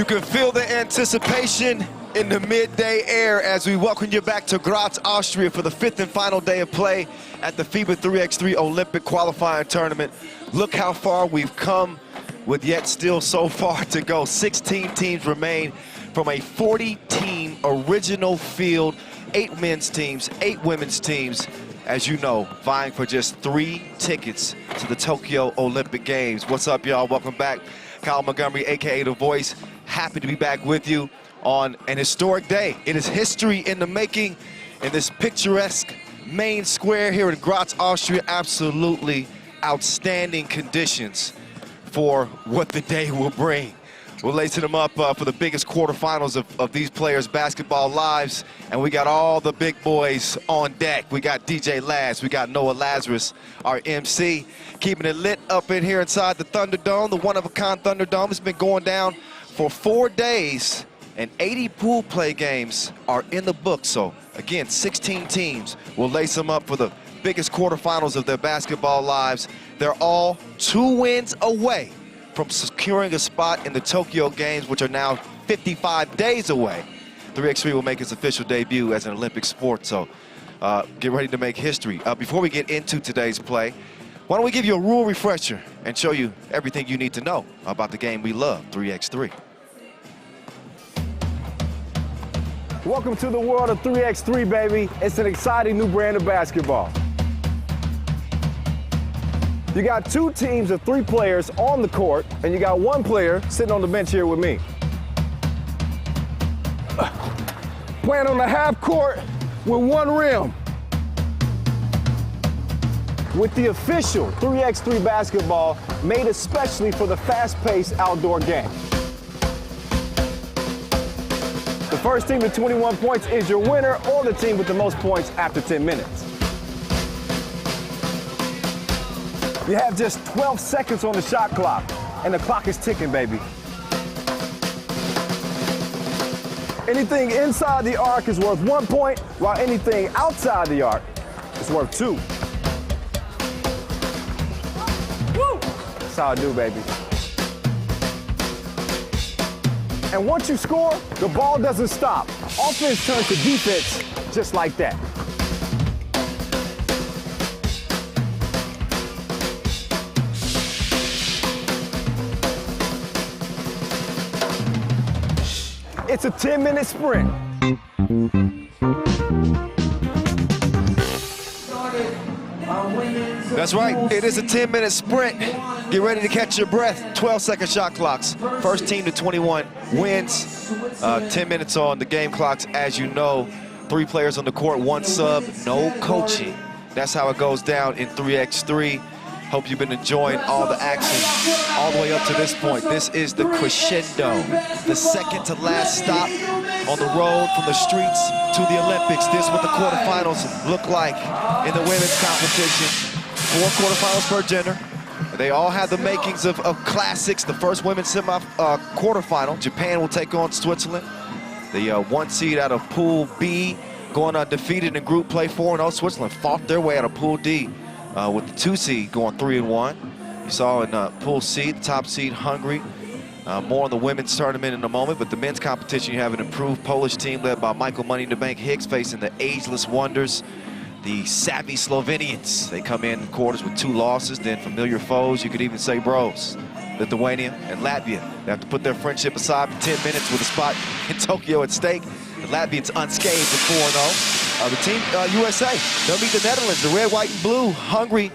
You can feel the anticipation in the midday air as we welcome you back to Graz, Austria for the 5th and final day of play at the FIBA 3x3 Olympic qualifying tournament. Look how far we've come with yet still so far to go. 16 teams remain from a 40-team original field, 8 men's teams, 8 women's teams, as you know, vying for just 3 tickets to the Tokyo Olympic Games. What's up, y'all? Welcome back. Kyle Montgomery, AKA The Voice. Happy to be back with you on an historic day. It is history in the making in this picturesque main square here in Graz, Austria. Absolutely outstanding conditions for what the day will bring. We're lacing them up for the biggest quarterfinals of these players' basketball lives, and we got all the big boys on deck. We got DJ Laz, we got Noah Lazarus, our MC, keeping it lit up in here inside the Thunderdome, the one-of-a-kind Thunderdome. It's been going down for 4 days, and 80 pool play games are in the book. So, again, 16 teams will lace them up for the biggest quarterfinals of their basketball lives. They're all 2 wins away from securing a spot in the Tokyo Games, which are now 55 days away. 3x3 will make its official debut as an Olympic sport, so get ready to make history. Before we get into today's play, why don't we give you a rule refresher and show you everything you need to know about the game we love, 3x3. Welcome to the world of 3x3, baby. It's an exciting new brand of basketball. You got 2 teams of 3 players on the court, and you got 1 player sitting on the bench here with me. Playing on the half court with 1 rim. With the official 3x3 basketball made especially for the fast-paced outdoor game. The first team to 21 points is your winner, or the team with the most points after 10 minutes. You have just 12 seconds on the shot clock, and the clock is ticking, baby. Anything inside the arc is worth 1 point, while anything outside the arc is worth 2. Woo! That's how I do, baby. And once you score, the ball doesn't stop. Offense turns to defense just like that. It's a 10-minute sprint. That's right, it is a 10-minute sprint. Get ready to catch your breath. 12-second shot clocks. First team to 21 wins. 10 minutes on the game clocks, as you know. 3 players on the court, 1 sub, no coaching. That's how it goes down in 3x3. Hope you've been enjoying all the action all the way up to this point. This is the crescendo, the second to last stop on the road from the streets to the Olympics. This is what the quarterfinals look like in the women's competition. 4 quarterfinals per gender. They all have the makings of classics. The first women's quarterfinal, Japan will take on Switzerland. The 1 seed out of Pool B going undefeated in group play 4-0. Switzerland fought their way out of Pool D. With the 2 seed going 3-1. You saw in Pool C, the top seed, Hungary. More on the women's tournament in a moment, but the men's competition, you have an improved Polish team led by Michael Money in the Bank Hicks facing the ageless wonders, the savvy Slovenians. They come in quarters with 2 losses, then familiar foes, you could even say bros. Lithuania and Latvia. They have to put their friendship aside for 10 minutes with a spot in Tokyo at stake. The Latvians unscathed at 4-0. The team USA, they'll meet the Netherlands, the red, white, and blue. Hungary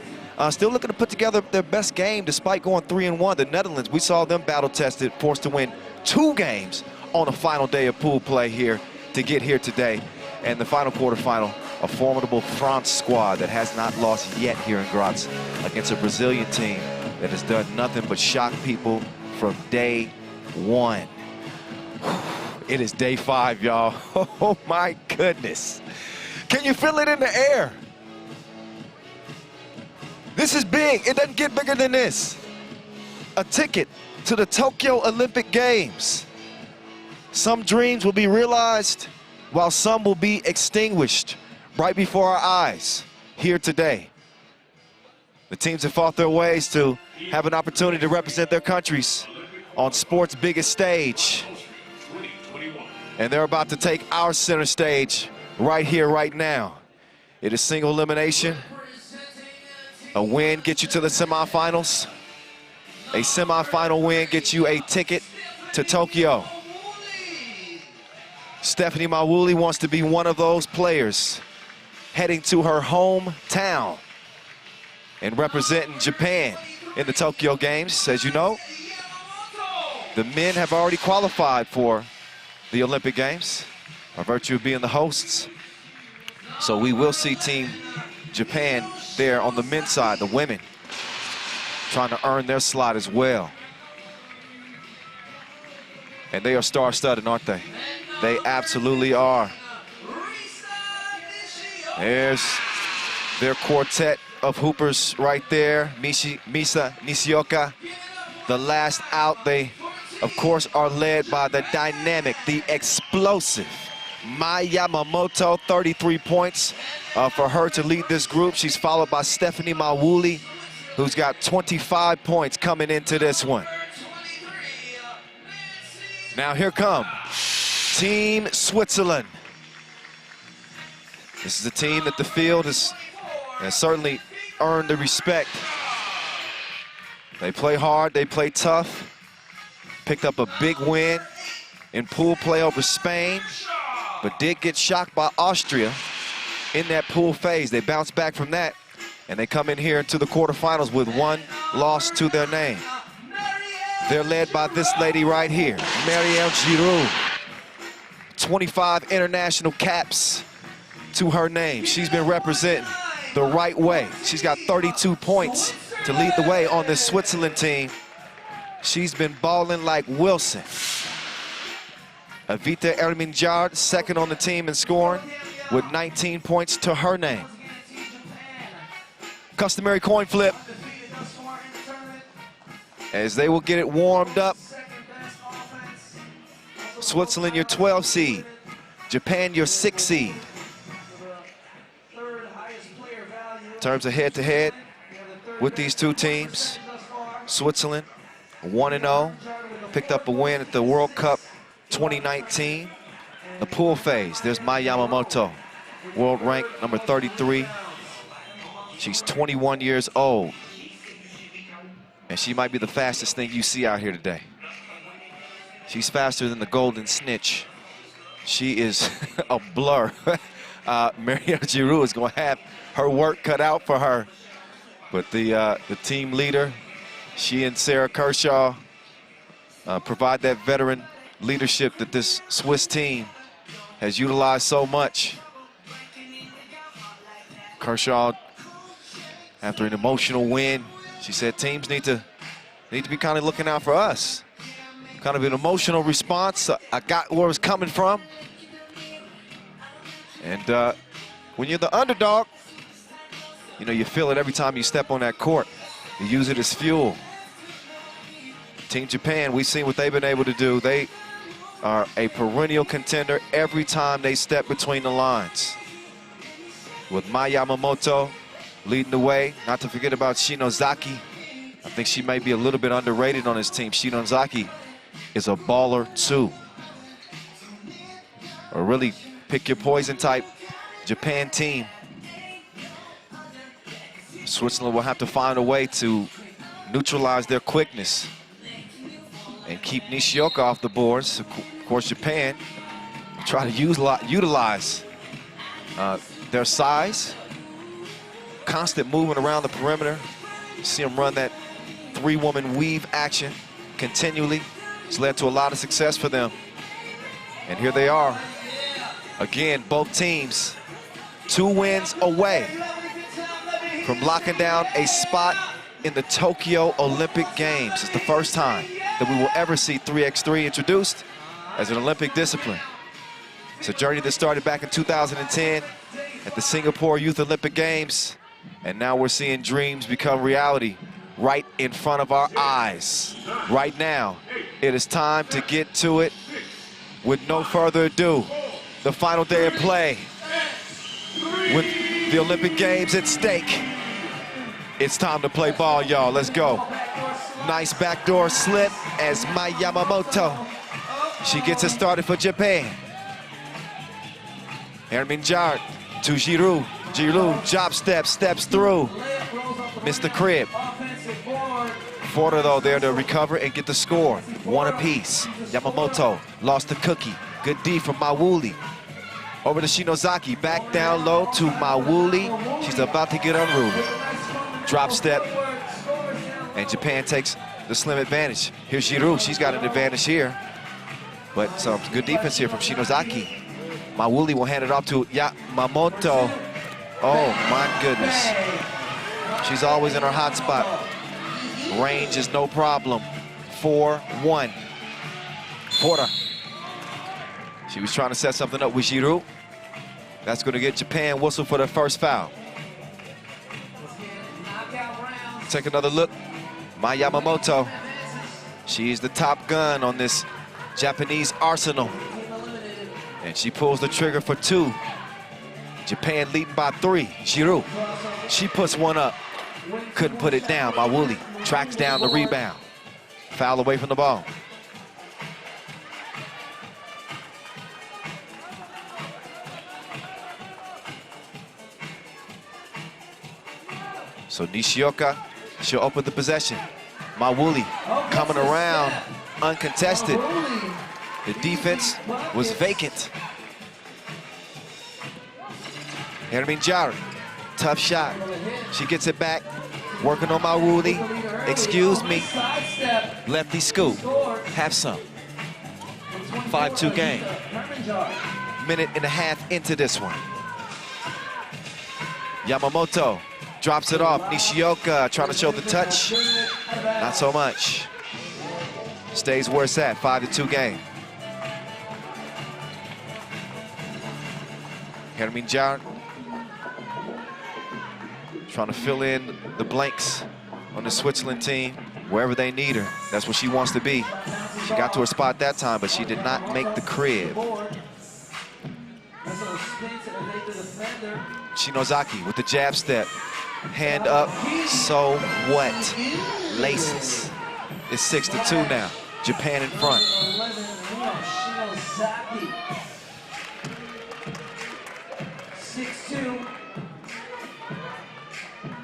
still looking to put together their best game despite going 3-1. The Netherlands, we saw them battle-tested, forced to win 2 games on the final day of pool play here to get here today. And the final quarterfinal, a formidable France squad that has not lost yet here in Graz against a Brazilian team that has done nothing but shock people from day 1. It is day 5, y'all. Oh my goodness. Can you feel it in the air? This is big. It doesn't get bigger than this. A ticket to the Tokyo Olympic Games. Some dreams will be realized, while some will be extinguished right before our eyes here today. The teams have fought their ways to have an opportunity to represent their countries on sport's biggest stage. And they're about to take our center stage right here, right now. It is single elimination. A win gets you to the semifinals. A semifinal win gets you a ticket to Tokyo. Stephanie Mawuli wants to be one of those players heading to her hometown and representing Japan in the Tokyo Games. As you know, the men have already qualified for the Olympic Games by virtue of being the hosts. So we will see Team Japan there on the men's side, the women trying to earn their slot as well. And they are star-studded, aren't they? They absolutely are. There's their quartet of hoopers right there. Misa Nishioka, the last out. They, of course, are led by the dynamic, the explosive Mai Yamamoto, 33 points for her to lead this group. She's followed by Stephanie Mawuli, who's got 25 points coming into this one. Now here come Team Switzerland. This is a team that the field has certainly earned the respect. They play hard, they play tough. Picked up a big win in pool play over Spain, but did get shocked by Austria in that pool phase. They bounced back from that, and they come in here into the quarterfinals with one loss to their name. They're led by this lady right here, Marielle Giroux. 25 international caps to her name. She's been representing the right way. She's got 32 points to lead the way on this Switzerland team. She's been balling like Wilson. Avita Erminjard, second on the team in scoring with 19 points to her name. Customary coin flip as they will get it warmed up. Switzerland, your 12 seed. Japan, your 6 seed. In terms of head-to-head with these two teams, Switzerland 1-0, picked up a win at the World Cup 2019. The pool phase, there's Mai Yamamoto, world rank number 33. She's 21 years old, and she might be the fastest thing you see out here today. She's faster than the golden snitch. She is a blur. Marielle Giroux is going to have her work cut out for her. But the team leader, she and Sarah Kershaw provide that veteran leadership that this Swiss team has utilized so much. Kershaw, after an emotional win, she said teams need to be kind of looking out for us. Kind of an emotional response. I got where it was coming from. And when you're the underdog, you know, you feel it every time you step on that court. You use it as fuel. Team Japan, we've seen what they've been able to do. They are a perennial contender every time they step between the lines. With Mai Yamamoto leading the way, not to forget about Shinozaki. I think she may be a little bit underrated on this team. Shinozaki is a baller too. A really pick your poison type Japan team. Switzerland will have to find a way to neutralize their quickness and keep Nishioka off the boards. Of course, Japan try to utilize their size, constant movement around the perimeter. See them run that three-woman weave action continually. It's led to a lot of success for them. And here they are. Again, both teams 2 wins away from locking down a spot in the Tokyo Olympic Games. It's the first time that we will ever see 3x3 introduced as an Olympic discipline. It's a journey that started back in 2010 at the Singapore Youth Olympic Games, and now we're seeing dreams become reality right in front of our eyes. Right now, it is time to get to it. With no further ado, the final day of play with the Olympic Games at stake. It's time to play ball, y'all. Let's go. Nice backdoor slip as Mai Yamamoto. She gets it started for Japan. Hermin Jard to Giroud. Giroud, job step, steps through. Missed the crib. Forder, though, there to recover and get the score. One apiece. Yamamoto lost the cookie. Good D from Mawuli. Over to Shinozaki. Back down low to Mawuli. She's about to get unruly. Drop step. And Japan takes the slim advantage. Here's Giroud. She's got an advantage here. But some good defense here from Shinozaki. Mawuli will hand it off to Yamamoto. Oh, my goodness. She's always in her hot spot. Range is no problem. 4-1. Porter. She was trying to set something up with Giroud. That's going to get Japan whistle for their first foul. Take another look. Mai Yamamoto. She's the top gun on this Japanese arsenal. And she pulls the trigger for 2. Japan leading by 3. Giroud. She puts one up. Couldn't put it down. Mawuli tracks down the rebound. Foul away from the ball. So Nishioka, she'll open the possession. Mawuli coming around, uncontested. The defense was vacant. Hermin Jari, tough shot. She gets it back, working on Mawuli. Excuse me, lefty scoop, have some. 5-2 game. Minute and a half into this one. Yamamoto drops it off. Nishioka trying to show the touch. Not so much. Stays where it's at, 5-2 game. Hermin Jard trying to fill in the blanks on the Switzerland team wherever they need her. That's where she wants to be. She got to her spot that time, but she did not make the crib. Shinozaki with the jab step. Hand up, so what? Laces. It's 6-2 now. Japan in front.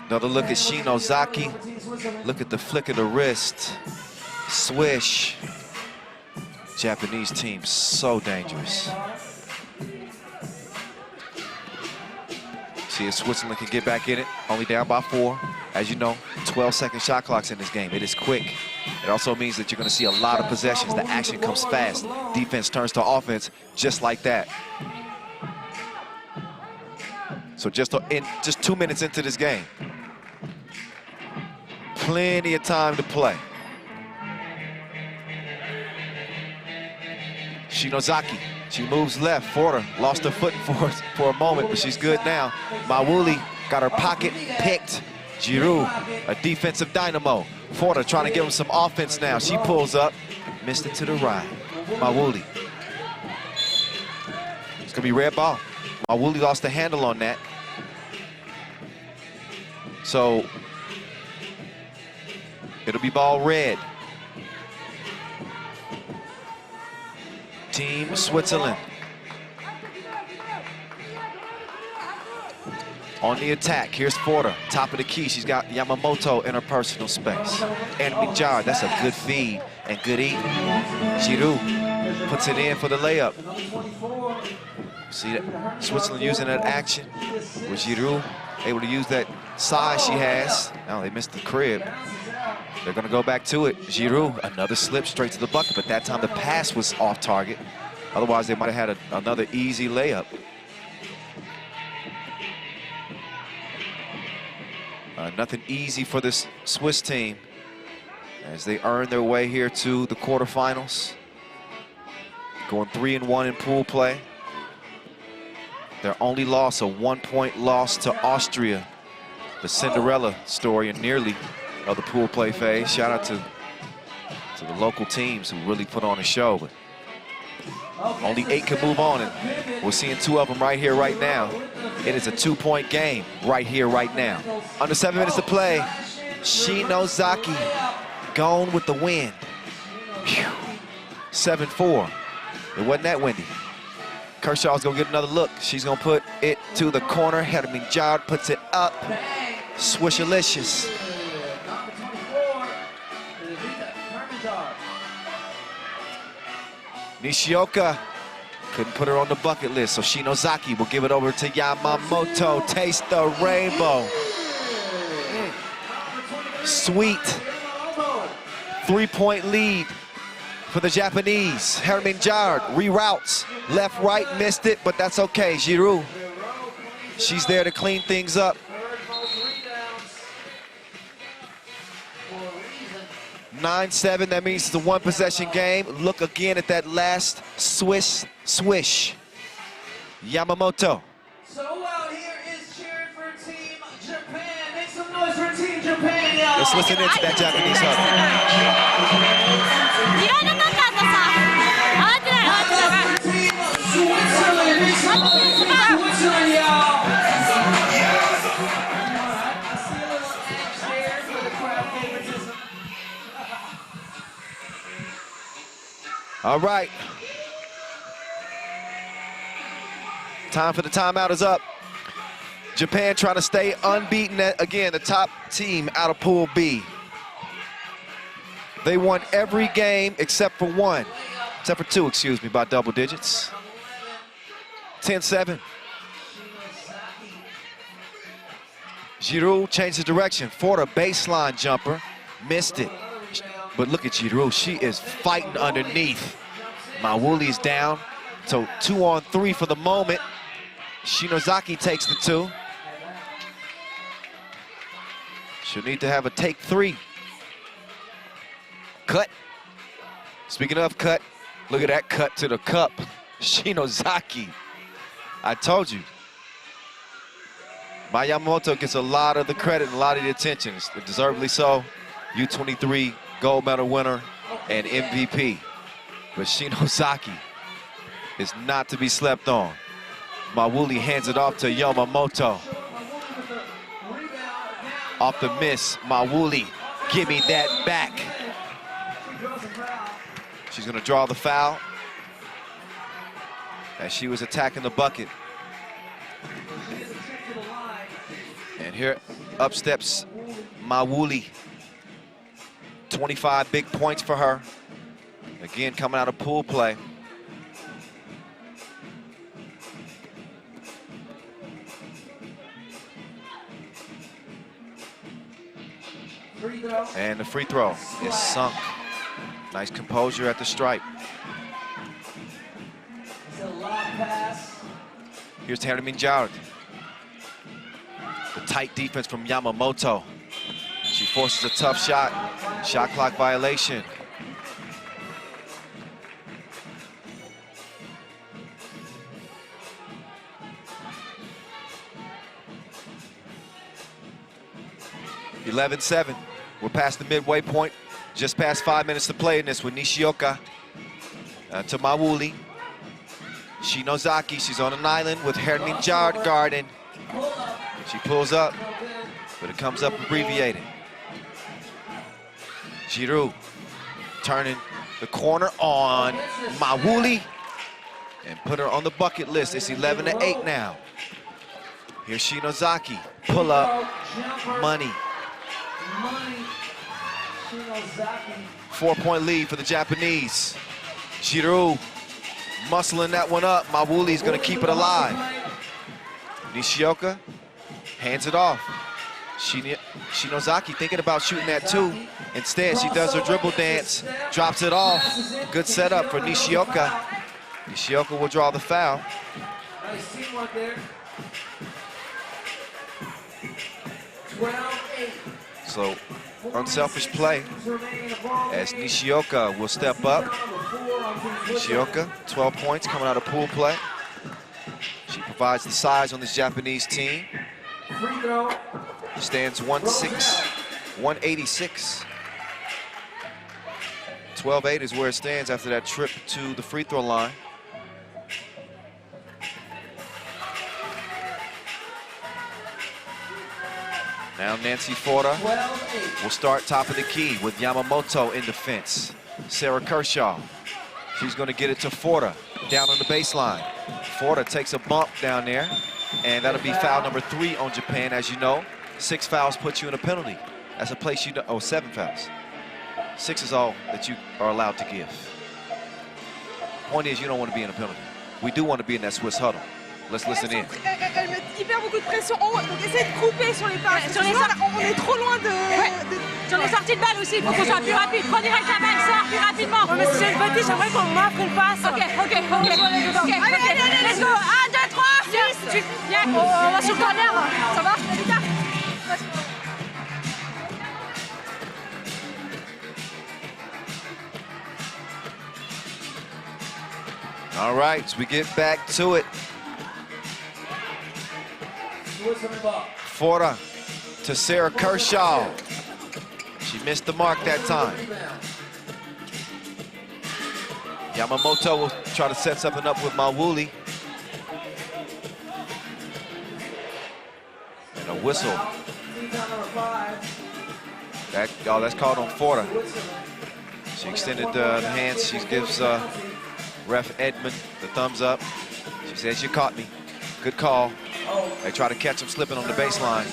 Another look at Shinozaki. Look at the flick of the wrist. Swish. Japanese team so dangerous. See if Switzerland can get back in it. Only down by 4. As you know, 12-second shot clocks in this game. It is quick. It also means that you're going to see a lot of possessions. The action comes fast. Defense turns to offense just like that. So just 2 minutes into this game. Plenty of time to play. Shinozaki, she moves left. Forder lost her foot for a moment, but she's good now. Mawuli got her pocket picked. Giroud, a defensive dynamo. Forder trying to give him some offense now. She pulls up, missed it to the right. Mawuli. It's gonna be red ball. Mawuli lost the handle on that. So it'll be ball red. Team Switzerland on the attack. Here's Forder, top of the key. She's got Yamamoto in her personal space. And Mijard, that's a good feed and good eat. Giroud puts it in for the layup. See that? Switzerland using that action with Giroud, able to use that size she has. Now they missed the crib. They're going to go back to it. Giroud, another slip straight to the bucket, but that time the pass was off target. Otherwise, they might have had another easy layup. Nothing easy for this Swiss team as they earn their way here to the quarterfinals. Going 3-1 in pool play. Their only loss, a 1-point loss to Austria. The Cinderella story and nearly of the pool play phase. Shout out to the local teams who really put on a show, but only 8 can move on, and we're seeing 2 of them right here, right now. It is a 2-point game right here, right now. Under 7 minutes to play. Shinozaki gone with the wind. 7-4. It wasn't that windy. Kershaw's gonna get another look. She's gonna put it to the corner. Herminjard puts it up. Swishalicious. Nishioka couldn't put her on the bucket list, so Shinozaki will give it over to Yamamoto. Taste the rainbow. Sweet. 3-point lead for the Japanese. Herminjard reroutes. Left, right, missed it, but that's okay. Giroux, she's there to clean things up. 9-7, that means it's a one-possession game. Look again at that last swish. Yamamoto. So out here is cheering for Team Japan. Make some noise for Team Japan, y'all. Let's listen into that Japanese hug. Team Switzerland. Make some noise for Switzerland, y'all. I see a little angst there for the crowd favoritism. All right. Time for the timeout is up. Japan trying to stay unbeaten. Again, the top team out of Pool B. They won every game except for two, excuse me, by double digits. 10-7. Giroux changed the direction for the baseline jumper. Missed it. But look at Giroux, she is fighting underneath. Mawuli is down, so 2-on-3 for the moment. Shinozaki takes the 2. She'll need to have a take 3. Cut. Speaking of cut, look at that cut to the cup. Shinozaki. I told you. My Yamamoto gets a lot of the credit and a lot of the attention, deservedly so. U23 gold medal winner and MVP. But Shinozaki is not to be slept on. Mawuli hands it off to Yamamoto. Off the miss, Mawuli, give me that back. She's gonna draw the foul as she was attacking the bucket. And here up steps Mawuli. 25 big points for her. Again, coming out of pool play. And the free throw is sunk. Nice composure at the stripe. Here's Herminjard. The tight defense from Yamamoto. She forces a tough shot. Shot clock violation. (11-7). We're past the midway point. Just past 5 minutes to play in this with Nishioka to Mawuli. Shinozaki, she's on an island with Herminjard guarding. She pulls up, but it comes up abbreviated. Giroux turning the corner on Mawuli and put her on the bucket list. It's 11-8 now. Here's Shinozaki, pull up, money. 4-point lead for the Japanese. Giroux muscling that one up. Mawuli's gonna keep it alive. Nishioka hands it off. Shinozaki thinking about shooting that 2. Instead, she does her dribble dance, drops it off. Good setup for Nishioka. Nishioka will draw the foul. Nice teamwork there. 12-8. So, unselfish play as Nishioka will step up. Nishioka, 12 points coming out of pool play. She provides the size on this Japanese team. Stands 1'6", 186. 12-8 is where it stands after that trip to the free throw line. Now Nancy Forda will start top of the key with Yamamoto in defense. Sarah Kershaw, she's going to get it to Forda down on the baseline. Forta takes a bump down there, and that'll be foul number 3 on Japan. As you know, 6 fouls puts you in a penalty. That's a place you know, oh, 7 fouls. 6 is all that you are allowed to give. Point is, you don't want to be in a penalty. We do want to be in that Swiss huddle. Let's listen in. Elle met hyper beaucoup de pression en haut, donc essaye de couper sur les passes. Sur les on est trop loin de... Sur les sorties de balle aussi, il faut qu'on soit plus rapide. Prends direct la balle, sort plus rapidement. Ouais, mais si j'ai une petite, j'aimerais qu'on m'offre une passe. Ok. Let's go. 1, 2, 3, 6. Viens. On va sur le corner. Ça va? Vite. All right, so we get back to it. Forta to Sarah Kershaw. She missed the mark that time. Yamamoto will try to set something up with Mawuli. And a whistle. That's called on Forta. She extended the hands. She gives ref Edmund the thumbs up. She says, "You caught me. Good call." They try to catch him slipping on the baseline,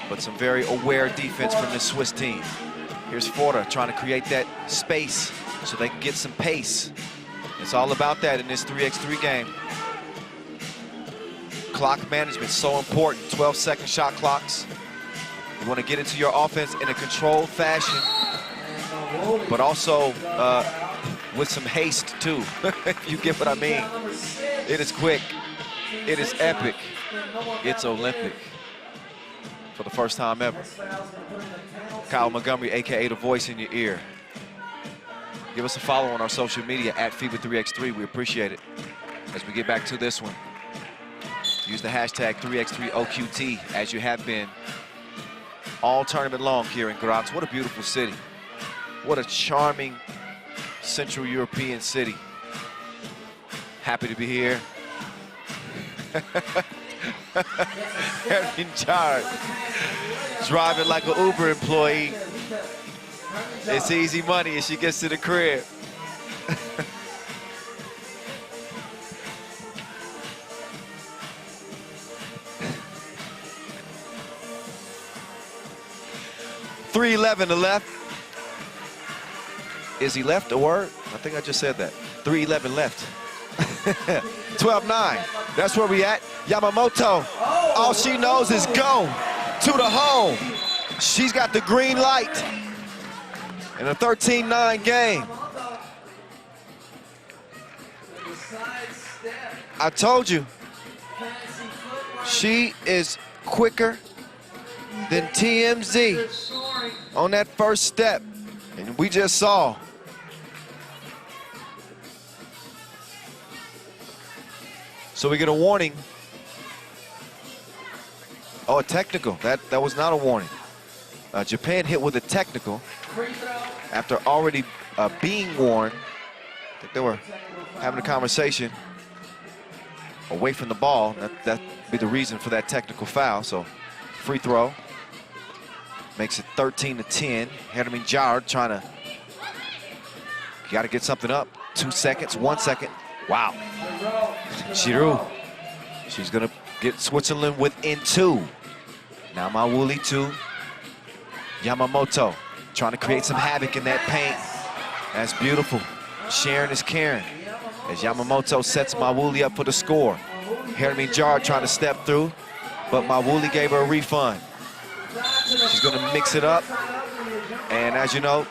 but some very aware defense from this Swiss team. Here's Forta trying to create that space so they can get some pace. It's all about that in this 3x3 game. Clock management so important. 12-second shot clocks. You want to get into your offense in a controlled fashion, but also with some haste too, if you get what I mean. It is quick, it is epic, it's Olympic for the first time ever. Kyle Montgomery, AKA the voice in your ear. Give us a follow on our social media at FIBA 3x3. We appreciate it. As we get back to this one, use the hashtag 3x3OQT as you have been all tournament long here in Graz. What a beautiful city. What a charming Central European city. Happy to be here. Erin Jard driving like an Uber employee. It's easy money as she gets to the crib. .311 to left. Is he left a word? I think I just said that. 3:11 left. 12-9. That's where we at. Yamamoto, all she knows is go to the home. She's got the green light in a 13-9 game. I told you, she is quicker than TMZ on that first step. And we just saw. So we get a warning. Oh, a technical. That was not a warning. Japan hit with a technical after already being warned. I think they were having a conversation away from the ball. That'd be the reason for that technical foul. So free throw. Makes it 13-10. Erin Jard trying to, got to get something up. 2 seconds, 1 second. Wow. Giroux, she's gonna get Switzerland within 2. Now Mawuli 2. Yamamoto trying to create some havoc in that paint. That's beautiful. Sharing is caring. As Yamamoto sets Mawuli up for the score. Erin Jard trying to step through, but Mawuli gave her a refund. She's gonna mix it up. And as you know,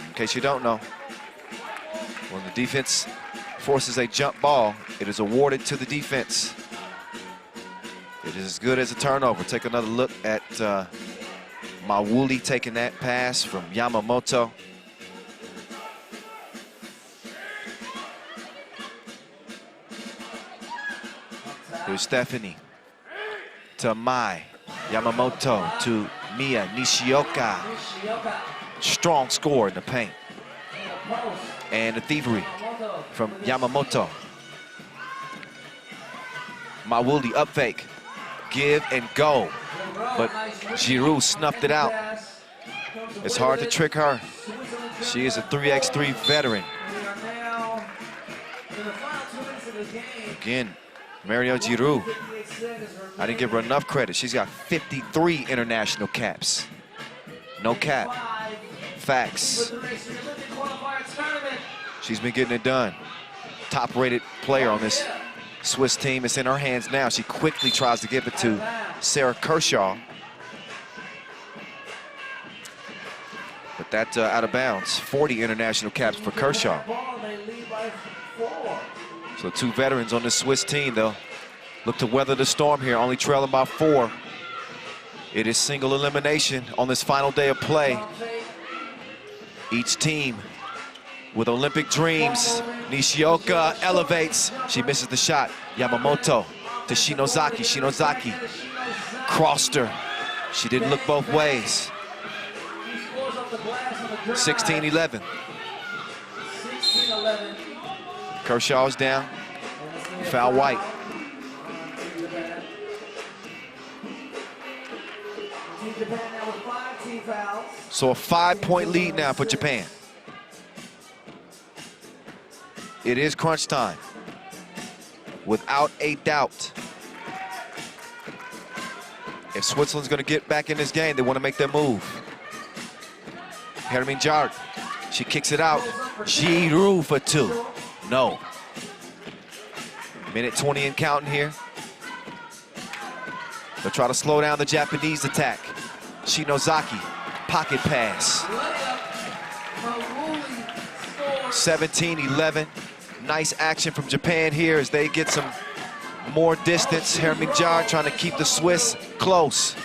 in case you don't know, when the defense forces a jump ball, it is awarded to the defense. It is as good as a turnover. Take another look at Mawuli taking that pass from Yamamoto. Here's Stephanie to Mai. Yamamoto to Mia Nishioka. Strong score in the paint. And the thievery from Yamamoto. Mawuli up fake. Give and go. But Giroux snuffed it out. It's hard to trick her. She is a 3x3 veteran. Again, Mario Giroux. I didn't give her enough credit. She's got 53 international caps. No cap. Facts. She's been getting it done. Top-rated player on this Swiss team. It's in her hands now. She quickly tries to give it to Sarah Kershaw. But that's out of bounds. 40 international caps for Kershaw. So 2 veterans on this Swiss team. They'll look to weather the storm here, only trailing by 4. It is single elimination on this final day of play. Each team with Olympic dreams. Nishioka elevates. She misses the shot. Yamamoto to Shinozaki. Shinozaki crossed her. She didn't look both ways. 16-11. Kershaw's down. Foul white. So a 5-point lead now for Japan. It is crunch time, without a doubt. If Switzerland's going to get back in this game, they want to make their move. Hermine Jard, she kicks it out. Giroux for 2. No. Minute 20 and counting here. They'll try to slow down the Japanese attack. Shinozaki, pocket pass. 17-11. Nice action from Japan here as they get some more distance. Hermine Jard trying to keep the Swiss close.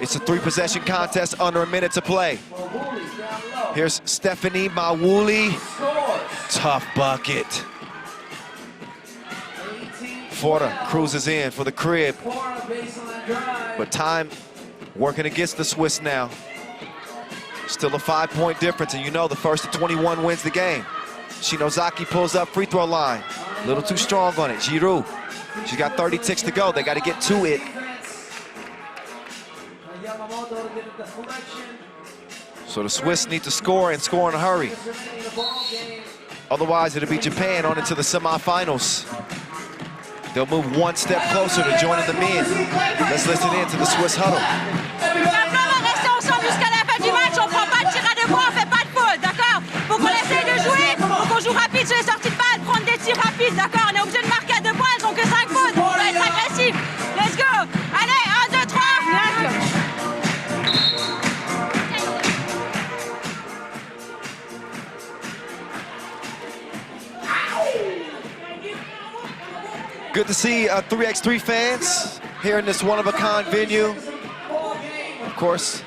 It's a 3-possession contest, under a minute to play. Here's Stephanie Mawuli. Tough bucket. Forta cruises in for the crib. But time working against the Swiss now. Still a 5-point difference, and you know the first to 21 wins the game. Shinozaki pulls up free throw line. A little too strong on it. Giroux, she's got 30 ticks to go. They got to get to it. So the Swiss need to score and score in a hurry. Otherwise, it'll be Japan on into the semifinals. They'll move 1 step closer to joining the men. Let's listen in to the Swiss huddle. Rester ensemble jusqu'à la fin du match, on prend pas de tir à 2 points, on fait pas de faute, d'accord? Faut qu'on essaye de jouer, faut qu'on joue rapide sur les sorties de balle, prendre des tirs rapides, d'accord? On est obligé de marquer à 2 points, elles ont que 5 fautes, on va être agressif. Let's go! Allez, 1, 2, 3! Good to see 3x3 fans here in this one-of-a-kind venue. Of course,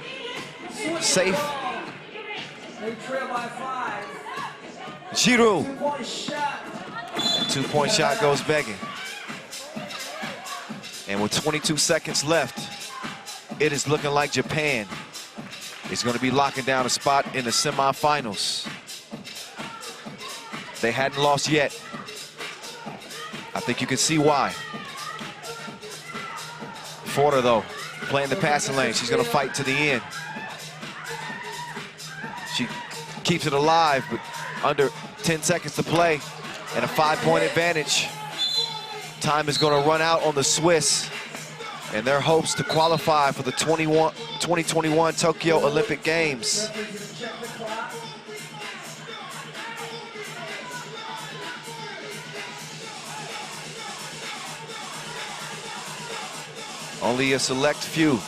safe. Giroux. 2-point shot goes begging. And with 22 seconds left, it is looking like Japan is going to be locking down a spot in the semifinals. They hadn't lost yet. I think you can see why. Forta, though, playing the passing lane. She's going to fight to the end. She keeps it alive, but under 10 seconds to play and a 5-point advantage. Time is going to run out on the Swiss and their hopes to qualify for the 2021 Tokyo Olympic Games. Only a select few.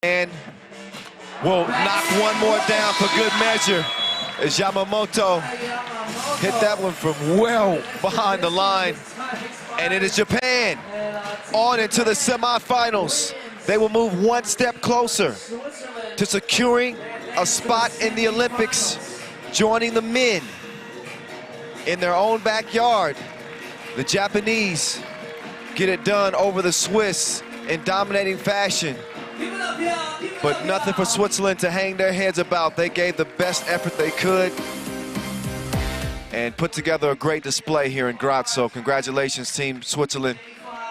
And will knock one more down for good measure as Yamamoto hit that one from well behind the line. And it is Japan on into the semifinals. They will move 1 step closer to securing a spot in the Olympics, joining the men in their own backyard. The Japanese get it done over the Swiss in dominating fashion. But nothing for Switzerland to hang their heads about. They gave the best effort they could. and put together a great display here in Graz. So congratulations, Team Switzerland.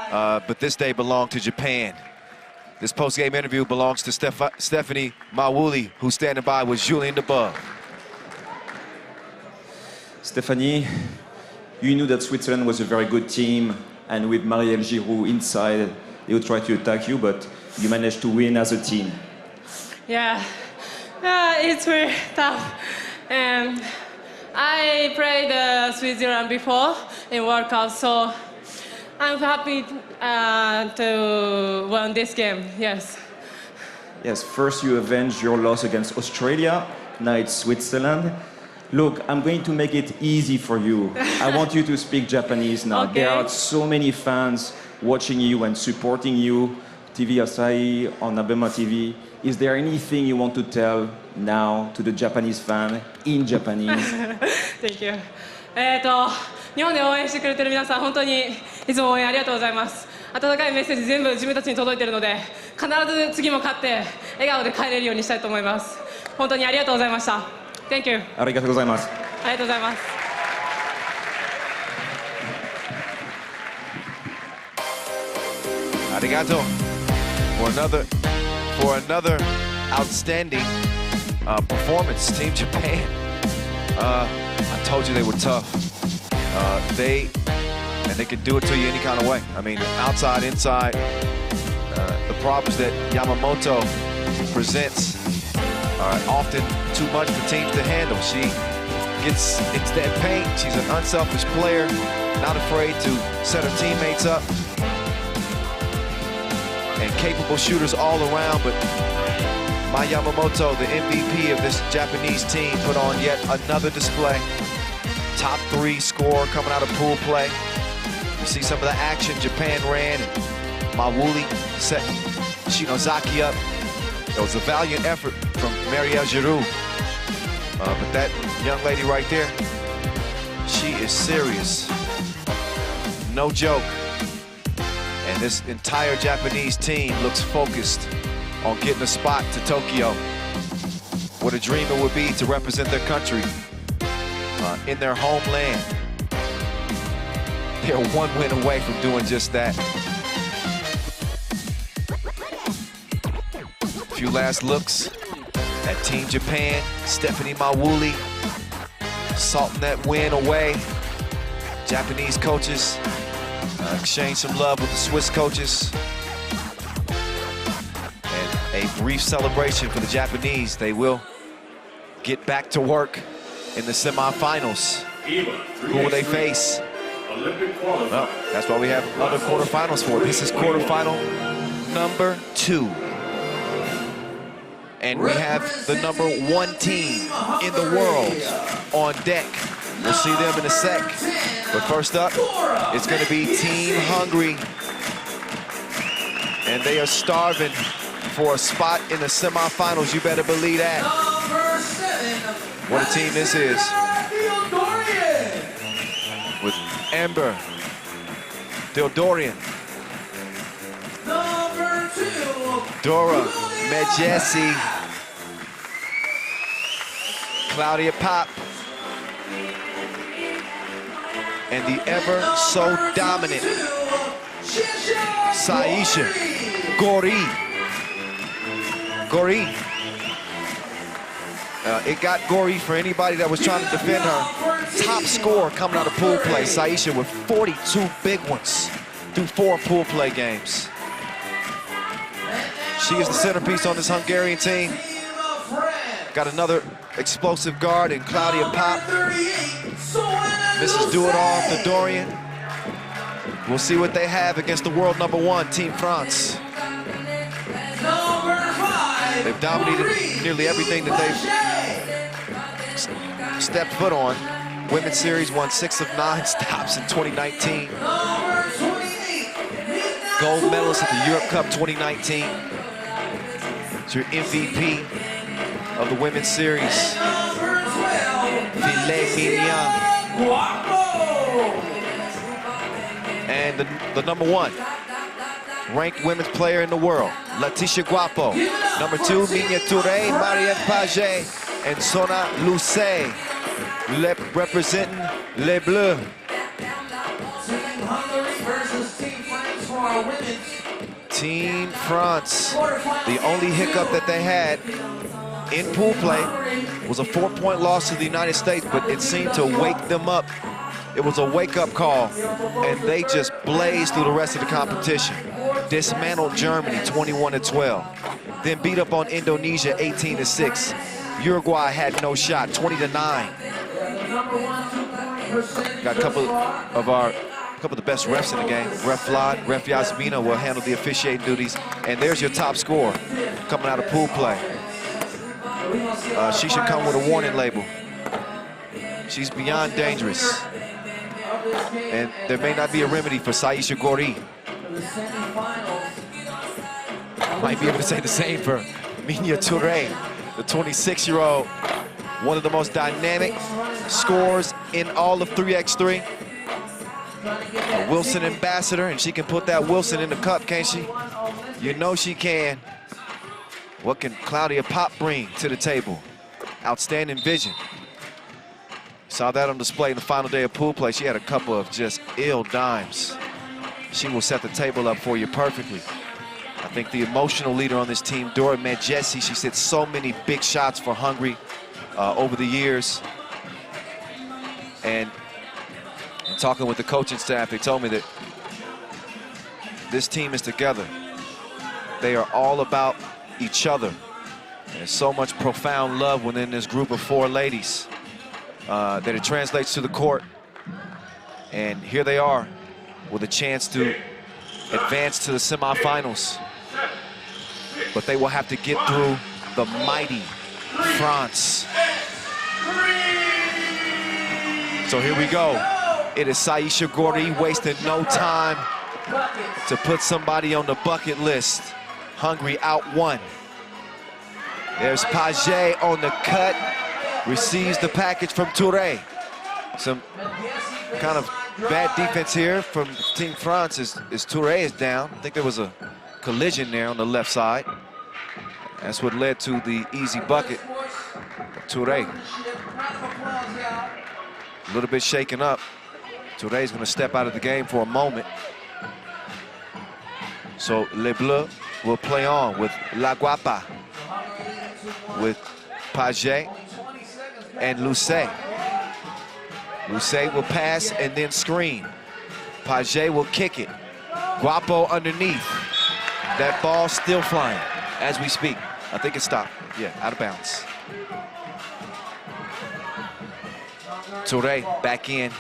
But this day belonged to Japan. This post-game interview belongs to Stephanie Mawuli, who's standing by with Julien Debove. Stephanie, you knew that Switzerland was a very good team, and with Marielle Giroud inside, they would try to attack you, but you managed to win as a team. Yeah, it's very tough. I played Switzerland before in World Cup, so I'm happy to win this game, yes. Yes, first you avenged your loss against Australia, now it's Switzerland. Look, I'm going to make it easy for you. I want you to speak Japanese now. Okay. There are so many fans watching you and supporting you. TV Asahi, on Abema TV. Is there anything you want to tell now to the Japanese fan in Japanese? Thank you. 日本で応援してくれてる皆さん、本当にいつも応援ありがとうございます。温かいメッセージ全部自分たちに届いているので、必ず次も勝って笑顔で帰れるようにしたいと思います。本当にありがとうございました。Thank you. ありがとうございます。ありがとうございます。Arigato for another outstanding performance, Team Japan. I told you they were tough. They could do it to you any kind of way. I mean, outside, inside. The problems that Yamamoto presents are often too much for teams to handle. She gets into that paint. She's an unselfish player, not afraid to set her teammates up. And capable shooters all around, but my Yamamoto, the MVP of this Japanese team, put on yet another display. Top 3 scorer coming out of pool play. You see some of the action Japan ran, and Mawuli set Shinozaki up. It was a valiant effort from Marielle Giroud. But that young lady right there, she is serious. No joke. And this entire Japanese team looks focused on getting a spot to Tokyo. What a dream it would be to represent their country in their homeland. They're one win away from doing just that. A few last looks at Team Japan. Stephanie Mawuli salting that win away. Japanese coaches exchange some love with the Swiss coaches. And a brief celebration for the Japanese. They will get back to work in the semifinals. Who will they face? Well, that's why we have other quarterfinals for. This is quarterfinal number 2. And we have the number 1 team in the world on deck. We'll see them in a sec. But first up, it's going to be Team Hungary. And they are starving for a spot in the semifinals. You better believe that. What a team this is. With Amber Dildorian, Dora Medjesi, Claudia Pop, and the ever so dominant Saisha Gori. It got gory for anybody that was trying to defend her. Top scorer coming out of pool play, Saisha, with 42 big ones through 4 pool play games. She is the centerpiece on this Hungarian team. Got another explosive guard in Claudia Pop. Mrs. Do-It-All, Dorian. We'll see what they have against the world number 1, Team France. They've dominated nearly everything that they've stepped foot on. Women's Series won 6 of 9 stops in 2019. Gold medalist at the Europe Cup 2019. It's your MVP of the Women's Series. Filet mignon. And the number 1 ranked women's player in the world, Leticia Guapo. Number 2, Minya Touré, Mariette Paget, and Sona Lucé. representing Les Bleus. Team Hungary versus Team France for our women's. Team France, the only hiccup that they had in pool play was a 4-point loss to the United States, but it seemed to wake them up. It was a wake-up call, and they just blazed through the rest of the competition. Dismantled Germany 21-12, then beat up on Indonesia 18-6. Uruguay had no shot, 20-9. Got a couple of the best refs in the game. Ref Vlad, Ref Yasmina will handle the officiating duties. And there's your top scorer coming out of pool play. She should come with a warning label. She's beyond dangerous. And there may not be a remedy for Saisha Gori. Might be able to say the same for Minya Touré, the 26-year-old, one of the most dynamic scorers in all of 3x3. A Wilson ambassador, and she can put that Wilson in the cup, can't she? You know she can. What can Claudia Pop bring to the table? Outstanding vision. Saw that on display in the final day of pool play. She had a couple of just ill dimes. She will set the table up for you perfectly. I think the emotional leader on this team, Dora Medjesi, she's hit so many big shots for Hungary over the years. And talking with the coaching staff, they told me that this team is together. They are all about each other. There's so much profound love within this group of 4 ladies that it translates to the court. And here they are with a chance to advance to the semifinals. But they will have to get through the mighty France. So here we go. It is Saisha Gori wasting no time to put somebody on the bucket list. Hungary out 1. There's Paget on the cut. Receives the package from Touré. Some kind of bad defense here from Team France as Touré is down. I think there was a collision there on the left side. That's what led to the easy bucket. Touré. A little bit shaken up. Touré's going to step out of the game for a moment. So Les Bleus will play on with La Guapa, with Paget and Lucet. Lucet will pass and then screen. Paget will kick it. Guapo underneath. That ball still flying as we speak. I think it stopped. Yeah, out of bounds. Touré back in.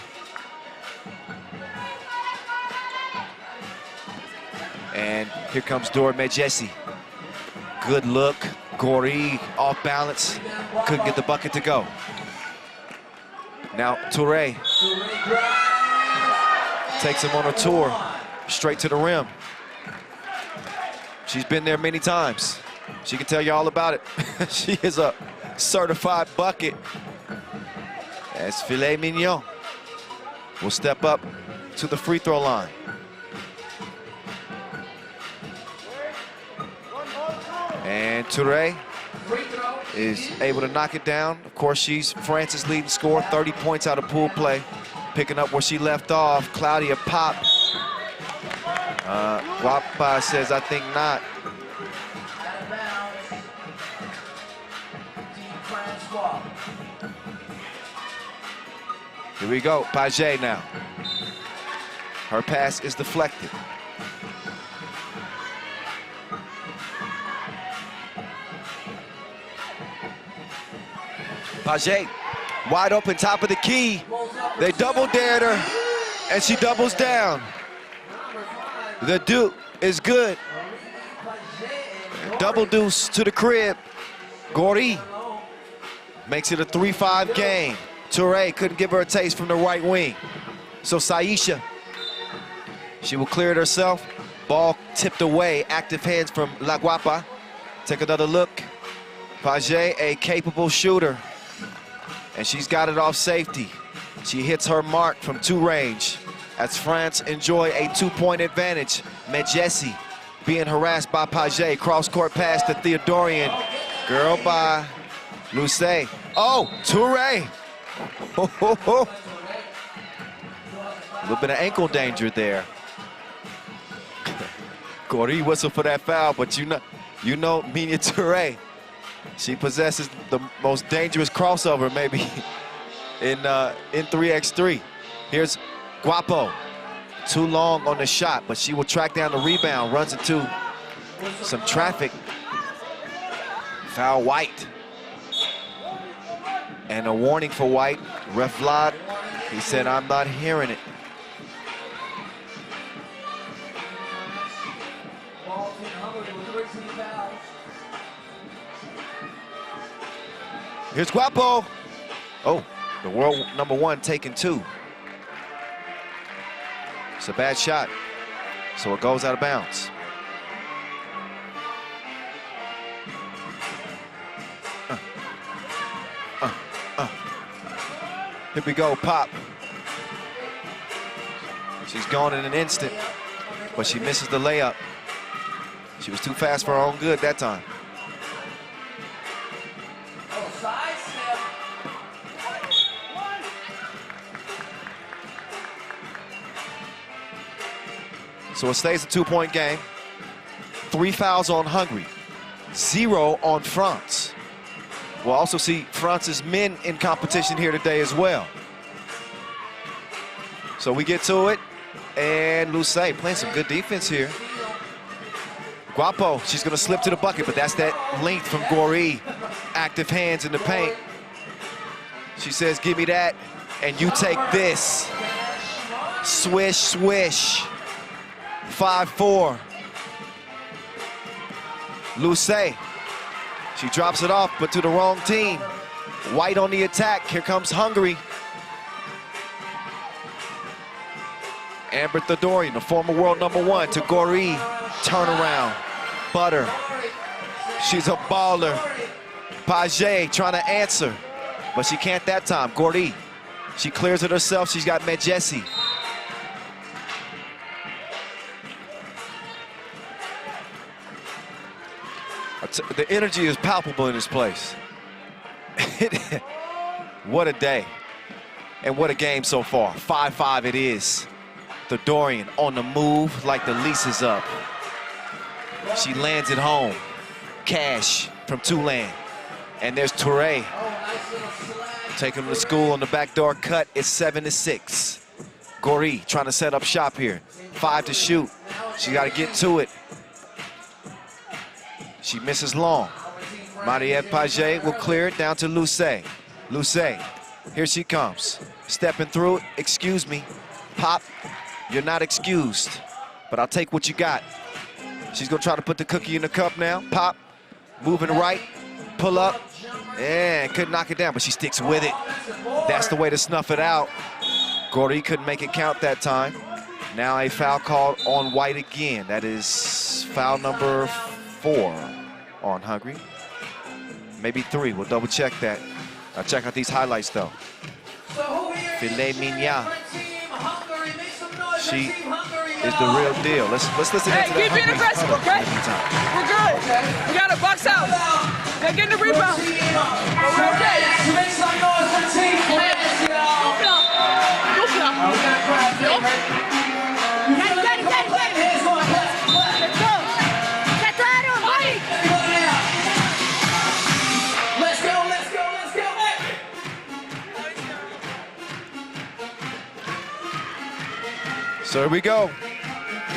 And here comes Dora Medjesi. Good look. Gori off balance. Couldn't get the bucket to go. Now Touré takes him on a tour straight to the rim. She's been there many times. She can tell you all about it. She is a certified bucket. As Filet Mignon will step up to the free throw line. And Touré is able to knock it down. Of course, she's France's leading scorer, 30 points out of pool play. Picking up where she left off, Claudia Pop. Guapa says, I think not. Here we go, Paget now. Her pass is deflected. Paget, wide open, top of the key. They double dared her, and she doubles down. The Duke is good. Double deuce to the crib. Gori makes it a 3-5 game. Touré couldn't give her a taste from the right wing. So Saisha, she will clear it herself. Ball tipped away, active hands from La Guapa. Take another look. Paget, a capable shooter. And she's got it off safety. She hits her mark from 2 range as France enjoy a 2-point advantage. Medjesi being harassed by Paget. Cross-court pass to Theodorian. Girl by Lucet. Oh, Touré Ho, ho, ho. A little bit of ankle danger there. Gori whistled for that foul, but you know Minya Touré, she possesses the most dangerous crossover maybe in 3x3. Here's Guapo. Too long on the shot, but she will track down the rebound, runs into some traffic. Foul White. And a warning for White. Ref Vlad, he said, I'm not hearing it. Here's Guapo. Oh, the world #1 taking 2. It's a bad shot, so it goes out of bounds. Here we go, Pop. She's gone in an instant, but she misses the layup. She was too fast for her own good that time. So it stays a 2-point game. 3 fouls on Hungary, 0 on France. We'll also see France's men in competition here today as well. So we get to it, and Lucé playing some good defense here. Guapo, she's gonna slip to the bucket, but that's that length from Gori. Active hands in the paint. She says, give me that, and you take this. Swish, swish. 5-4. Lucé, she drops it off, but to the wrong team. White on the attack. Here comes Hungary. Amber Thedorian, the former world #1, to Gori. Turnaround. Butter. She's a baller. Page trying to answer, but she can't that time. Gori, she clears it herself. She's got Medjesi. The energy is palpable in this place. What a day. And what a game so far. 5-5 it is. Thedorian on the move like the lease is up. She lands it home. Cash from Tulane. And there's Touré. Taking him to school on the backdoor cut. It's 7-6. Gori trying to set up shop here. 5 to shoot. She got to get to it. She misses long. Marie-Ève Page will clear it down to Lucé. Lucé, here she comes. Stepping through it, excuse me. Pop, you're not excused, but I'll take what you got. She's gonna try to put the cookie in the cup now. Pop, moving right, pull up, and couldn't knock it down, but she sticks with it. That's the way to snuff it out. Gori couldn't make it count that time. Now a foul called on White again. That is foul number 4 on Hungary. Maybe 3, we'll double check that. I'll check out these highlights though. Filet mignon. She is the real deal. Let's listen to that. Keep being aggressive, okay? We're good. We got to box out. They're getting the rebound. We're okay. Make some noise for Team So here we go.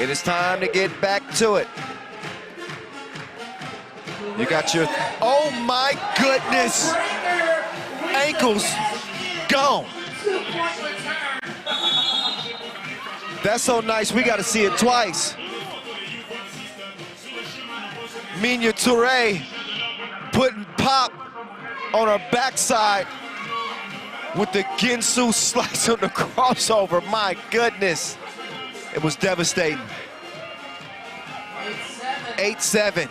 It is time to get back to it. You got your, oh my goodness. Ankles gone. That's so nice, we got to see it twice. Minya Touré putting Pop on her backside with the Ginsu slice on the crossover. My goodness. It was devastating. 8-7.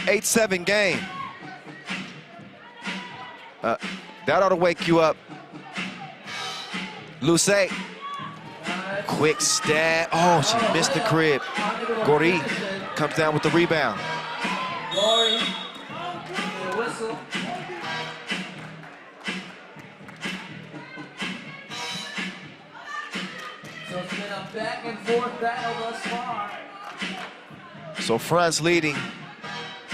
Eight-7 game. That ought to wake you up. Lucé Quick stab. Oh, she missed the crib. Gori comes down with the rebound. Gori, whistle. So it's been a back and forth battle thus far. So France leading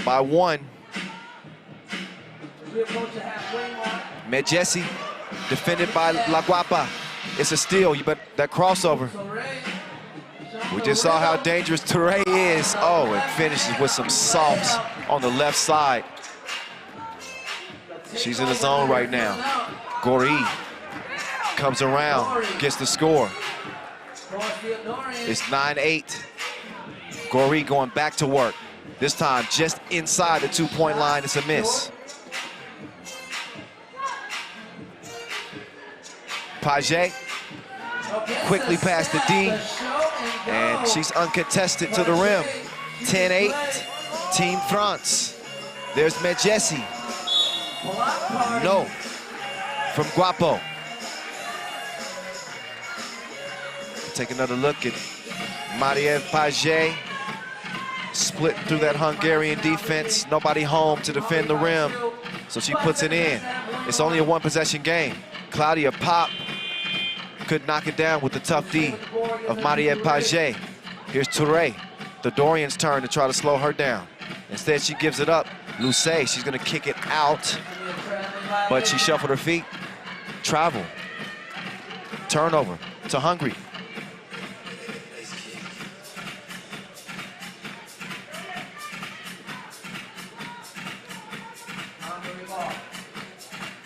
by 1. We approach the halfway mark. Medjesi defended by La Guapa. It's a steal, but that crossover. We just saw how dangerous Touré is. Oh, and finishes with some softs on the left side. She's in the zone right now. Gori comes around, gets the score. It's 9-8. Gori going back to work. This time just inside the 2-point line, it's a miss. Paget quickly past the D, and she's uncontested to the rim. 10-8, Team France. There's Medjesi. No, from Guapo. Take another look at Marie-Ève Paget. Split through that Hungarian defense. Nobody home to defend the rim, so she puts it in. It's only a 1-possession game. Claudia Pop could knock it down with the tough D of Marie-Ève Paget. Here's Touré, the Dorian's turn to try to slow her down. Instead, she gives it up. Lucé, she's gonna kick it out, but she shuffled her feet. Travel. Turnover to Hungary.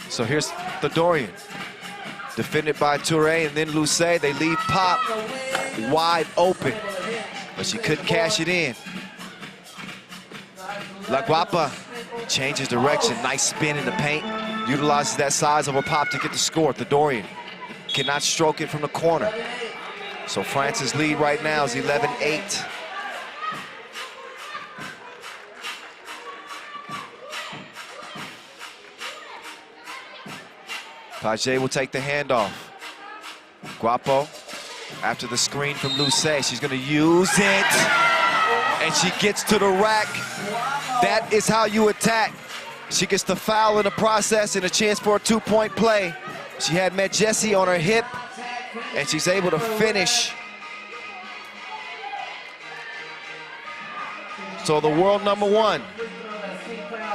So here's the Dorian. Defended by Touré and then Lucé. They leave Pop wide open, but she couldn't cash it in. La Guapa changes direction. Nice spin in the paint. Utilizes that size of a Pop to get the score. The Dorian cannot stroke it from the corner. So France's lead right now is 11-8. Paget will take the handoff. Guapo, after the screen from Lucé, she's gonna use it. And she gets to the rack. That is how you attack. She gets the foul in the process and a chance for a 2-point play. She had Medjesi on her hip, and she's able to finish. So the world #1,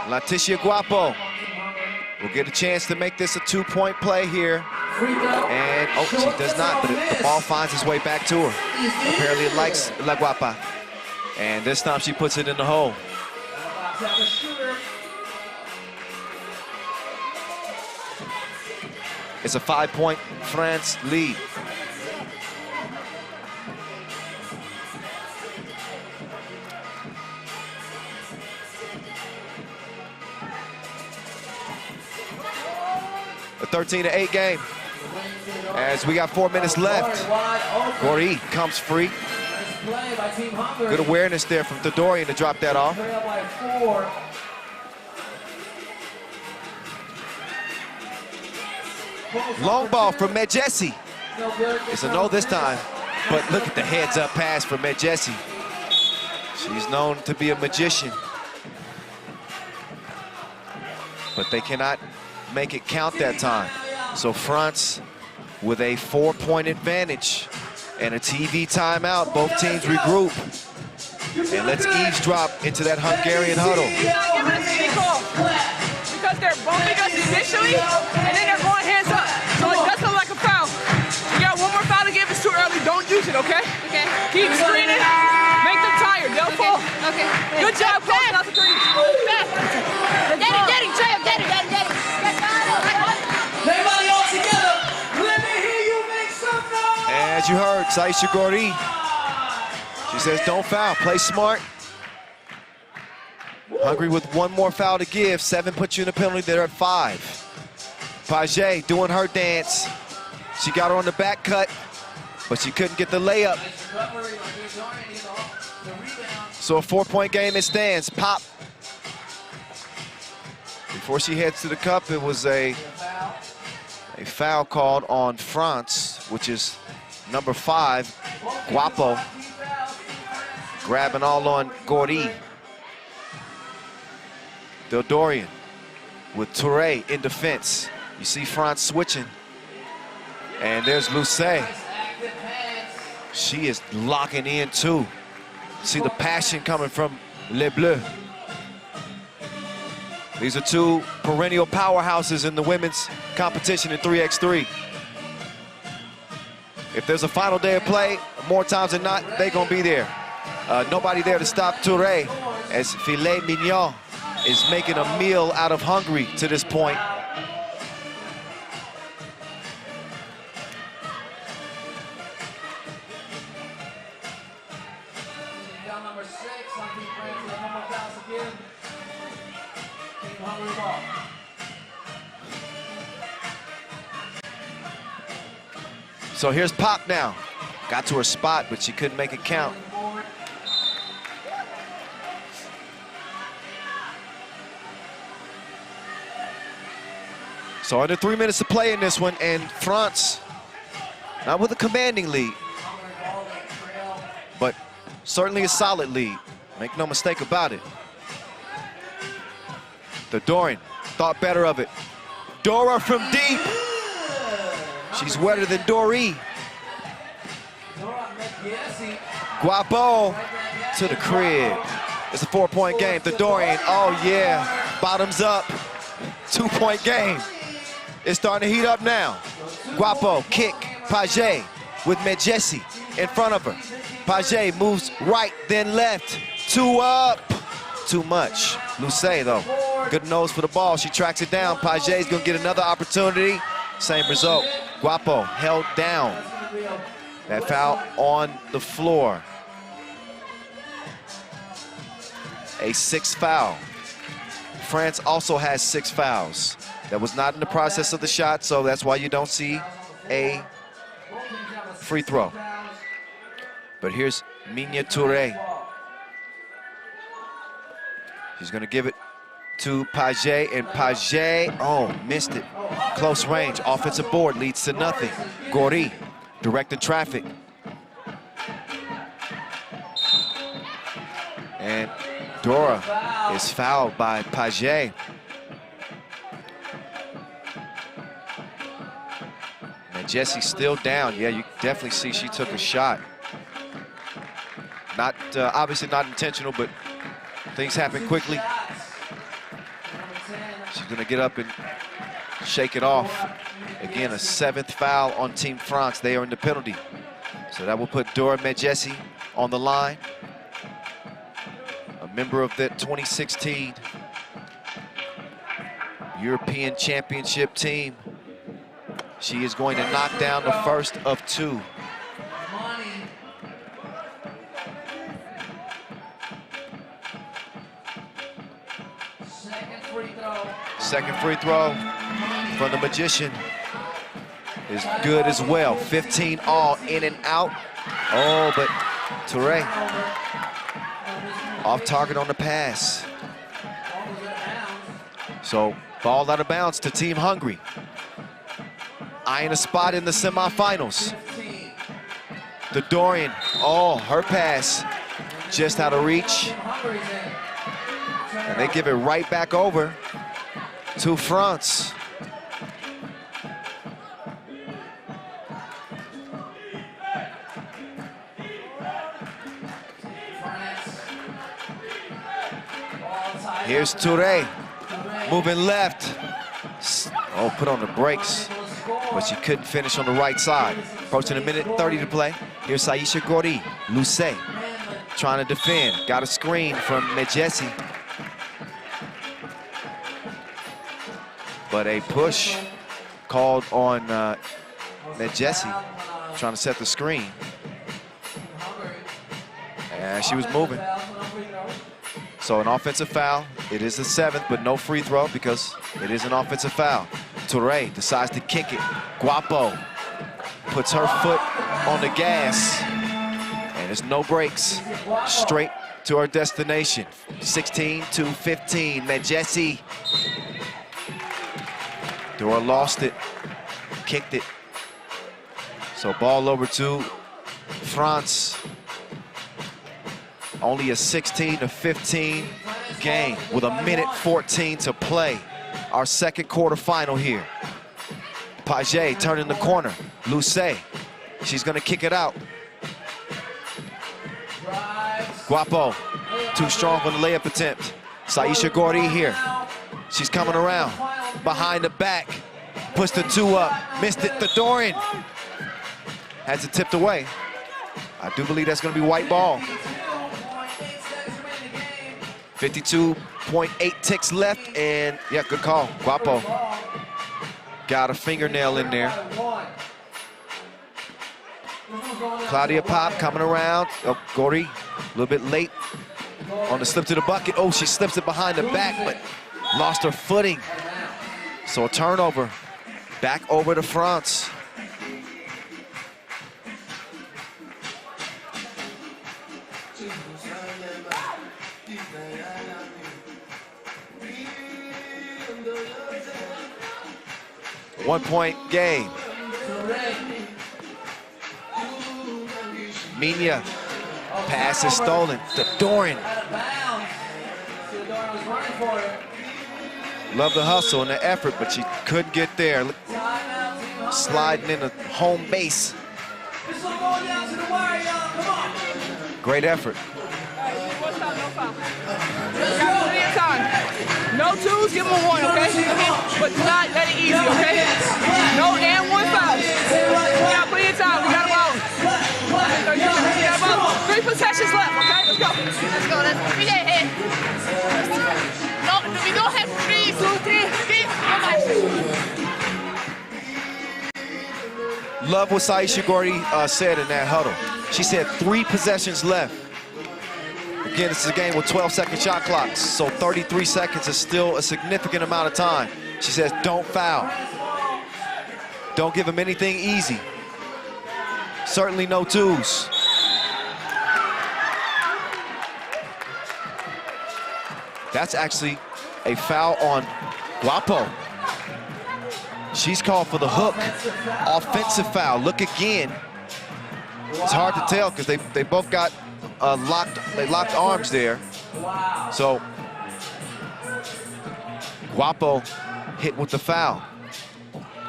Leticia Guapo, will get a chance to make this a 2-point play here. And, oh, she does not, but the ball finds its way back to her. Apparently it likes La Guapa. And this time she puts it in the hole. It's a 5-point France lead. A 13-8 game. As we got 4 minutes left. Gori comes free. Good awareness there from the Dorian to drop that off. Long ball from Medjesi. It's a no this time, but look at the heads-up pass from Medjesi. She's known to be a magician, but they cannot make it count that time. So France with a 4-point advantage and a TV timeout. Both teams regroup. And let's eavesdrop into that Hungarian huddle. Give it a TV call because they're bumping us initially and then they're going hands up. So it does look like a foul. You got one more foul to give. It's too early. Don't use it, okay? Okay. Keep screening. Make them tired. They'll fall. Okay. Good job, closing out the three. Get it, Jay. Get it. Everybody all together. Let me hear you make some noise. As you heard, Saisha Gori, she says don't foul, play smart. Hungary with one more foul to give. 7 puts you in a penalty, they're at 5. Paget doing her dance. She got her on the back cut, but she couldn't get the layup. So a 4-point game it stands. Pop. Before she heads to the cup, it was a foul called on France, which is number 5, Guapo, grabbing all on Gori. Dorian with Touré in defense. You see France switching. And there's Luce. She is locking in too. See the passion coming from Les Bleus. These are two perennial powerhouses in the women's competition in 3x3. If there's a final day of play, more times than not, they're gonna be there. Nobody there to stop Touré as Filet Mignon is making a meal out of Hungary to this point. Number 6 on Team France with a number of fouls again. Team Hungary ball. So here's Pop now. Got to her spot, but she couldn't make it count. So under 3 minutes to play in this one, and France, not with a commanding lead, but certainly a solid lead. Make no mistake about it. The Dorian thought better of it. Dora from deep. She's wetter than Dory. Guapo to the crib. It's a 4-point game. The Dorian, oh yeah, bottoms up. 2-point game. It's starting to heat up now. Guapo, kick, Paget with Medjesi in front of her. Paget moves right, then left. 2 up. Too much. Luce, though, good nose for the ball. She tracks it down. Paget's gonna get another opportunity. Same result. Guapo held down. That foul on the floor. A 6th foul. France also has 6 fouls. That was not in the process of the shot, so that's why you don't see a free throw. But here's Migne Touré. She's gonna give it to Paget, and Paget, oh, missed it. Close range, offensive board leads to nothing. Gori directing traffic. And Dora is fouled by Paget. And Jesse's still down. Yeah, you definitely see she took a shot. Not, obviously not intentional, but things happen quickly. She's gonna get up and shake it off. Again, a 7th foul on Team France. They are in the penalty. So that will put Dora Medjesi on the line. A member of that 2016 European Championship team. She is going to knock down the first of 2. Second free throw from the Magician is good as well. 15 all, in and out. Oh, but Touré off target on the pass. So ball out of bounds to Team Hungary. Eyeing a spot in the semifinals. The Dorian, oh, her pass just out of reach. And they give it right back over to France. Here's Touré, moving left. Oh, put on the brakes, but she couldn't finish on the right side. Approaching 1:30 to play. Here's Saisha Gori, Luce, trying to defend. Got a screen from Medjesi. But a push called on Medjesi, trying to set the screen. And she was moving. So an offensive foul. It is the 7th, but no free throw because it is an offensive foul. Touré decides to kick it. Guapo puts her foot on the gas. And there's no breaks. Straight to her destination. 16-15, Medjesi. Dora lost it, kicked it. So ball over to France. Only a 16-15 game with 1:14 to play. Our second quarterfinal here. Paget turning the corner. Lucet, she's gonna kick it out. Guapo, too strong for the layup attempt. Saisha Gordy here. She's coming around, behind the back. Puts the 2 up, missed it, Theodorin. Has it tipped away. I do believe that's gonna be white ball. 52.8 ticks left, and yeah, good call, Guapo. Got a fingernail in there. Claudia Pop coming around. Oh, Gordy, a little bit late on the slip to the bucket. Oh, she slips it behind the back, but lost her footing. So a turnover, back over to France. One-point game. Minya, pass is stolen. Theodorin. Love the hustle and the effort, but she couldn't get there. Sliding in a home base. Great effort. No 2s, give them a 1, okay? But do not let it easy, okay? No and 1 foul. We got plenty of time. We got about 3 possessions left, okay? Let's go. Let's go. Let's go. No, we don't have 3, 2, 3. Love what Saisha Gordy said in that huddle. She said 3 possessions left. Again, this is a game with 12-second shot clocks, so 33 seconds is still a significant amount of time. She says, don't foul. Don't give them anything easy. Certainly no 2s. That's actually a foul on Guapo. She's called for the hook. Offensive foul. Look again. It's hard to tell because they both got locked arms there. So Guapo hit with the foul.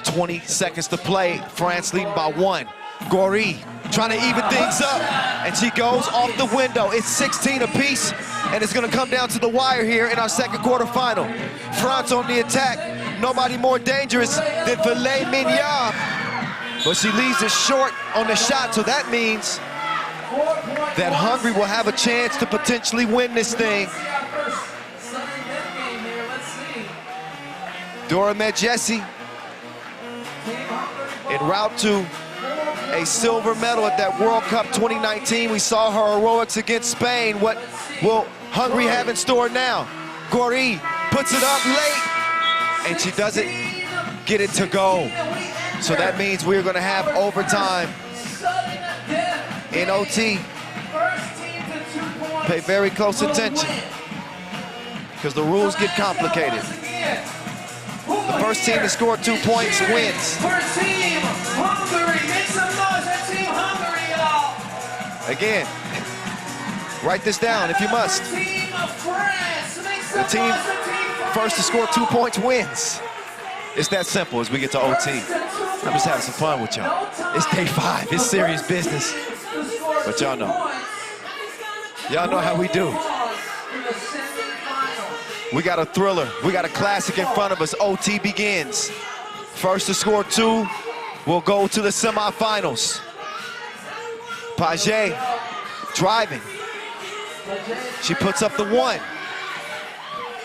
20 seconds to play. France leading by 1. Gordy trying to even things up, and she goes off the window. It's 16 apiece, and it's gonna come down to the wire here in our second quarterfinal. France on the attack. Nobody more dangerous than Filet Mignard, but she leaves it short on the shot, so that means that Hungary will have a chance to potentially win this thing. Dora Medjesi en route to a silver medal at that World Cup 2019. We saw her heroics against Spain. What will Hungary have in store now? Gordy puts it up late, and she doesn't get it to go. So that means we're gonna have overtime in OT. Pay very close attention, because the rules get complicated. The first team to score 2 points wins. First team, Hungary. Make some noise for Team Hungary, y'all. Again, write this down if you must. Team of France. Make some The team noise for Team France. first to score 2 points wins. It's that simple as we get to OT. I'm just having some fun with y'all. It's day 5. It's serious business. But y'all know. Y'all know how we do. We got a thriller. We got a classic in front of us. OT begins. First to score 2 will go to the semifinals. Paget driving. She puts up the 1.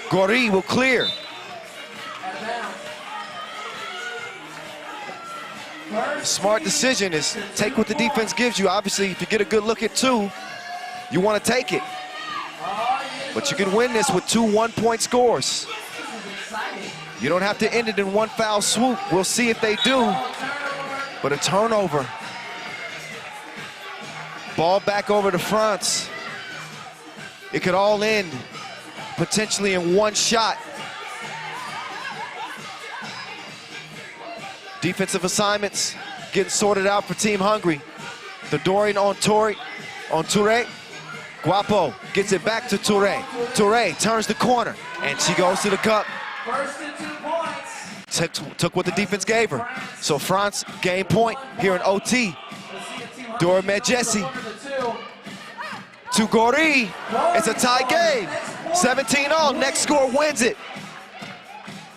Gordy will clear. Smart decision is take what the defense gives you. Obviously, if you get a good look at 2, you want to take it. But you can win this with 2 one-point scores. You don't have to end it in 1 foul swoop. We'll see if they do. But a turnover. Ball back over to France. It could all end potentially in 1 shot. Defensive assignments getting sorted out for Team Hungary. The Dorian on Touré. Guapo gets it back to Touré. Touré turns the corner, and she goes to the cup. First and 2 points. Took what the defense gave her. So France game point here in OT. Dora Medjesi to Gori. It's a tie game. 17-all. Next score wins it.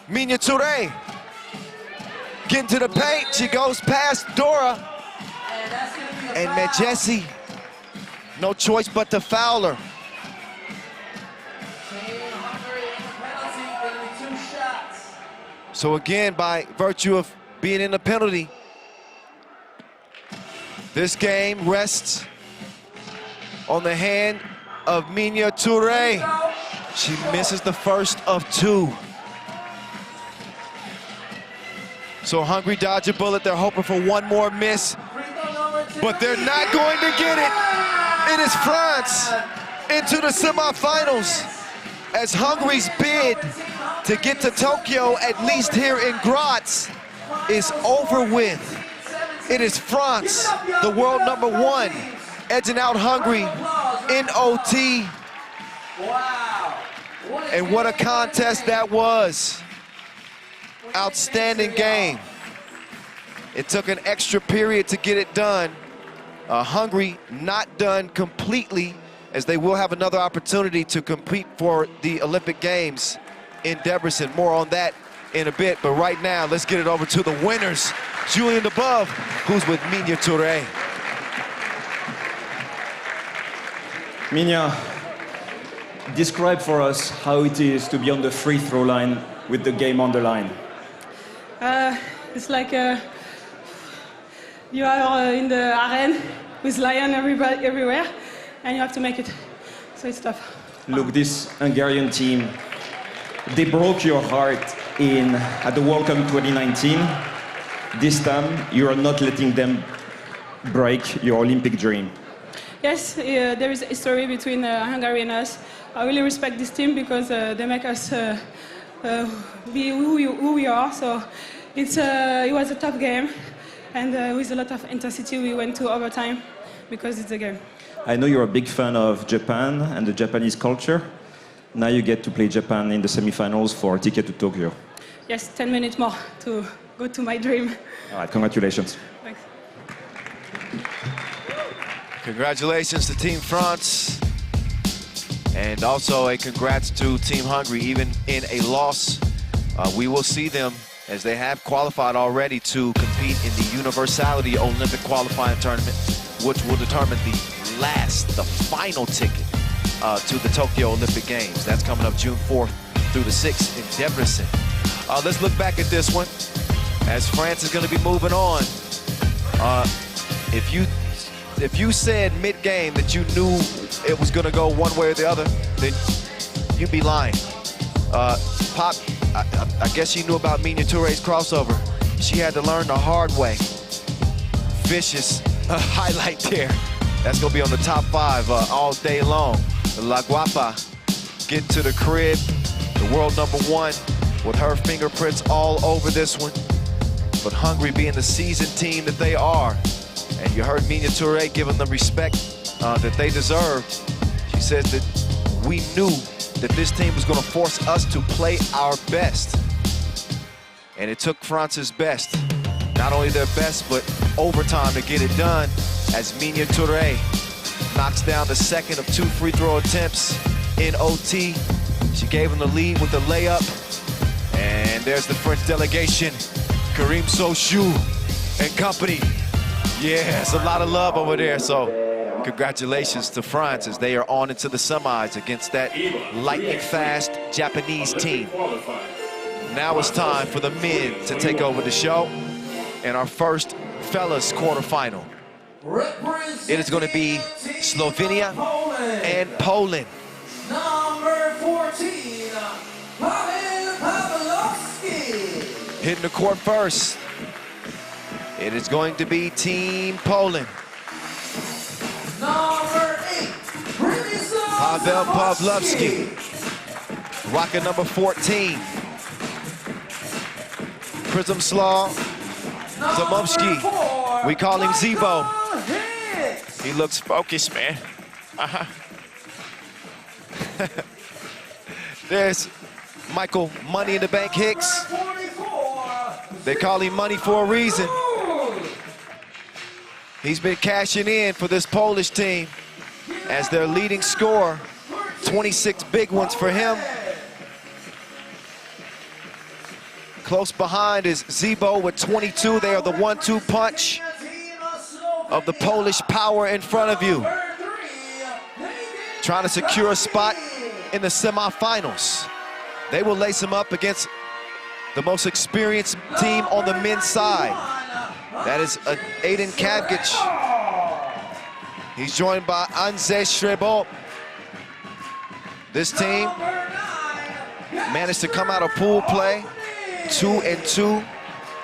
Minya Touré getting to the paint. She goes past Dora. And Medjesi, no choice but to foul her. So again, by virtue of being in the penalty, this game rests on the hand of Minya Touré. She misses the first of 2. So Hungary dodge a bullet. They're hoping for one more miss, but they're not going to get it. It is France into the semifinals as Hungary's bid to get to Tokyo, at least here in Graz, is over with. It is France, the world #1, edging out Hungary in OT. And what a contest that was. Outstanding game. It took an extra period to get it done. Hungary not done completely, as they will have another opportunity to compete for the Olympic Games in Debrecen. More on that in a bit, but right now, let's get it over to the winners. Julien Debove, who's with Minya Touré. Minya, describe for us how it is to be on the free throw line with the game on the line. It's like you are in the arena with lions everywhere, and you have to make it. So it's tough. Look, this Hungarian team, they broke your heart at the World Cup 2019. This time, you are not letting them break your Olympic dream. Yes, there is a story between Hungary and us. I really respect this team because they make us be who we are. So it was a tough game, and with a lot of intensity, we went to overtime because it's a game. I know you're a big fan of Japan and the Japanese culture. Now you get to play Japan in the semifinals for a ticket to Tokyo. Yes, 10 minutes more to go to my dream. All right, congratulations. Thanks. Congratulations to Team France. And also a congrats to Team Hungary. Even in a loss, we will see them, as they have qualified already, to compete in the Universality Olympic qualifying tournament, which will determine the final ticket to the Tokyo Olympic Games. That's coming up June 4th through the 6th in Debrecen. Let's look back at this one, as France is going to be moving on. If you said mid-game that you knew it was going to go one way or the other, then you'd be lying. Pop, I guess you knew about Minya Touré's crossover. She had to learn the hard way. Vicious highlight there. That's going to be on the top 5 all day long. La Guapa getting to the crib, the world #1, with her fingerprints all over this one. But Hungary being the seasoned team that they are, and you heard Minya Touré giving them respect that they deserve. She says that we knew that this team was going to force us to play our best. And it took France's best, not only their best, but overtime to get it done, as Minya Touré knocks down the second of 2 free throw attempts in OT. She gave them the lead with the layup. And there's the French delegation, Karim Sochou and company. Yeah, it's a lot of love over there. So congratulations to France, as they are on into the semis against that lightning fast Japanese team. Now it's time for the men to take over the show in our first fellas quarterfinal. It is going to be Slovenia and Poland. Number 14, Hitting the court first, it is going to be Team Poland. Number 8, Pavel Pavlovsky, rocking number 14. Prism Slaw Zamovsky. We call him Zebo. He looks focused, man. There's Michael Money in the Bank Hicks. They call him Money for a reason. He's been cashing in for this Polish team as their leading scorer. 26 big ones for him. Close behind is Zebo with 22. They are the 1-2 punch of the Polish power in front of you. Trying to secure a spot in the semifinals. They will lace him up against the most experienced team on the men's side. That is Aiden Kavgic. He's joined by Andrzej Szrebel. This team managed to come out of pool play 2-2,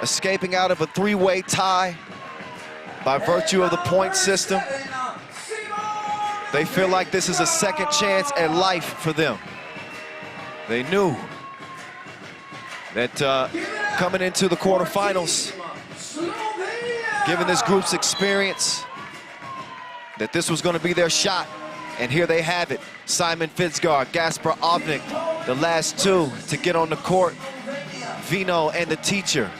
escaping out of a three-way tie by virtue of the point system. They feel like this is a second chance at life for them. They knew that coming into the quarterfinals, given this group's experience, that this was going to be their shot. And here they have it. Simon Fitzgar, Gasper Ovnik, the last two to get on the court. Vino and the teacher.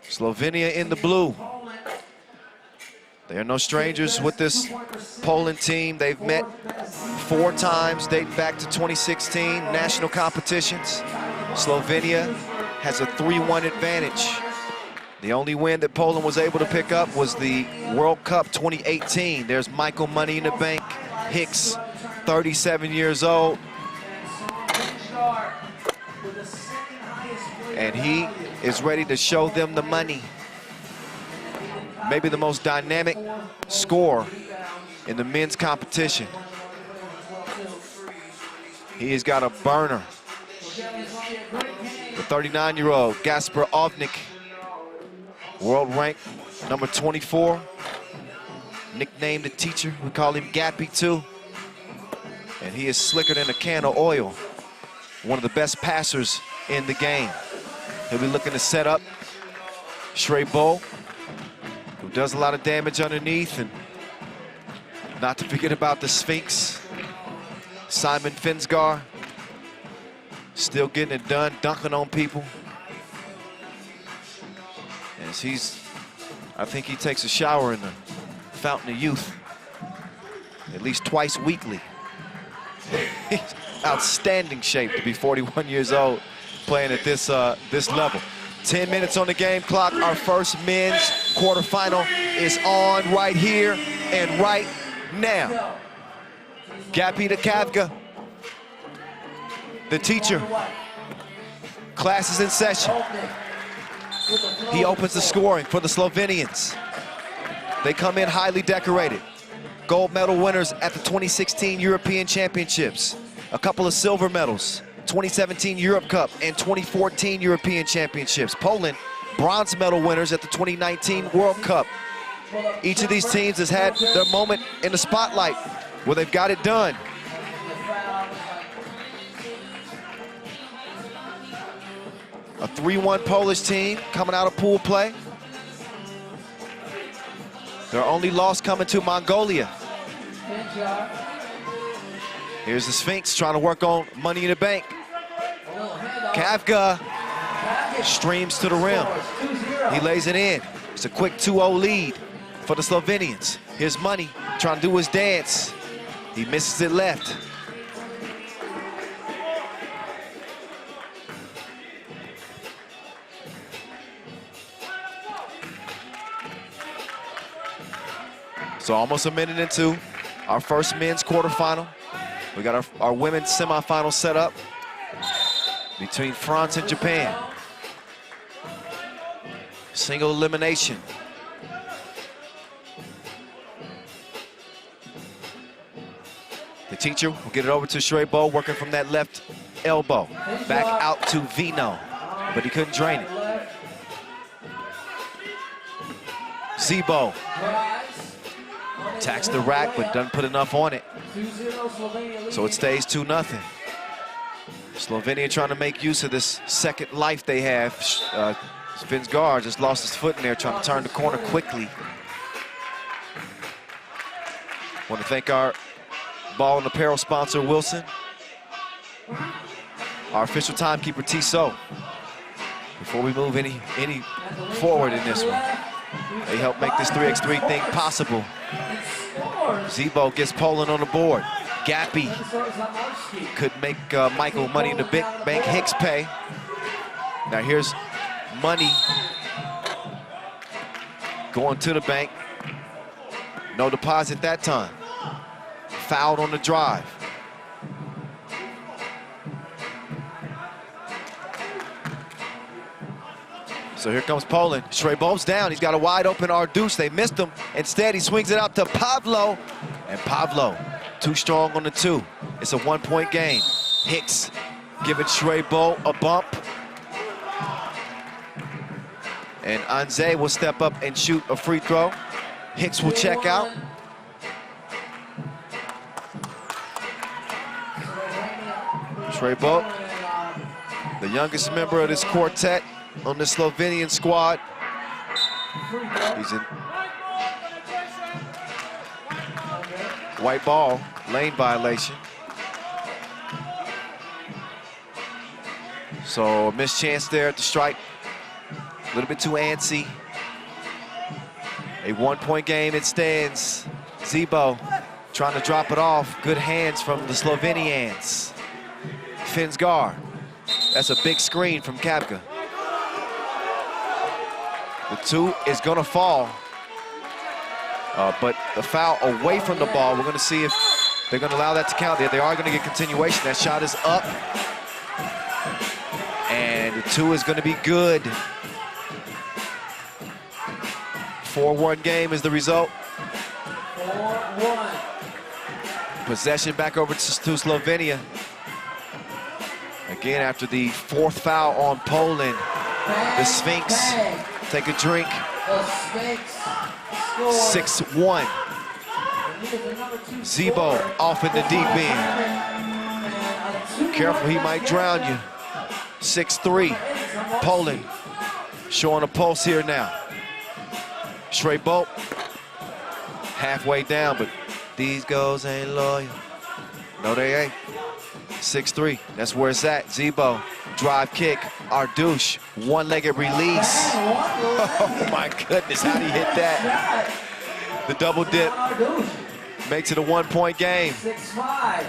Slovenia in the blue. They are no strangers with this Poland team. They've met 4 times, dating back to 2016 national competitions. Slovenia has a 3-1 advantage. The only win that Poland was able to pick up was the World Cup 2018. There's Michael Money in the Bank Hicks, 37 years old. And he is ready to show them the money. Maybe the most dynamic scorer in the men's competition. He has got a burner. The 39-year-old Gasper Ovnik, world rank number 24, nicknamed the teacher. We call him Gappy too. And he is slicker than a can of oil. One of the best passers in the game. He'll be looking to set up Szrebel, who does a lot of damage underneath, and not to forget about the Sphinx, Simon Fitzgar, still getting it done, dunking on people. As I think he takes a shower in the Fountain of Youth at least twice weekly. He's outstanding shape to be 41 years old, playing at this level. 10 minutes on the game clock. Our first men's quarterfinal is on right here and right now. Gappy to Kavga, the teacher. Class is in session. He opens the scoring for the Slovenians. They come in highly decorated. Gold medal winners at the 2016 European Championships. A couple of silver medals. 2017 Europe Cup and 2014 European Championships. Poland, bronze medal winners at the 2019 World Cup. Each of these teams has had their moment in the spotlight where they've got it done. A 3-1 Polish team coming out of pool play. Their only loss coming to Mongolia. Here's the Sphinx trying to work on Money in the Bank. Kavga streams to the rim. He lays it in. It's a quick 2-0 lead for the Slovenians. Here's Money trying to do his dance. He misses it left. So almost a minute into our first men's quarterfinal. We got our women's semifinal set up between France and Japan. Single elimination. The teacher will get it over to Szrebel, working from that left elbow. Back out to Vino, but he couldn't drain it. Zebo attacks the rack, but doesn't put enough on it. So it stays 2-0. Slovenia trying to make use of this second life they have. Finsgaard just lost his foot in there, trying to turn the corner quickly. Want to thank our ball and apparel sponsor, Wilson. Our official timekeeper, Tissot. Before we move any forward in this one, they help make this 3x3 thing possible. Zebo gets Poland on the board. Gappy could make Michael Money in the Big Bank Hicks pay. Now here's Money going to the bank. No deposit that time. Fouled on the drive. So here comes Poland. Schrebol's down. He's got a wide open Arduce. They missed him. Instead, he swings it out to Pavlo. And Pavlo, too strong on the 2. It's a 1-point game. Hicks giving Schrebol a bump. And Anze will step up and shoot a free throw. Hicks will check out. Schrebol, the youngest member of this quartet on the Slovenian squad. He's in white ball, lane violation. So a missed chance there at the strike. A little bit too antsy. A 1-point game, it stands. Zebo trying to drop it off. Good hands from the Slovenians. Finsgaard, that's a big screen from Kapka. The 2 is gonna fall, but the foul away from the ball, we're gonna see if they're gonna allow that to count there. They are gonna get continuation. That shot is up, and the 2 is gonna be good. 4-1 game is the result. 4-1. Possession back over to Slovenia. Again, after the 4th foul on Poland, the Sphinx take a drink. 6-1. Zebo off in the deep end. Careful, he might drown you. 6-3. Poland showing a pulse here now. Schrebol halfway down, but these goals ain't loyal. No, they ain't. 6-3, that's where it's at. Zebo, drive kick, Arduce, one-legged release. Oh my goodness, how did he hit that? The double dip makes it a 1-point game. 6-5.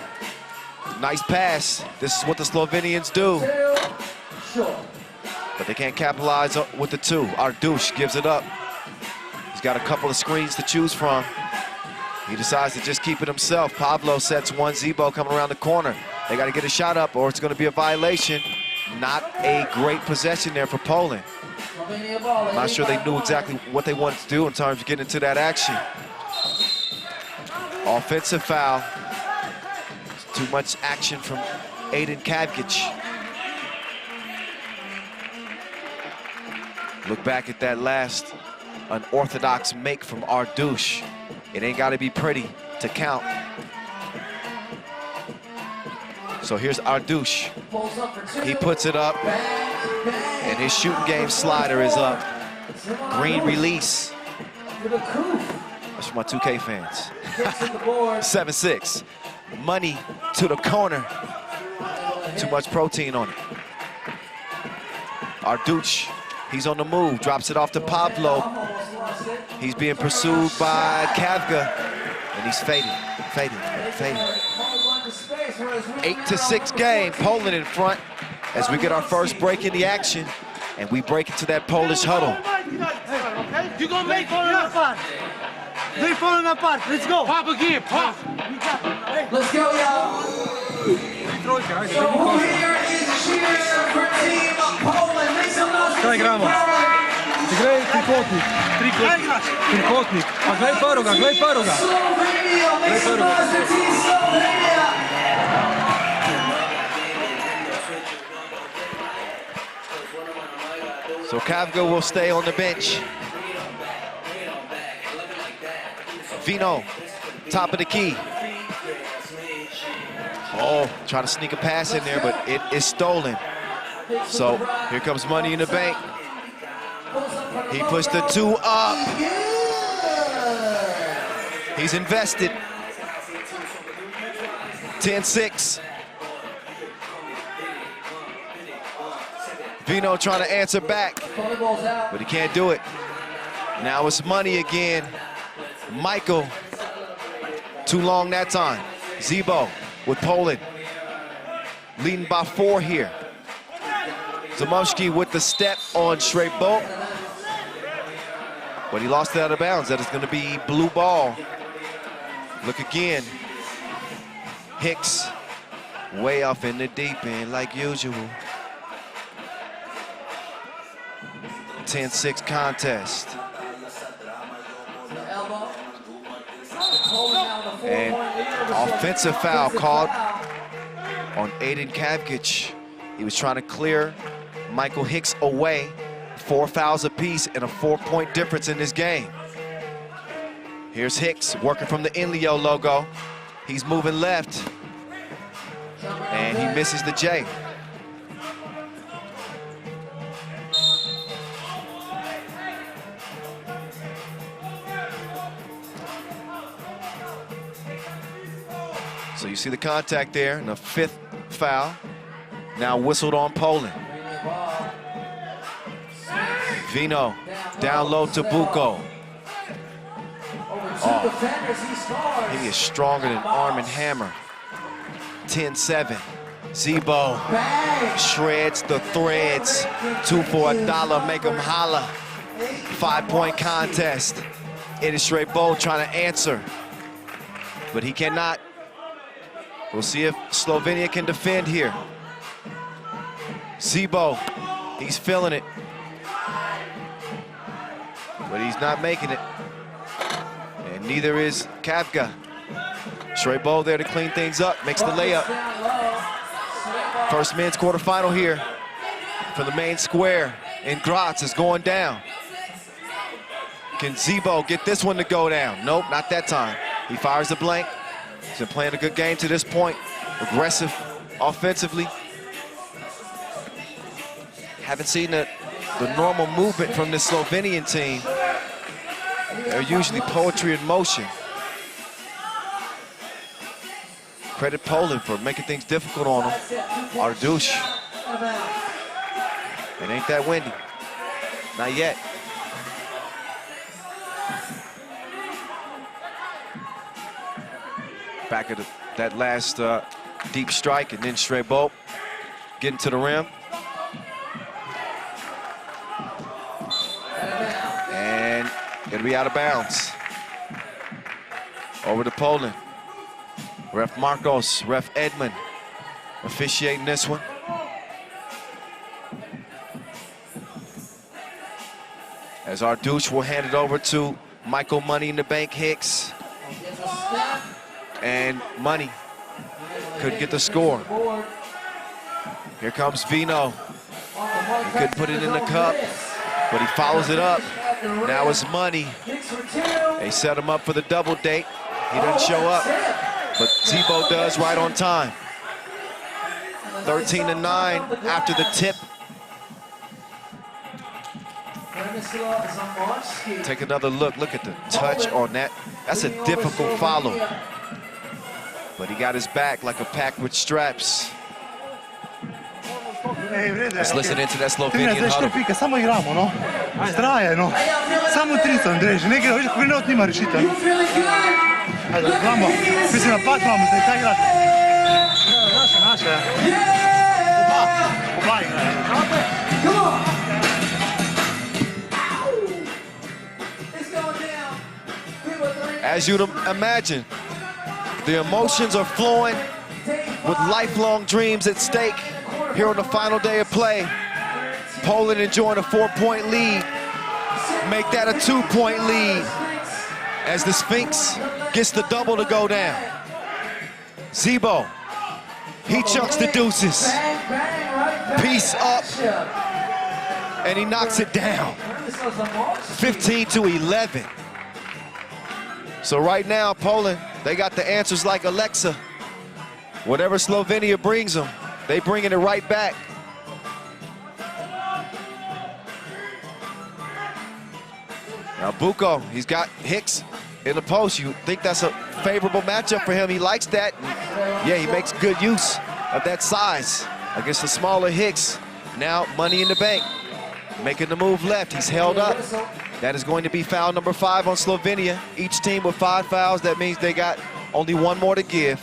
Nice pass. This is what the Slovenians do. But they can't capitalize with the 2. Arduce gives it up. He's got a couple of screens to choose from. He decides to just keep it himself. Pavlo sets one. Zebo coming around the corner. They got to get a shot up or it's going to be a violation. Not a great possession there for Poland. I'm not sure they knew exactly what they wanted to do in terms of getting into that action. Offensive foul. Too much action from Aiden Kavgic. Look back at that last unorthodox make from Arduce. It ain't got to be pretty to count. So here's Arduce. He puts it up, and his shooting game slider is up. Green release. That's for my 2K fans. 7-6. Money to the corner. Too much protein on it. Arduce, he's on the move, drops it off to Pavlo. He's being pursued by Kavga, and he's fading. 8-6 game, Poland in front as we get our first break in the action, and we break into that Polish huddle. You're gonna make Poland apart. They're falling apart. Let's go. Pop again, pop. Let's go, y'all. So who here is cheering for Team Poland? Make some noise for Team Poland. Graj trikotnik. Trikotnik. A glej paroga. Slovenia, make some noise for Team Slovenia. So Kavga will stay on the bench. Vino, top of the key. Oh, trying to sneak a pass in there, but it is stolen. So here comes money in the bank. He pushed the 2 up. He's invested. 10-6. Vino trying to answer back, but he can't do it. Now it's money again. Michael, too long that time. Zebo with Poland, leading by 4 here. Zamovsky with the step on Shrebo, but he lost it out of bounds. That is going to be blue ball. Look again. Hicks way off in the deep end like usual. 10-6 contest. And offensive foul called on Aiden Kavkic. He was trying to clear Michael Hicks away. 4 fouls apiece and a 4-point difference in this game. Here's Hicks working from the Inleo logo. He's moving left, and he misses the J. So you see the contact there, and the 5th foul. Now whistled on Poland. Vino down low to Buko. Oh, he is stronger than Arm & Hammer. 10-7. Zebo shreds the threads. 2 for $1, make him holla. 5-point contest. It is Shrebo trying to answer, but he cannot. We'll see if Slovenia can defend here. Zebo, he's feeling it, but he's not making it. And neither is Kavka. Shrebo there to clean things up, makes the layup. First men's quarterfinal here for the main square in Graz is going down. Can Zebo get this one to go down? Nope, not that time. He fires the blank. He's been playing a good game to this point. Aggressive offensively. Haven't seen the normal movement from this Slovenian team. They're usually poetry in motion. Credit Poland for making things difficult on them. Ardush. It ain't that windy. Not yet. Back at that last deep strike, and then Shrebo getting to the rim. And gonna be out of bounds. Over to Poland. Ref Marcos, ref Edmund officiating this one. As Ardush will hand it over to Michael Money in the Bank Hicks. And Money couldn't get the score. Here comes Vino. He couldn't put it in the cup, but he follows it up. Now it's Money. They set him up for the double date. He didn't show up, but Zebo does right on time. 13-9 after the tip. Take another look. Look at the touch on that. That's a difficult follow. But he got his back like a pack with straps. Let's listen into that Slovenian huddle. Samo igramo, no? Straje, no? Samo 300, Andrej, že nekaj, veš, kako nima rešitev. Ajde, imamo, mislim, napad imamo, zdaj kaj igrati. Naše. Oba igrajo. As you'd imagine, the emotions are flowing with lifelong dreams at stake here on the final day of play. Poland enjoying a 4-point lead. Make that a 2-point lead as the Sphinx gets the double to go down. Zebo, he chunks the deuces. Piece up, and he knocks it down. 15-11. So right now, Poland, they got the answers like Alexa. Whatever Slovenia brings them, they bringing it right back. Now Buko, he's got Hicks in the post. You think that's a favorable matchup for him. He likes that. Yeah, he makes good use of that size against the smaller Hicks. Now money in the bank, making the move left. He's held up. That is going to be foul number 5 on Slovenia. Each team with 5 fouls. That means they got only 1 more to give.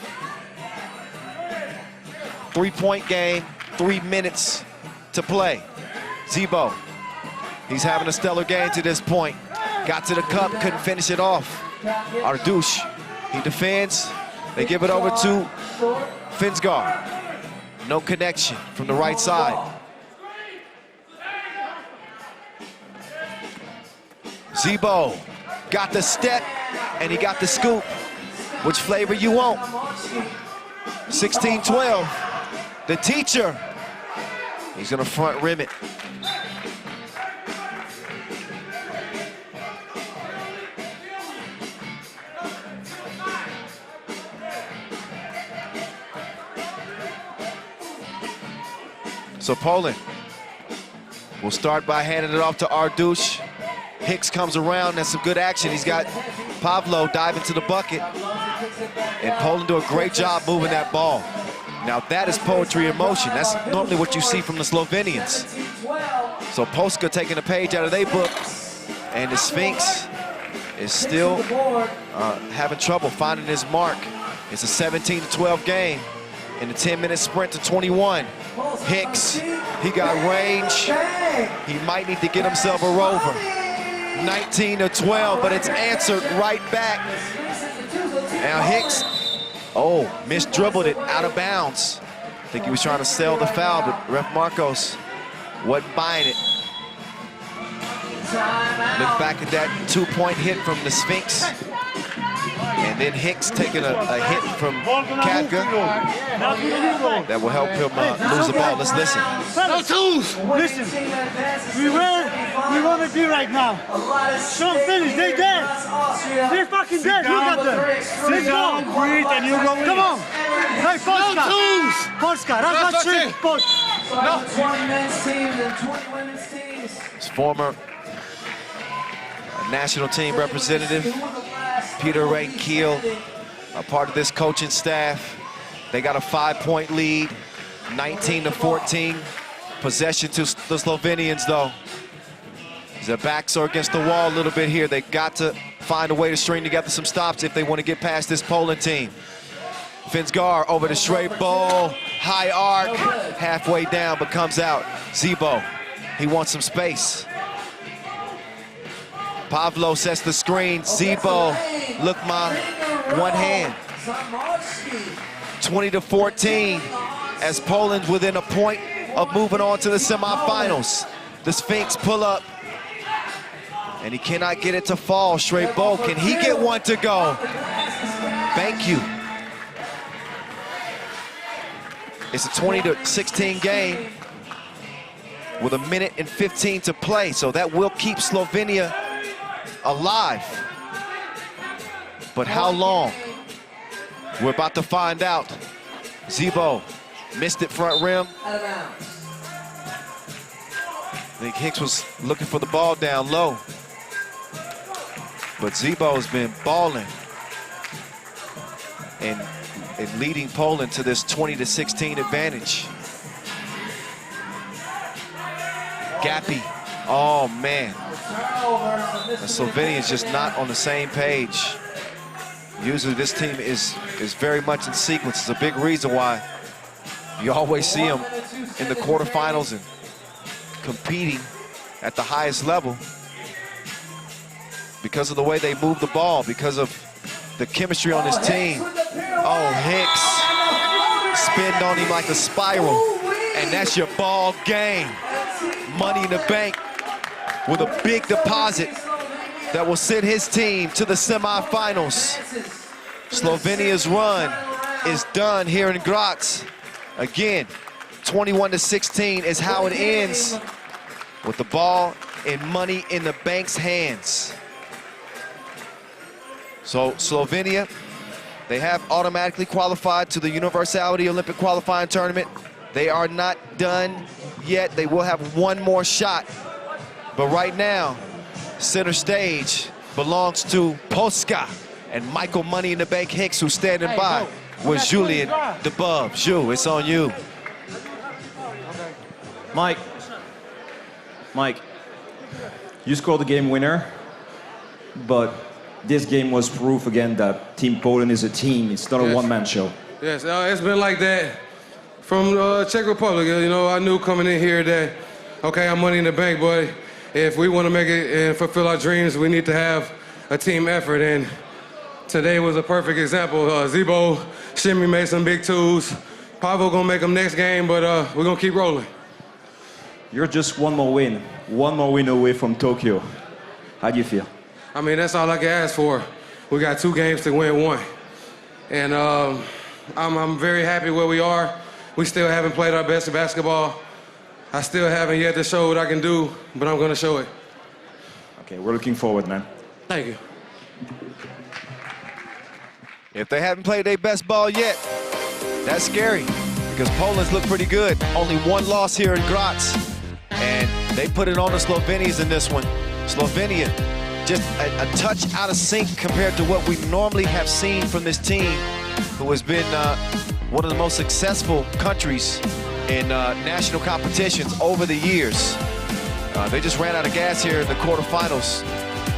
3-point game, 3 minutes to play. Zebo, he's having a stellar game to this point. Got to the cup, couldn't finish it off. Ardush, he defends. They give it over to Finsgaard. No connection from the right side. Zebo got the step and he got the scoop. Which flavor you want? 16-12. The teacher. He's gonna front rim it. So Poland will start by handing it off to Ardush. Hicks comes around, that's some good action. He's got Pavlo diving to the bucket. And Poland do a great job moving that ball. Now that is poetry in motion. That's normally what you see from the Slovenians. So Polska taking a page out of their book. And the Sphinx is still having trouble finding his mark. It's a 17-12 game in the 10-minute sprint to 21. Hicks, he got range. He might need to get himself a rover. 19-12, but it's answered right back. Now Hicks, misdribbled it out of bounds. I think he was trying to sell the foul, but Ref Marcos wasn't buying it. Look back at that 2-point hit from the Sphinx. And then Hicks taking a hit from Kadga. That will help him lose the ball. Let's listen. No tools! Listen, we want to be right now. Don't finish, they dead. They're fucking dead, look at them. Let's go. Breathe and you go in. Come on. Hey, Polska. No tools! Polska, raz, dwa, trzy. His former national team representative, Peter Reinkiel, a part of this coaching staff. They got a 5-point lead, 19-14. Possession to the Slovenians, though. Their backs are against the wall a little bit here. They got to find a way to string together some stops if they want to get past this Poland team. Finsgaard over the straight ball, high arc, halfway down, but comes out. Zebo, he wants some space. Pavlo sets the screen. Zebo, look, one hand. 20-14 as Poland's within a point of moving on to the semifinals. The Sphinx pull up, and he cannot get it to fall. Straight ball, can he get one to go? Thank you. It's a 20-16 game with 1:15 to play, so that will keep Slovenia alive. But how long? We're about to find out. Zebo missed it front rim. I think Hicks was looking for the ball down low. But Zebo's been balling and leading Poland to this 20-16 advantage. Gappy, oh man. The Slovenians just not on the same page. Usually this team is very much in sequence. It's a big reason why you always see them in the quarterfinals and competing at the highest level, because of the way they move the ball, because of the chemistry on this team. Oh, Hicks spinned on him like a spiral, and that's your ball game. Money in the bank with a big deposit that will send his team to the semifinals. Slovenia's run is done here in Graz. Again, 21-16 is how it ends, with the ball and money in the bank's hands. So Slovenia They have automatically qualified to the Universality Olympic qualifying tournament. They are not done yet. They will have one more shot. But right now, center stage belongs to Polska and Michael Money in the Bank Hicks, who's standing by with Julian DeBub. Ju, it's on you. Mike, you scored the game winner, but this game was proof again that Team Poland is a team. It's not a one-man show. Yes, it's been like that from Czech Republic. You know, I knew coming in here that, okay, I'm Money in the Bank, but if we want to make it and fulfill our dreams, we need to have a team effort. And today was a perfect example. Zebo, Shimmy made some big twos. Pavel gonna make them next game, but we're gonna keep rolling. You're just one more win away from Tokyo. How do you feel? I mean, that's all I can ask for. We got 2 games to win 1. And I'm very happy where we are. We still haven't played our best basketball. I still haven't yet to show what I can do, but I'm gonna show it. Okay, we're looking forward, man. Thank you. If they haven't played their best ball yet, that's scary because Poland's look pretty good. Only 1 loss here in Graz, and they put it on the Slovenians in this one. Slovenia, just a touch out of sync compared to what we normally have seen from this team, who has been one of the most successful countries in national competitions over the years. They just ran out of gas here in the quarterfinals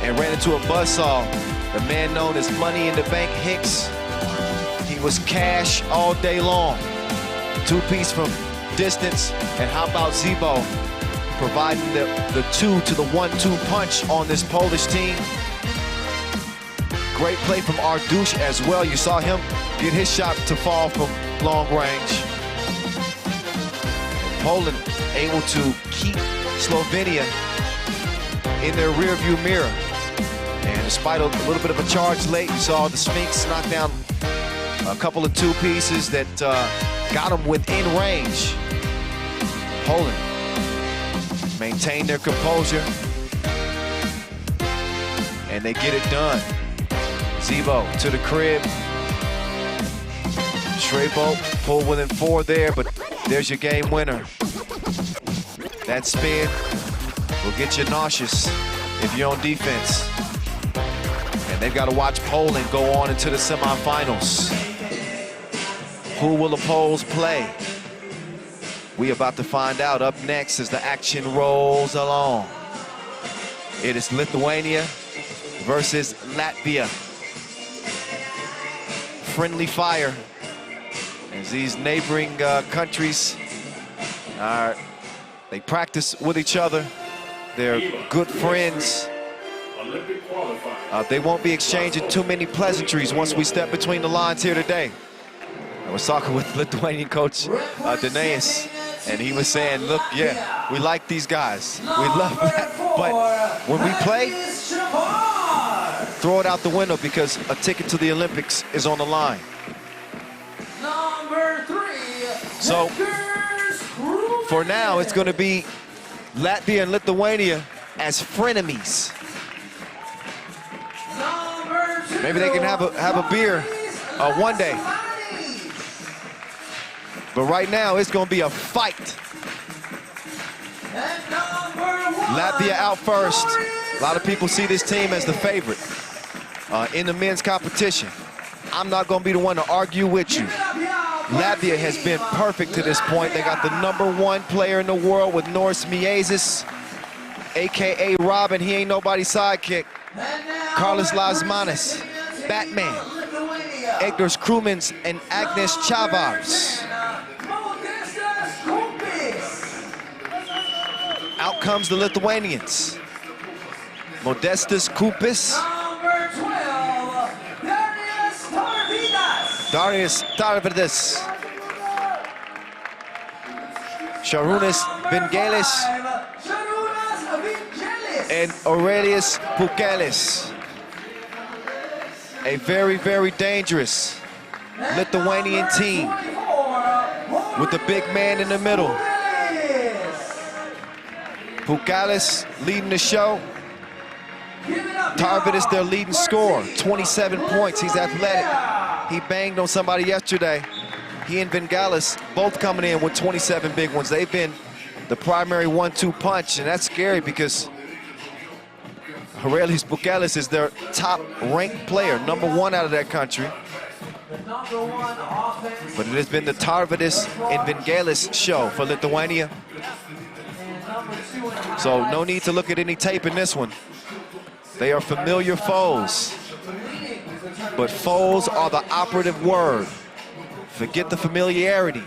and ran into a buzzsaw. The man known as Money in the Bank Hicks, he was cash all day long. 2-piece from distance, and how about Zebo providing the 2 to the 1-2 punch on this Polish team. Great play from Ardush as well. You saw him get his shot to fall from long range. Poland able to keep Slovenia in their rearview mirror. And despite a little bit of a charge late, you saw the Sphinx knock down a couple of 2-pieces that got them within range. Poland maintained their composure, and they get it done. Zebo to the crib. Shrebo pulled within 4 there, but there's your game winner. That spin will get you nauseous if you're on defense. And they've got to watch Poland go on into the semifinals. Who will the Poles play? We about to find out up next as the action rolls along. It is Lithuania versus Latvia. Friendly fire as these neighboring countries they practice with each other. They're good friends. They won't be exchanging too many pleasantries once we step between the lines here today. I was talking with Lithuanian coach Danaeus, and he was saying, look, yeah, we like these guys. We love that. But when we play, throw it out the window because a ticket to the Olympics is on the line. So for now, it's going to be Latvia and Lithuania as frenemies. Maybe they can have a beer one day. But right now, it's going to be a fight. Latvia out first. A lot of people see this team as the favorite in the men's competition. I'm not going to be the one to argue with you. Latvia has been perfect to this point. They got the #1 player in the world with Norris Miezis, AKA Robin. He ain't nobody's sidekick. Carlos Lasmanis, Batman, Egdors Krumins, and Agnes Chavars. Out comes the Lithuanians. Modestas Kupis. Darius Tarvidas. Sharunas Vingelis. And Aurelius Pukelis. A very, very dangerous Lithuanian team with the big man in the middle. Pukelis leading the show. Tarvidas, their leading scorer, 27 points. He's athletic. He banged on somebody yesterday. He and Vingalis both coming in with 27 big ones. They've been the primary 1-2 punch, and that's scary because Aurelius Bukelis is their top-ranked player, #1 out of that country. But it has been the Tarvidis and Vingalis show for Lithuania. So no need to look at any tape in this one. They are familiar foes. But foes are the operative word. Forget the familiarity.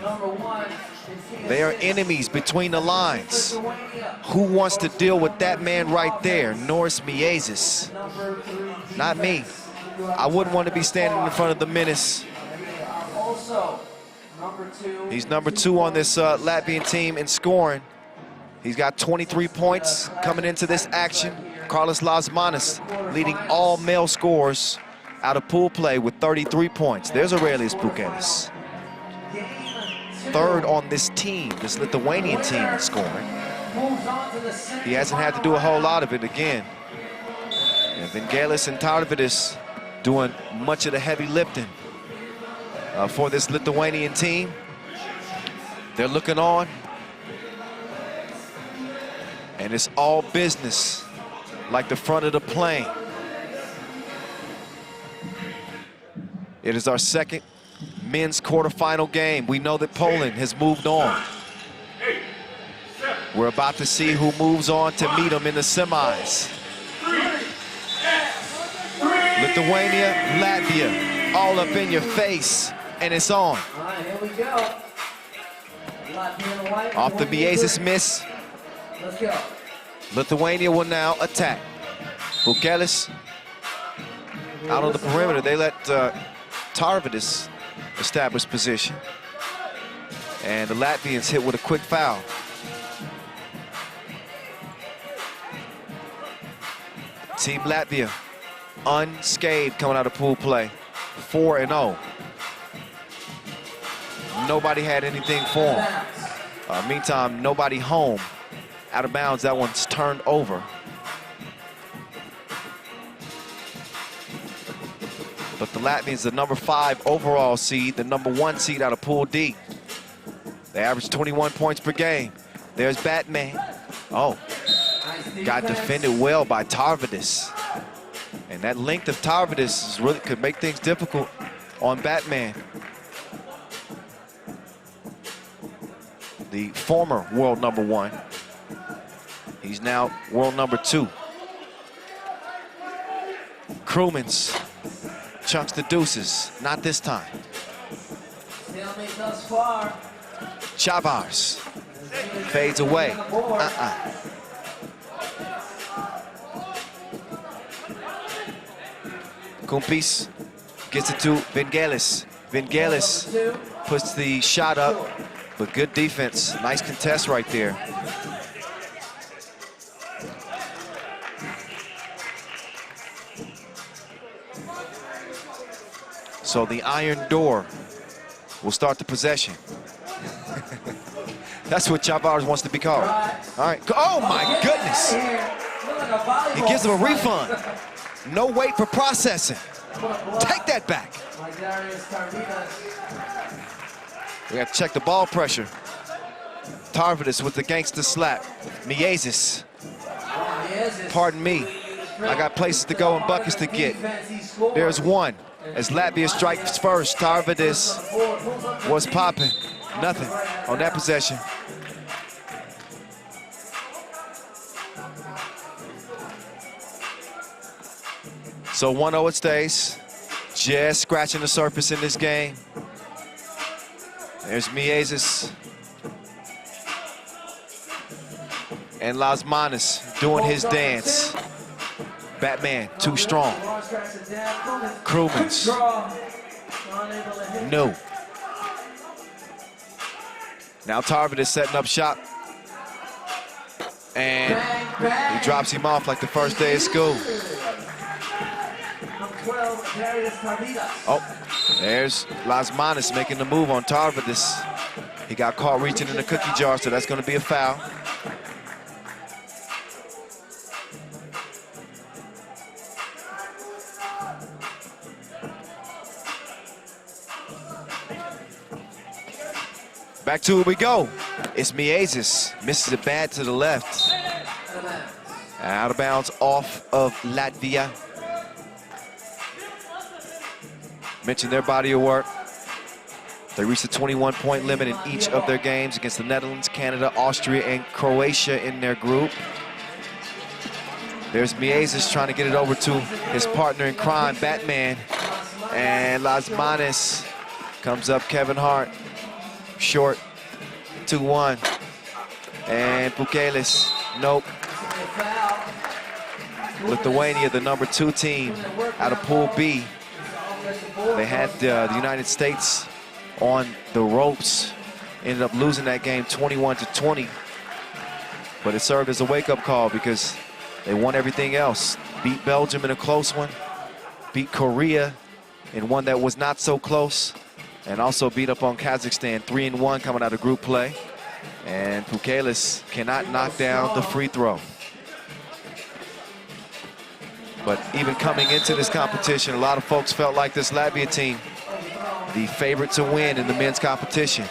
They are enemies between the lines. Who wants to deal with that man right there, Norris Miezis? Not me. I wouldn't want to be standing in front of the menace. He's #2 on this Latvian team in scoring. He's got 23 points coming into this action. Carlos Lasmanis leading all male scorers out of pool play with 33 points. There's Aurelius Bukelis. 3rd on this team, this Lithuanian team in scoring. He hasn't had to do a whole lot of it again. And Vingalis and Tarvidis doing much of the heavy lifting for this Lithuanian team. They're looking on. And it's all business, like the front of the plane. It is our second men's quarterfinal game. We know that Poland has moved on. We're about to see who moves on to meet them in the semis. Lithuania, Latvia, all up in your face, and it's on. Here we go. Off the Miezis miss, Let's go. Lithuania will now attack. Bukelis out on the perimeter. They let Tarvidis establish position. And the Latvians hit with a quick foul. Team Latvia unscathed coming out of pool play, 4-0. Nobody had anything for them. Meantime, nobody home. Out of bounds, that one's turned over. But the Latvians, the #5 overall seed, the #1 seed out of Pool D. They average 21 points per game. There's Batman. Oh, got defended well by Tarvidis. And that length of Tarvidis is really could make things difficult on Batman. The former world #1. He's now world #2. Krumans chunks the deuces, not this time. Stalemate thus far. Chavars fades away. Kumpis gets it to Vingalis. Vingalis puts the shot up, but good defense. Nice contest right there. So the iron door will start the possession. That's what Chavars wants to be called. All right. Oh my goodness. He gives him a refund. No wait for processing. Take that back. We got to check the ball pressure. Tarvidis with the gangster slap. Miezis. Pardon me. I got places to go and buckets to get. There's one. As Latvia strikes first, Tarvidis was popping. Nothing on that possession. So 1-0 it stays. Just scratching the surface in this game. There's Miezis. And Lasmanis doing his dance. Batman, too strong. Krumans, no. Now Tarvidis setting up shop. And he drops him off like the first day of school. Oh, there's Lasmanis making the move on Tarvidis. He got caught reaching in the cookie jar, so that's going to be a foul. Back to it we go. It's Miezis, misses it bad to the left. Out of bounds off of Latvia. Mentioned their body of work. They reached the 21-point limit in each of their games against the Netherlands, Canada, Austria, and Croatia in their group. There's Miezis trying to get it over to his partner in crime, Batman. And Lasmanis comes up, Kevin Hart. Short, 2-1. And Pukelis, nope. Lithuania, the #2 team out of Pool B. They had the United States on the ropes. Ended up losing that game 21-20. But it served as a wake-up call because they won everything else. Beat Belgium in a close one. Beat Korea in one that was not so close. And also beat up on Kazakhstan, 3-1 coming out of group play. And Pukelis cannot knock down the free throw. But even coming into this competition, a lot of folks felt like this Latvia team, the favorite to win in the men's competition.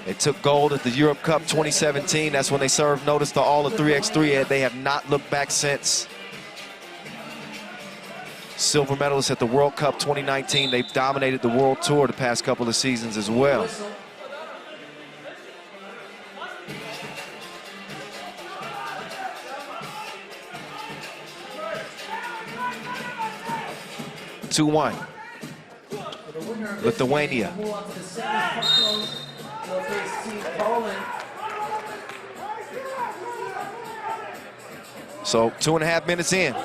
They took gold at the Europe Cup 2017. That's when they served notice to all of 3x3. They have not looked back since. Silver medalists at the World Cup 2019. They've dominated the World Tour the past couple of seasons as well. (2-1). Lithuania. So 2.5 minutes in.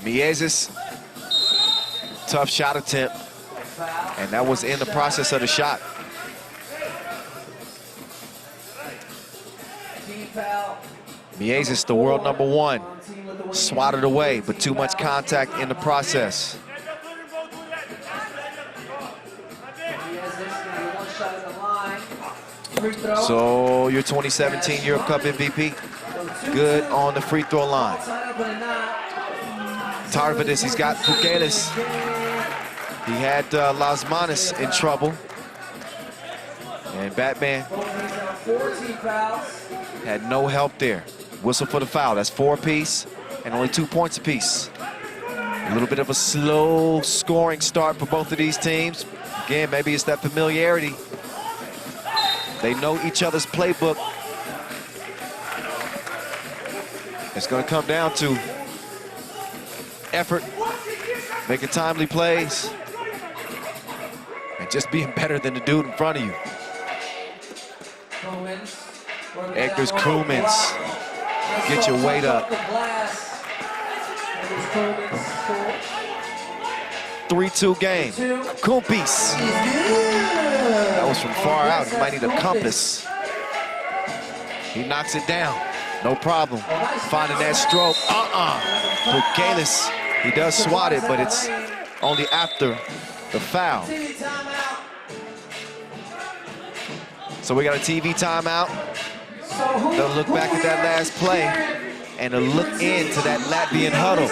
Miezis, tough shot attempt, and that was in the process of the shot. Miezis, the world #1, swatted away, but too much contact in the process. So your 2017 Europe Cup MVP, good on the free throw line. Tarvidis, he's got Pukelis. He had Lasmanis in trouble. And Batman had no help there. Whistle for the foul. That's 4 apiece and only 2 points apiece. A little bit of a slow scoring start for both of these teams. Again, maybe it's that familiarity. They know each other's playbook. It's going to come down to effort, making timely plays, and just being better than the dude in front of you. Ekers Krumins, get your weight up. 3-2 game. Kumpis. That was from far out. He might need a compass. He knocks it down. No problem. Finding that stroke. Pukelis, he does swat it, but it's only after the foul. So we got a TV timeout. They'll look back at that last play and a look into that Latvian huddle.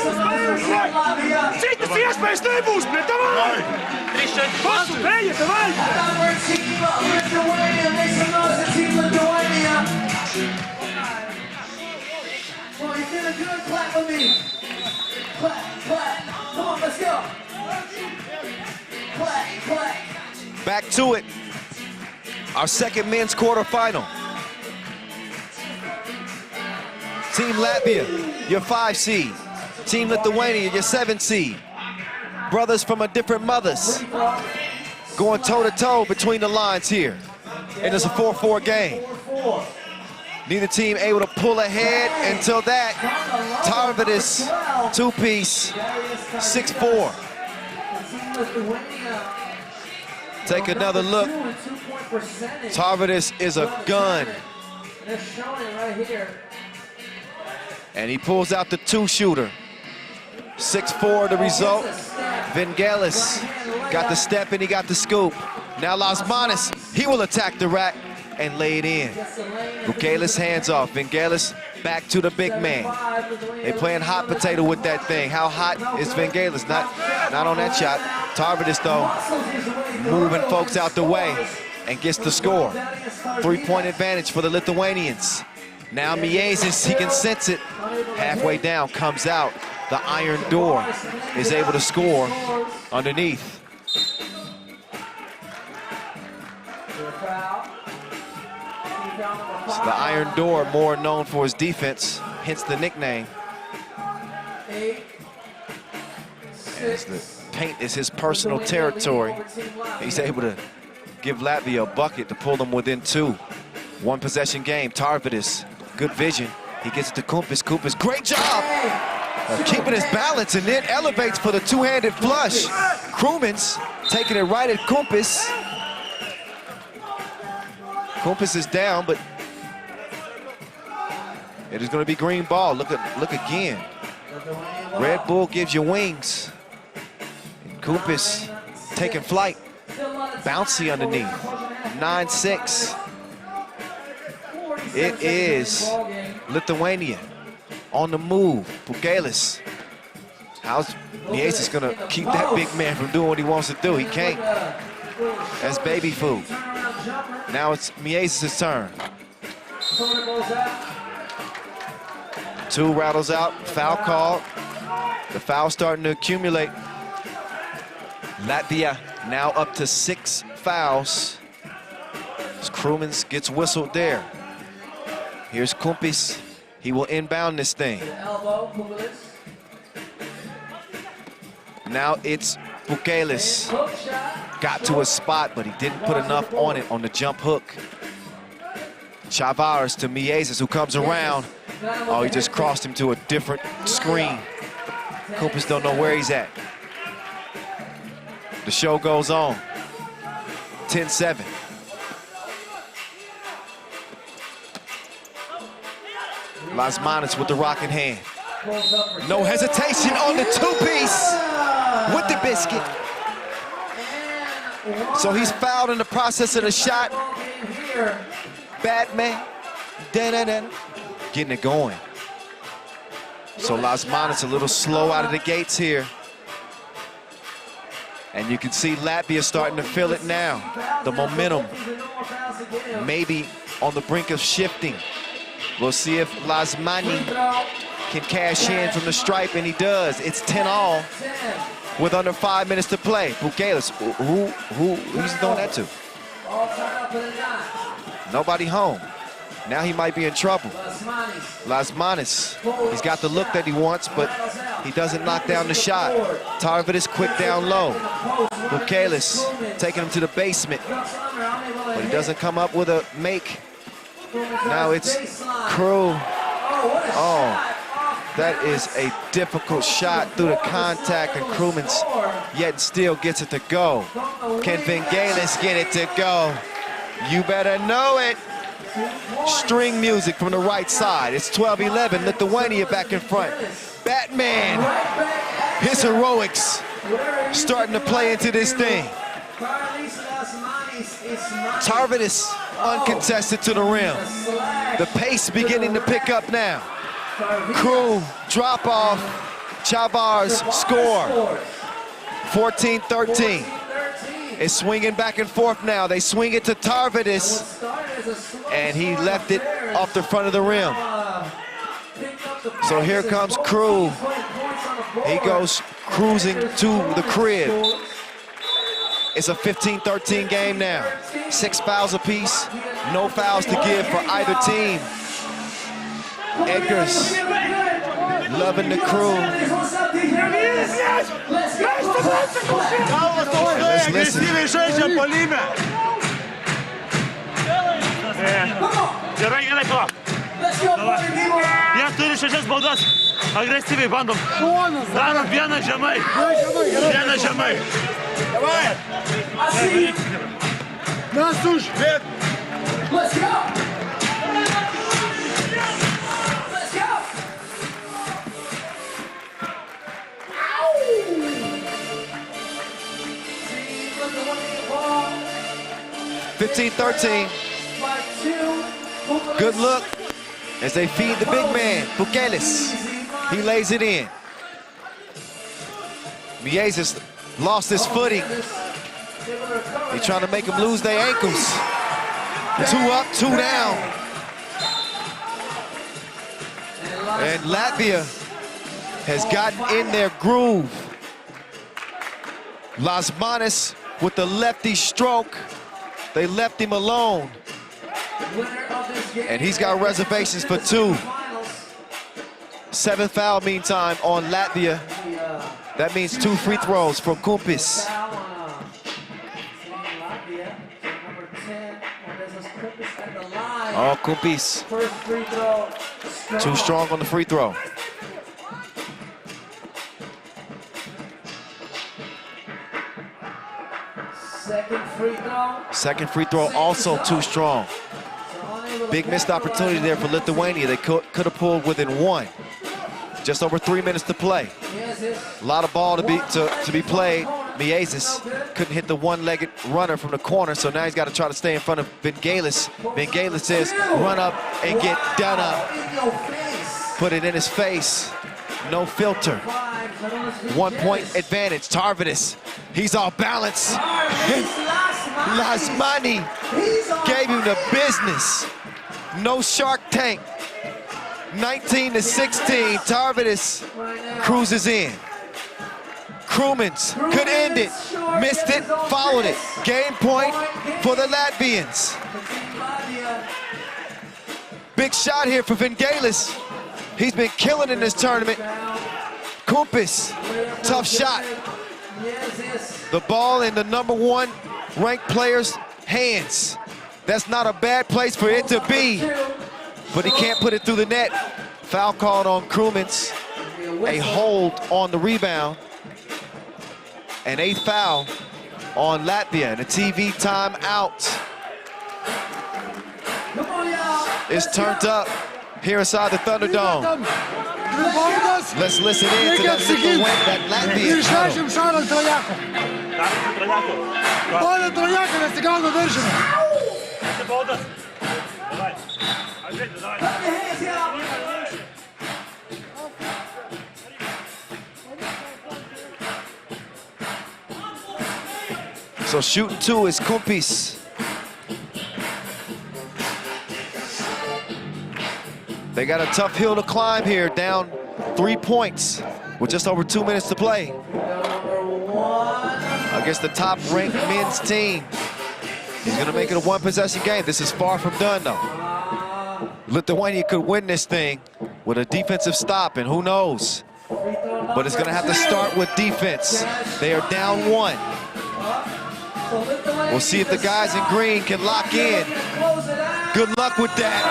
Clap for me. Clap, clap. Come on, let's go. Clap, clap. Back to it. Our second men's quarterfinal. Team Latvia, your 5 seed. Team Lithuania, your 7 seed. Brothers from a different mothers. Going toe-to-toe between the lines here. And it's a 4-4 game. Neither team able to pull ahead until that. Tarvidis, 2-piece, 6-4. Take another look. Tarvidis is a gun. And he pulls out the 2-shooter. 6-4 the result. Vingelis got the step and he got the scoop. Now Lasmanis, he will attack the rack. and lay it in. Bukelis hands off. Vangelis back to the big man. They playing hot potato with that thing. How hot is Vangelis? Not on that shot. Tarvidis, though, moving folks out the way and gets the score. 3-point advantage for the Lithuanians. Now Miezis, he can sense it. Halfway down, comes out. The iron door is able to score underneath. So the iron door, more known for his defense, hence the nickname. As the paint is his personal territory, he's able to give Latvia a bucket to pull them within 2. 1 possession game. Tarvidis, good vision. He gets it to Kumpis. Kumpis, great job keeping his balance and then elevates for the two-handed flush. Krumins taking it right at Kumpis. Kumpis is down, but it is going to be green ball. Look again. Red Bull gives you wings. And Kumpis taking flight. Bouncy underneath. 9-6. It is Lithuania on the move. Bukelis. How's Miezis going to keep that big man from doing what he wants to do? He can't. That's baby food. Now it's Miezis' turn. 2 rattles out, foul called. The foul starting to accumulate. Latvia now up to 6 fouls. As Krumins gets whistled there. Here's Kumpis. He will inbound this thing. Now it's Bukelis. Got to a spot, but he didn't put enough on it on the jump hook. Chavaras to Miezis, who comes around. Oh, he just crossed him to a different screen. Kumpis don't know where he's at. The show goes on. 10-7. Lasmanis with the rock in hand. No hesitation on the 2-piece with the biscuit. So he's fouled in the process of the shot. Batman, getting it going. So Lasmanis a little slow out of the gates here. And you can see Latvia starting to feel it now. The momentum maybe on the brink of shifting. We'll see if Lasmani can cash in from the stripe, and he does. It's 10-all with under 5 minutes to play. Bukelis, who's he throwing that to? Nobody home. Now he might be in trouble. Lasmanis, he's got the look that he wants, but he doesn't knock down the shot. Tarvidis quick down low. Bukelis taking him to the basement, but he doesn't come up with a make. Now it's Crew. Oh, that is a difficult shot through the contact, and Krumins yet still gets it to go. Can Vangelis get it to go? You better know it. String music from the right side. It's 12-11, Lithuania back in front. Batman, his heroics starting to play into this thing. Tarvidis uncontested to the rim. The pace beginning to pick up now. Crew, drop off, Chavars score. 14-13. It's swinging back and forth now. They swing it to Tarvidis, and he left it off the front of the rim. So here comes Crew. He goes cruising to the crib. It's a 15-13 game now. 6 fouls apiece, no fouls to give for either team. Edgar's loving the Crew. Let's listen. Jie turi 6 baudas. Agresyviai bandom. Darom vieną žemai. Vieną žemai. Mes už. Let's go. Let's go. 15-13. Good look as they feed the big man, Bukelis. He lays it in. Miezis lost his footing. They're trying to make him lose their ankles. 2 up, 2 down. And Latvia has gotten in their groove. Lasmanis with the lefty stroke. They left him alone. And he's got reservations for 2. 7th foul, meantime, on Latvia. That means 2 free throws from Kumpis. Oh, Kumpis. Too strong on the free throw. Second free throw also too strong. Big missed opportunity there for Lithuania. They could have pulled within 1. Just over 3 minutes to play. A lot of ball to be played. Miezis couldn't hit the one-legged runner from the corner, so now he's got to try to stay in front of Vingalis. Vingalis says, run up and get done up. Put it in his face. No filter. 1-point advantage. Tarvidis, he's off balance. Lasmani gave him the business. No Shark Tank. 19-16, Tarvidis cruises in. Krumins could end it, missed it, followed it. Game point for the Latvians. Big shot here for Vingalis. He's been killing in this tournament. Kumpis, tough shot. The ball in the #1 ranked player's hands. That's not a bad place for it to be, but he can't put it through the net. Foul called on Krumins. A hold on the rebound. An 8th foul on Latvia, and a TV timeout. It's turned up here inside the Thunderdome. Let's listen in to that Latvian So shooting 2 is Kumpis. They got a tough hill to climb here, down 3 points with just over 2 minutes to play. Against the top-ranked men's team. He's gonna make it a 1-possession game. This is far from done, though. Lithuania could win this thing with a defensive stop, and who knows? But it's gonna have to start with defense. They are down 1. We'll see if the guys in green can lock in. Good luck with that.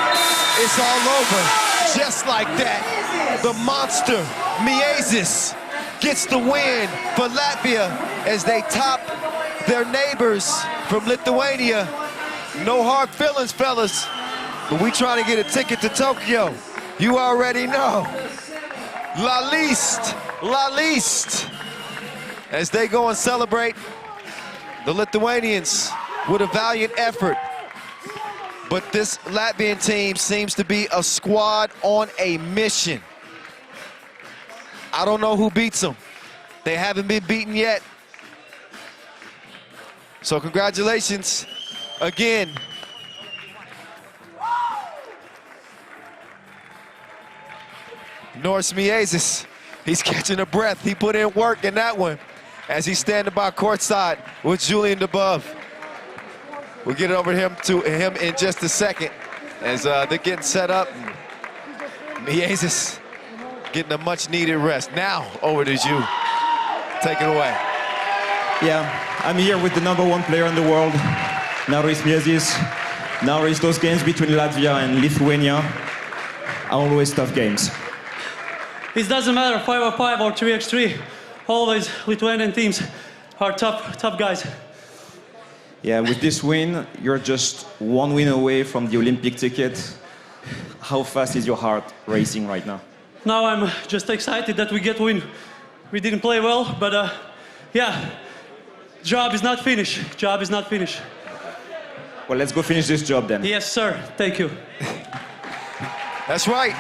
It's all over, just like that. The monster, Miezis, gets the win for Latvia as they top their neighbors from Lithuania. No hard feelings, fellas, but we trying to get a ticket to Tokyo. You already know. La Liste, as they go and celebrate the Lithuanians with a valiant effort. But this Latvian team seems to be a squad on a mission. I don't know who beats them. They haven't been beaten yet. So congratulations again. Norris Miezis, he's catching a breath. He put in work in that one as he's standing by courtside with Julian DeBove. We'll get it over to him in just a second as they're getting set up. Miezis getting a much-needed rest. Now, over to you. Take it away. Yeah, I'm here with the #1 player in the world, Norris Miezis. Norris, those games between Latvia and Lithuania are always tough games. It doesn't matter 5x5 or 3x3. Always Lithuanian teams are tough guys. Yeah, with this win, you're just 1 win away from the Olympic ticket. How fast is your heart racing right now? Now I'm just excited that we get win. We didn't play well, but yeah, job is not finished. Well, let's go finish this job then. Yes, sir. Thank you. That's right.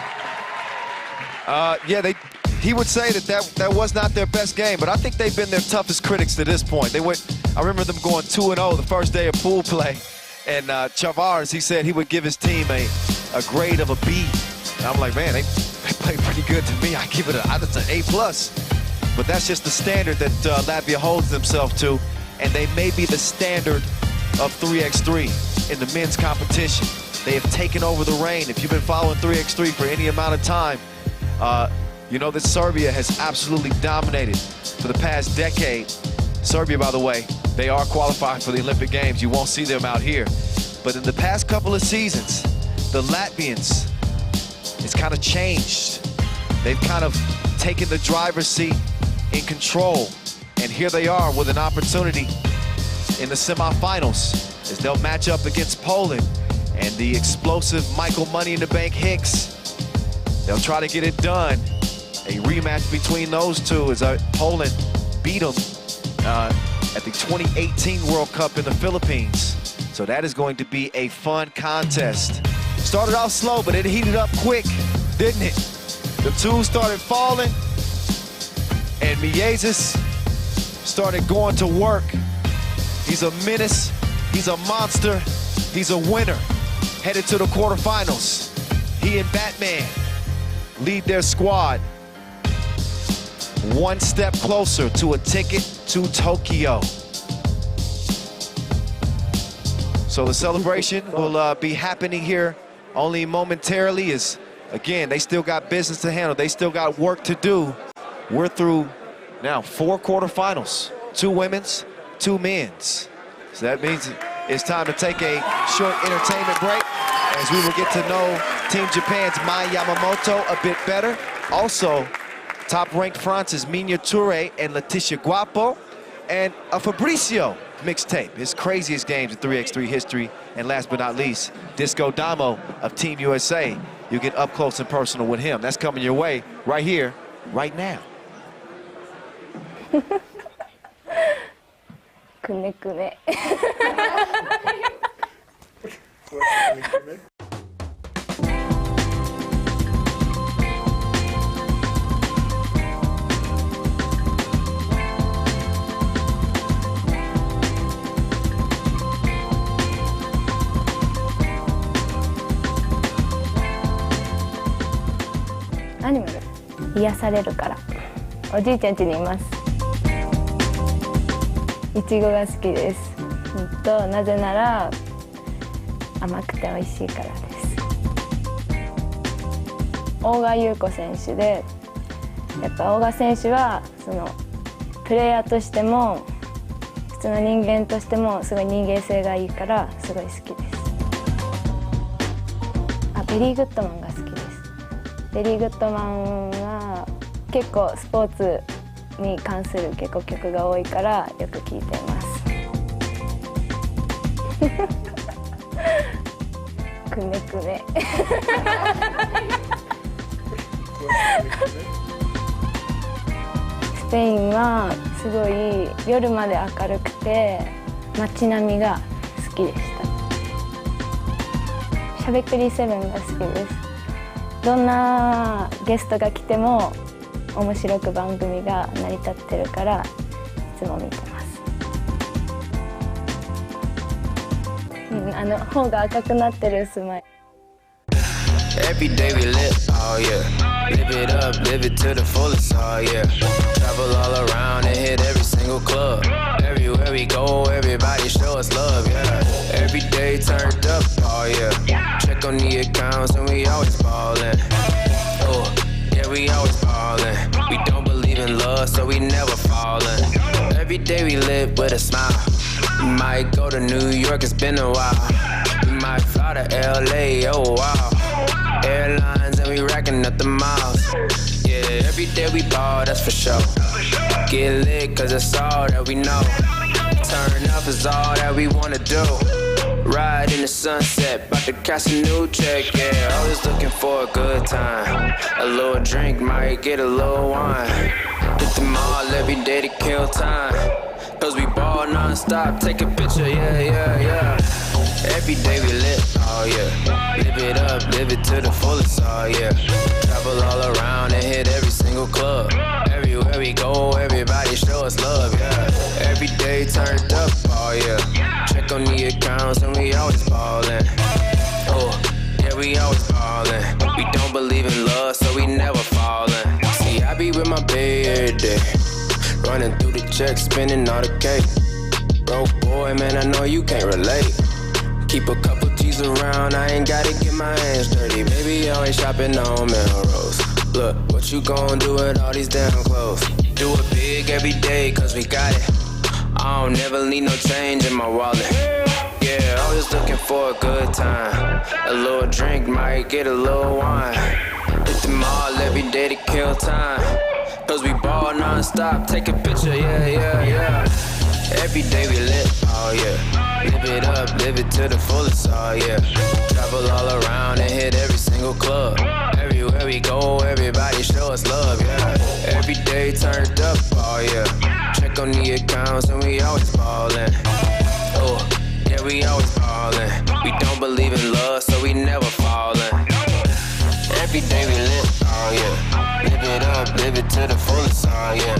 Yeah, he would say that was not their best game, but I think they've been their toughest critics to this point. I remember them going 2-0 the first day of pool play, and Chavars, he said he would give his team a grade of a B. And I'm like, man, they played pretty good to me. I give it it's an A+. But that's just the standard that Latvia holds themselves to, and they may be the standard of 3x3 in the men's competition. They have taken over the reign. If you've been following 3x3 for any amount of time, you know that Serbia has absolutely dominated for the past decade. Serbia, by the way, they are qualified for the Olympic Games. You won't see them out here. But in the past couple of seasons, the Latvians, it's kind of changed. They've kind of taken the driver's seat in control. And here they are with an opportunity in the semifinals as they'll match up against Poland and the explosive Michael Money in the Bank Hicks. They'll try to get it done. A rematch between those two as Poland beat them at the 2018 World Cup in the Philippines. So that is going to be a fun contest. Started off slow, but it heated up quick, didn't it? The two started falling, and Miezis started going to work. He's a menace, he's a monster, he's a winner. Headed to the quarterfinals. He and Batman lead their squad one step closer to a ticket to Tokyo. So the celebration will be happening here only momentarily as, again, they still got business to handle. They still got work to do. We're through now 4 quarterfinals, 2 women's, 2 men's. So that means it's time to take a short entertainment break as we will get to know Team Japan's Mai Yamamoto a bit better. Also, top-ranked France's Minya Toure and Leticia Guapo, and a Fabricio mixtape, his craziest games in 3x3 history. And last but not least, Disco Damo of Team USA. You get up close and personal with him. That's coming your way right here, right now. くねくねアニマル癒されるからおじいちゃん家にいます。いちごが好きです。なぜなら甘くて美味しいからです。大賀優子選手で、やっぱ大賀選手はそのプレイヤーとしても普通の人間としてもすごい人間性がいいからすごい好きです。ベリーグッドマンが好きです。ベリーグッドマンは結構スポーツに関する結構曲が多いからよく聴いています。くねくね。スペインはすごい夜まで明るくて街並みが好きでした。しゃべくり7が好きです。どんなゲストが来ても面白く番組が成り立ってるからいつも見てます。頬が赤くなってるスマイル。Every day we live, oh yeah. Live it up, live it to the fullest, oh yeah. Travel all around and hit every single club. Everywhere we go, everybody show us love, yeah. Every day turned up, oh yeah. Check on the accounts and we always ballin'. Oh, yeah, we always ballin'. We don't believe in love, so we never fallin'. Every day we live with a smile. We might go to New York, it's been a while. We might fly to LA, oh wow. Airlines and we racking up the miles. Yeah, every day we ball, that's for sure. Get lit, cause it's all that we know. Turn up is all that we wanna do. Ride in the sunset, bout to catch a new check, yeah. Always looking for a good time. A little drink, might get a little wine. Hit the mall every day to kill time. Cause we ball non-stop, take a picture, yeah, yeah, yeah. Every day we lit, oh oh yeah. Live it up, live it to the fullest, oh yeah. Travel all around and hit every single club. Everywhere we go, everybody show us love, yeah. Every day turned up, oh yeah. Check on the accounts and we always ballin'. Oh, yeah, we always ballin'. We don't believe in love, so we never fallin'. See, I be with my babe every day. Running through the checks, spending all the cake. Broke boy, man, I know you can't relate. Keep a couple G's around, I ain't gotta get my hands dirty. Baby, always shopping on Melrose. Look, what you gon' do with all these damn clothes? Do it big every day, cause we got it. I don't never need no change in my wallet. Yeah, always looking for a good time. A little drink, might get a little wine. Hit the mall every day to kill time. Cause we ball non-stop, take a picture, yeah, yeah, yeah. Every day we lit, oh yeah. Live it up, live it to the fullest, oh yeah. Travel all around and hit every single club. Everywhere we go, everybody show us love, yeah. Every day turned up, oh yeah. Check on the accounts and we always ballin'. Oh, yeah, we always ballin'. We don't believe in love, so we never fallin'. Every day we lit, oh yeah. Live it up, live it to the fullest, oh yeah.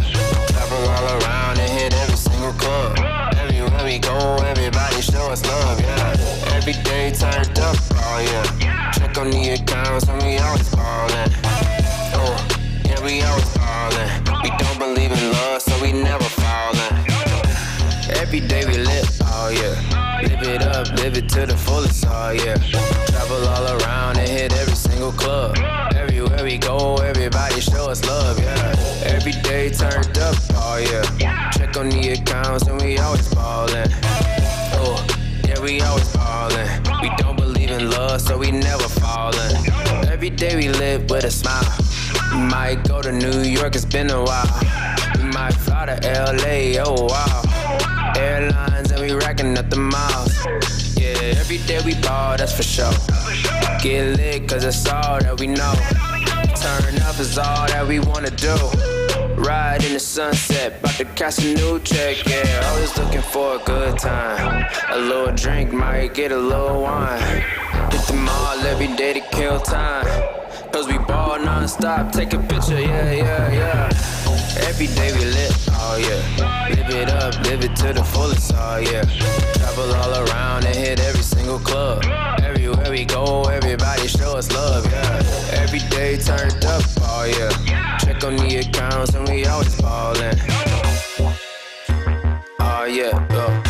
Travel all around and hit every single club. Everywhere we go, everybody show us love, yeah. Every day turned up, oh yeah. Check on the accounts and we always ballin'. Oh, yeah, we always ballin'. We don't believe in love, so we never fallin'. Every day we lit, oh yeah. Live it up, live it to the fullest, oh yeah. Travel all around and hit every single club. Everywhere we go, everybody show us love, yeah. Every day turned up, oh yeah. Check on the accounts and we always ballin'. Oh, yeah, we always ballin'. We don't believe in love, so we never fallin'. Every day we live with a smile. We might go to New York, it's been a while. We might fly to LA, oh wow. Airlines and we racking up the miles. Yeah, every day we ball, that's for sure. Get lit, cause it's all that we know. Turn up is all that we wanna do. Ride in the sunset, bout to catch a new check, yeah. Always looking for a good time. A little drink, might get a little wine. Hit the mall every day to kill time. Cause we ball non-stop, take a picture, yeah, yeah, yeah. Every day we lit, oh yeah. Live it up, live it to the fullest, oh yeah. Travel all around and hit every single club. Everywhere we go, everybody show us love, yeah. Every day turned up, oh yeah. Check on the accounts and we always ballin'. Oh yeah, go.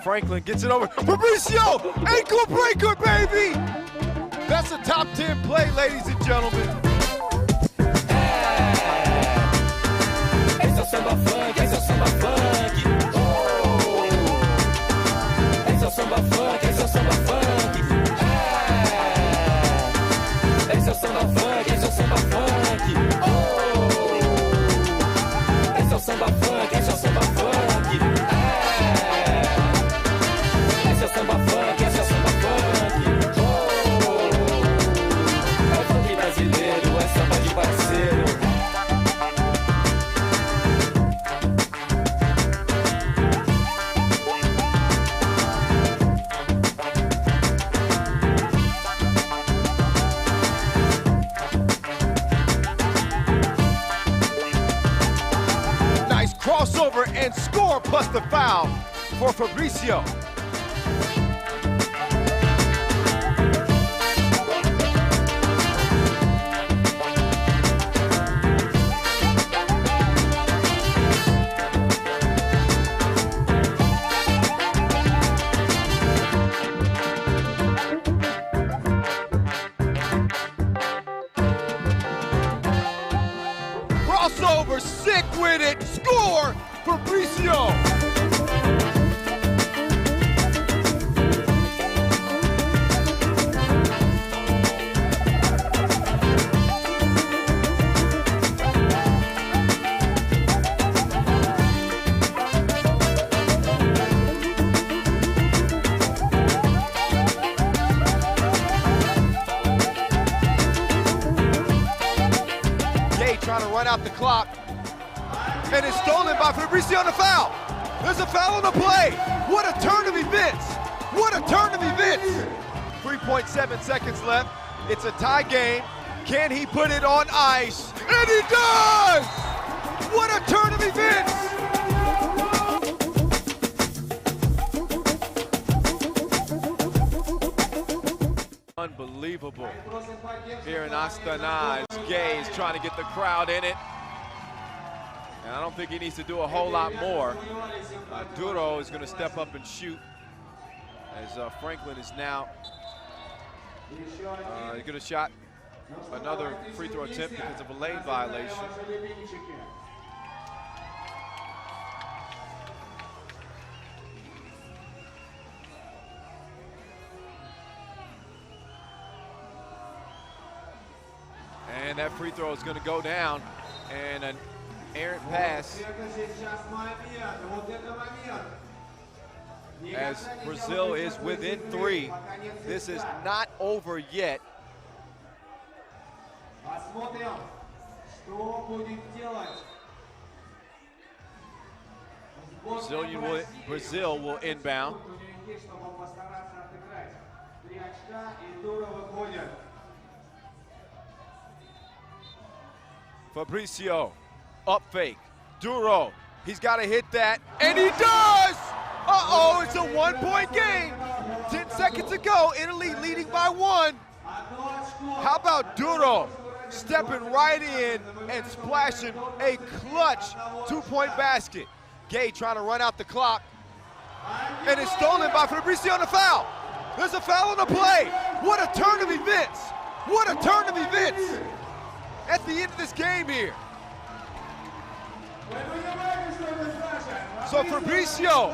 Franklin gets it over. Fabrizio, ankle breaker, baby! That's a top 10 play, ladies and gentlemen. Esse é o samba funk, esse é o samba funk. Oh. Esse é o samba funk, esse é o samba funk. Esse é o samba funk, esse é o samba funk. Oh. Esse é o samba funk, esse é o samba funk. Esse é o samba funk, esse é o samba funk. Oh. É funk brasileiro, é samba de parceiro. Crossover and score plus the foul for Fabrizio. Crossover, sick with it, score, Fabrizio. Gay trying to run out the clock. And it's stolen by Fabrizio on the foul. There's a foul on the play. What a turn of events. What a turn of events. 3.7 seconds left. It's a tie game. Can he put it on ice? And he does! What a turn of events. Unbelievable. Here in Astana, it's Gay is trying to get the crowd in it. And I don't think he needs to do a whole lot more. Duro is going to step up and shoot as Franklin is now going to shot another free throw attempt because of a lane violation. And that free throw is going to go down, and an errant pass as Brazil is within 3. This is not over yet. Brazil will inbound. Fabrizio, up fake, Duro, he's got to hit that, and he does! Uh-oh, it's a 1-point game. 10 seconds to go, Italy leading by 1. How about Duro stepping right in and splashing a clutch 2-point basket. Gay trying to run out the clock, and it's stolen by Fabrizio on the foul. There's a foul on the play. What a turn of events. What a turn of events at the end of this game here. So Fabrizio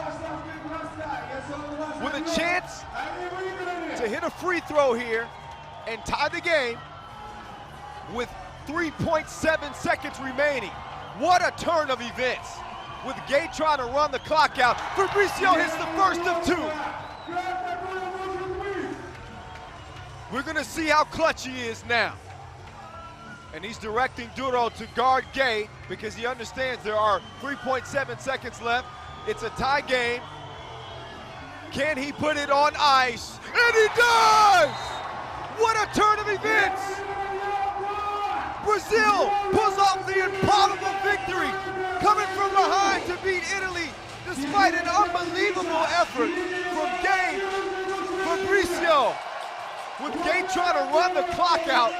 with a chance to hit a free throw here and tie the game with 3.7 seconds remaining. What a turn of events. With Gay trying to run the clock out, Fabrizio hits the first of 2. We're gonna see how clutch he is now. And he's directing Duro to guard Gay because he understands there are 3.7 seconds left. It's a tie game. Can he put it on ice? And he does! What a turn of events! Brazil pulls off the improbable victory, coming from behind to beat Italy despite an unbelievable effort from Gay. Fabrizio, with Gay trying to run the clock out,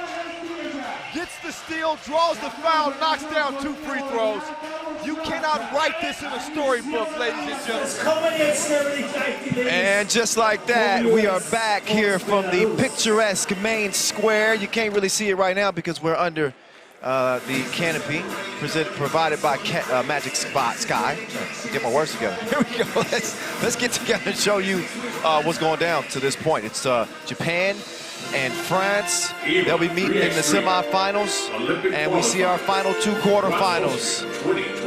gets the steal, draws the foul, knocks down 2 free throws. You cannot write this in a storybook, ladies and gentlemen. And just like that, we are back here from the picturesque main square. You can't really see it right now because we're under the canopy provided by Magic Sky. Get my words together. Here we go. Let's get together and show you what's going down to this point. It's Japan and France. They'll be meeting in the semifinals, and we see our final two quarterfinals.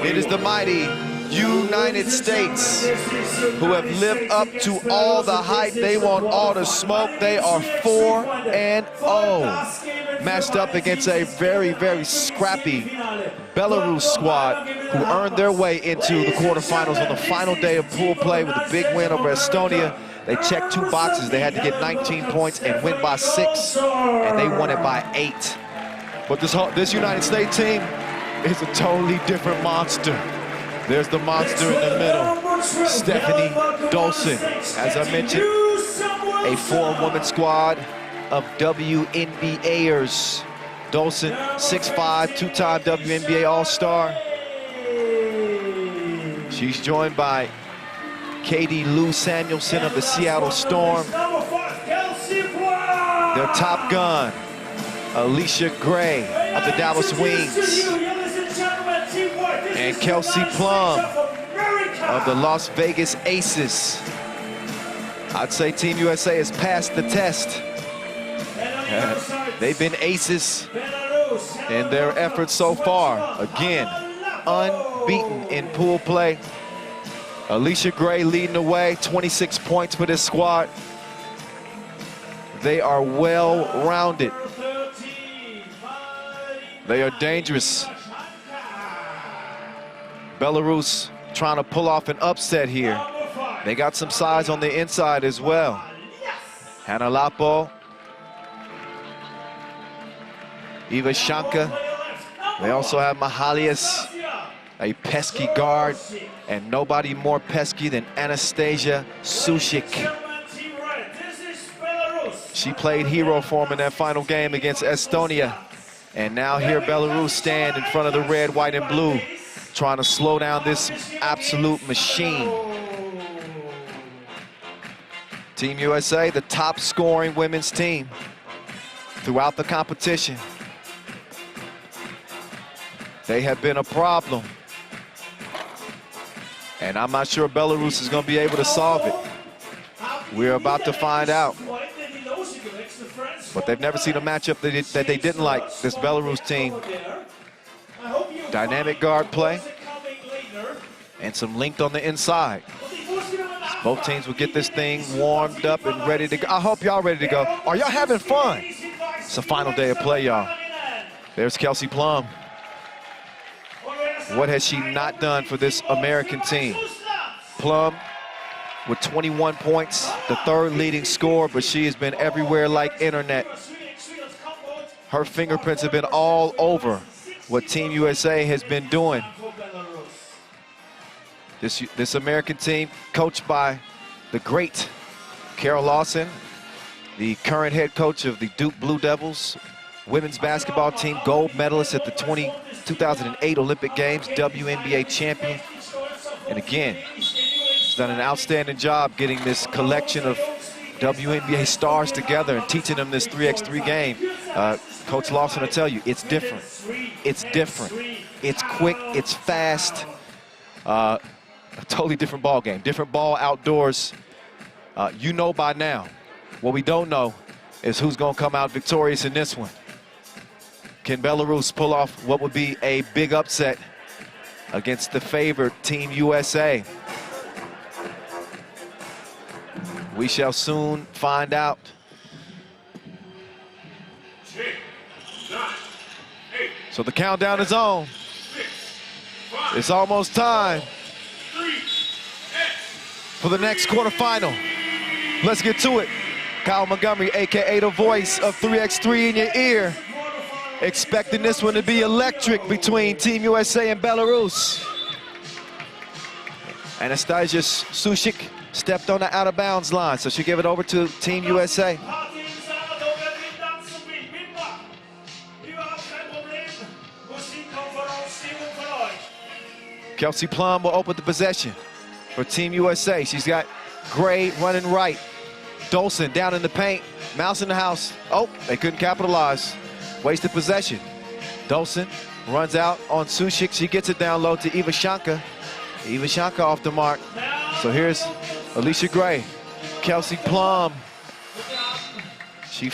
It is the mighty United States who have lived up to all the hype. They want all the smoke. They are 4-0, matched up against a very, very scrappy Belarus squad who earned their way into the quarterfinals on the final day of pool play with a big win over Estonia. They checked 2 boxes. They had to get 19 points and win by 6, and they won it by 8. But this United States team is a totally different monster. There's the monster in the middle, Stephanie Dolson. As I mentioned, a 4-woman squad of WNBAers. Dolson, 6'5", 2-time WNBA All-Star. She's joined by Katie Lou Samuelson of the Seattle Storm. Their top gun, Alicia Gray of the Dallas Wings. And Kelsey Plum of the Las Vegas Aces. I'd say Team USA has passed the test. They've been aces in their efforts so far. Again, unbeaten in pool play. Alicia Gray leading the way, 26 points for this squad. They are well-rounded. They are dangerous. Belarus trying to pull off an upset here. They got some size on the inside as well. Hanna Lapo, Eva Shanka. They also have Mahalias, a pesky guard, and nobody more pesky than Anastasia Sushik. She played hero for him in that final game against Estonia. And now here Belarus stand in front of the red, white, and blue, trying to slow down this absolute machine. Team USA, the top scoring women's team throughout the competition. They have been a problem. And I'm not sure Belarus is going to be able to solve it. We're about to find out. But they've never seen a matchup that they didn't like, this Belarus team. Dynamic guard play and some length on the inside. Both teams will get this thing warmed up and ready to go. I hope y'all ready to go. Are y'all having fun? It's the final day of play, y'all. There's Kelsey Plum. What has she not done for this American team? Plum with 21 points, the 3rd leading scorer, but she has been everywhere like internet. Her fingerprints have been all over what Team USA has been doing. This American team, coached by the great Carol Lawson, the current head coach of the Duke Blue Devils women's basketball team, gold medalist at the 2008 Olympic Games, WNBA champion. And again, she's done an outstanding job getting this collection of WNBA stars together and teaching them this 3x3 game. Coach Lawson will tell you, it's different. It's different. It's quick, it's fast. A totally different ball game, different ball outdoors. You know by now. What we don't know is who's gonna come out victorious in this one. Can Belarus pull off what would be a big upset against the favored Team USA? We shall soon find out. 10, 9, 8, So the countdown is on. 6, 5, It's almost time 3, for the next quarterfinal. Let's get to it. Kyle Montgomery, AKA the voice of 3x3 in your ear. Expecting this one to be electric between Team USA and Belarus. Anastasia Sushik stepped on the out-of-bounds line, so she gave it over to Team USA. Kelsey Plum will open the possession for Team USA. She's got Gray running right. Dolson down in the paint. Mouse in the house. Oh, they couldn't capitalize. Wasted possession. Dolson runs out on Sushik. She gets it down low to Ivashanka. Ivashanka off the mark. So here's Alicia Gray. Kelsey Plum. She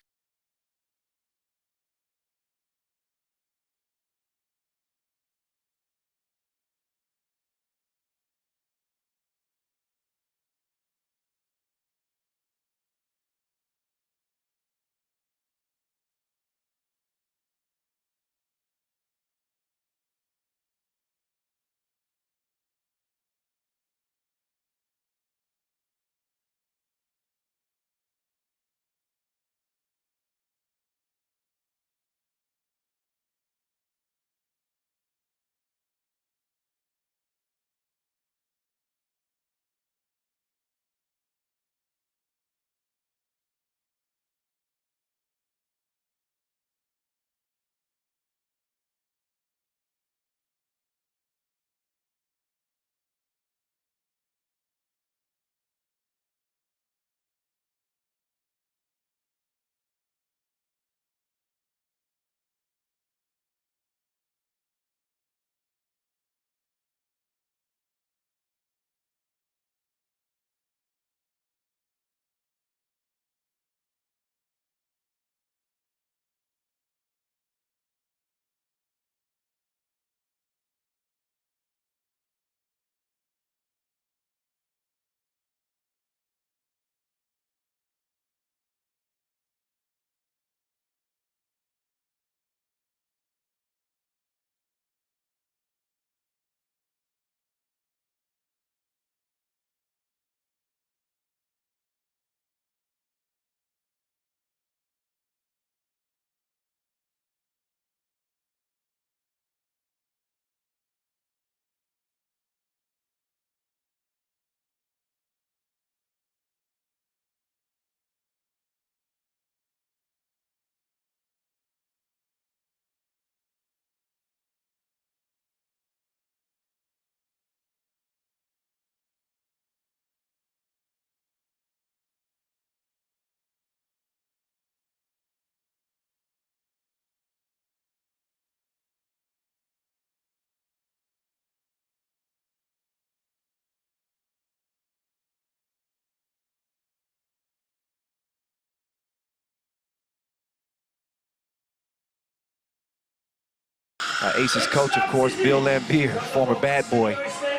Aces coach, of course, Bill Lambier, former bad boy.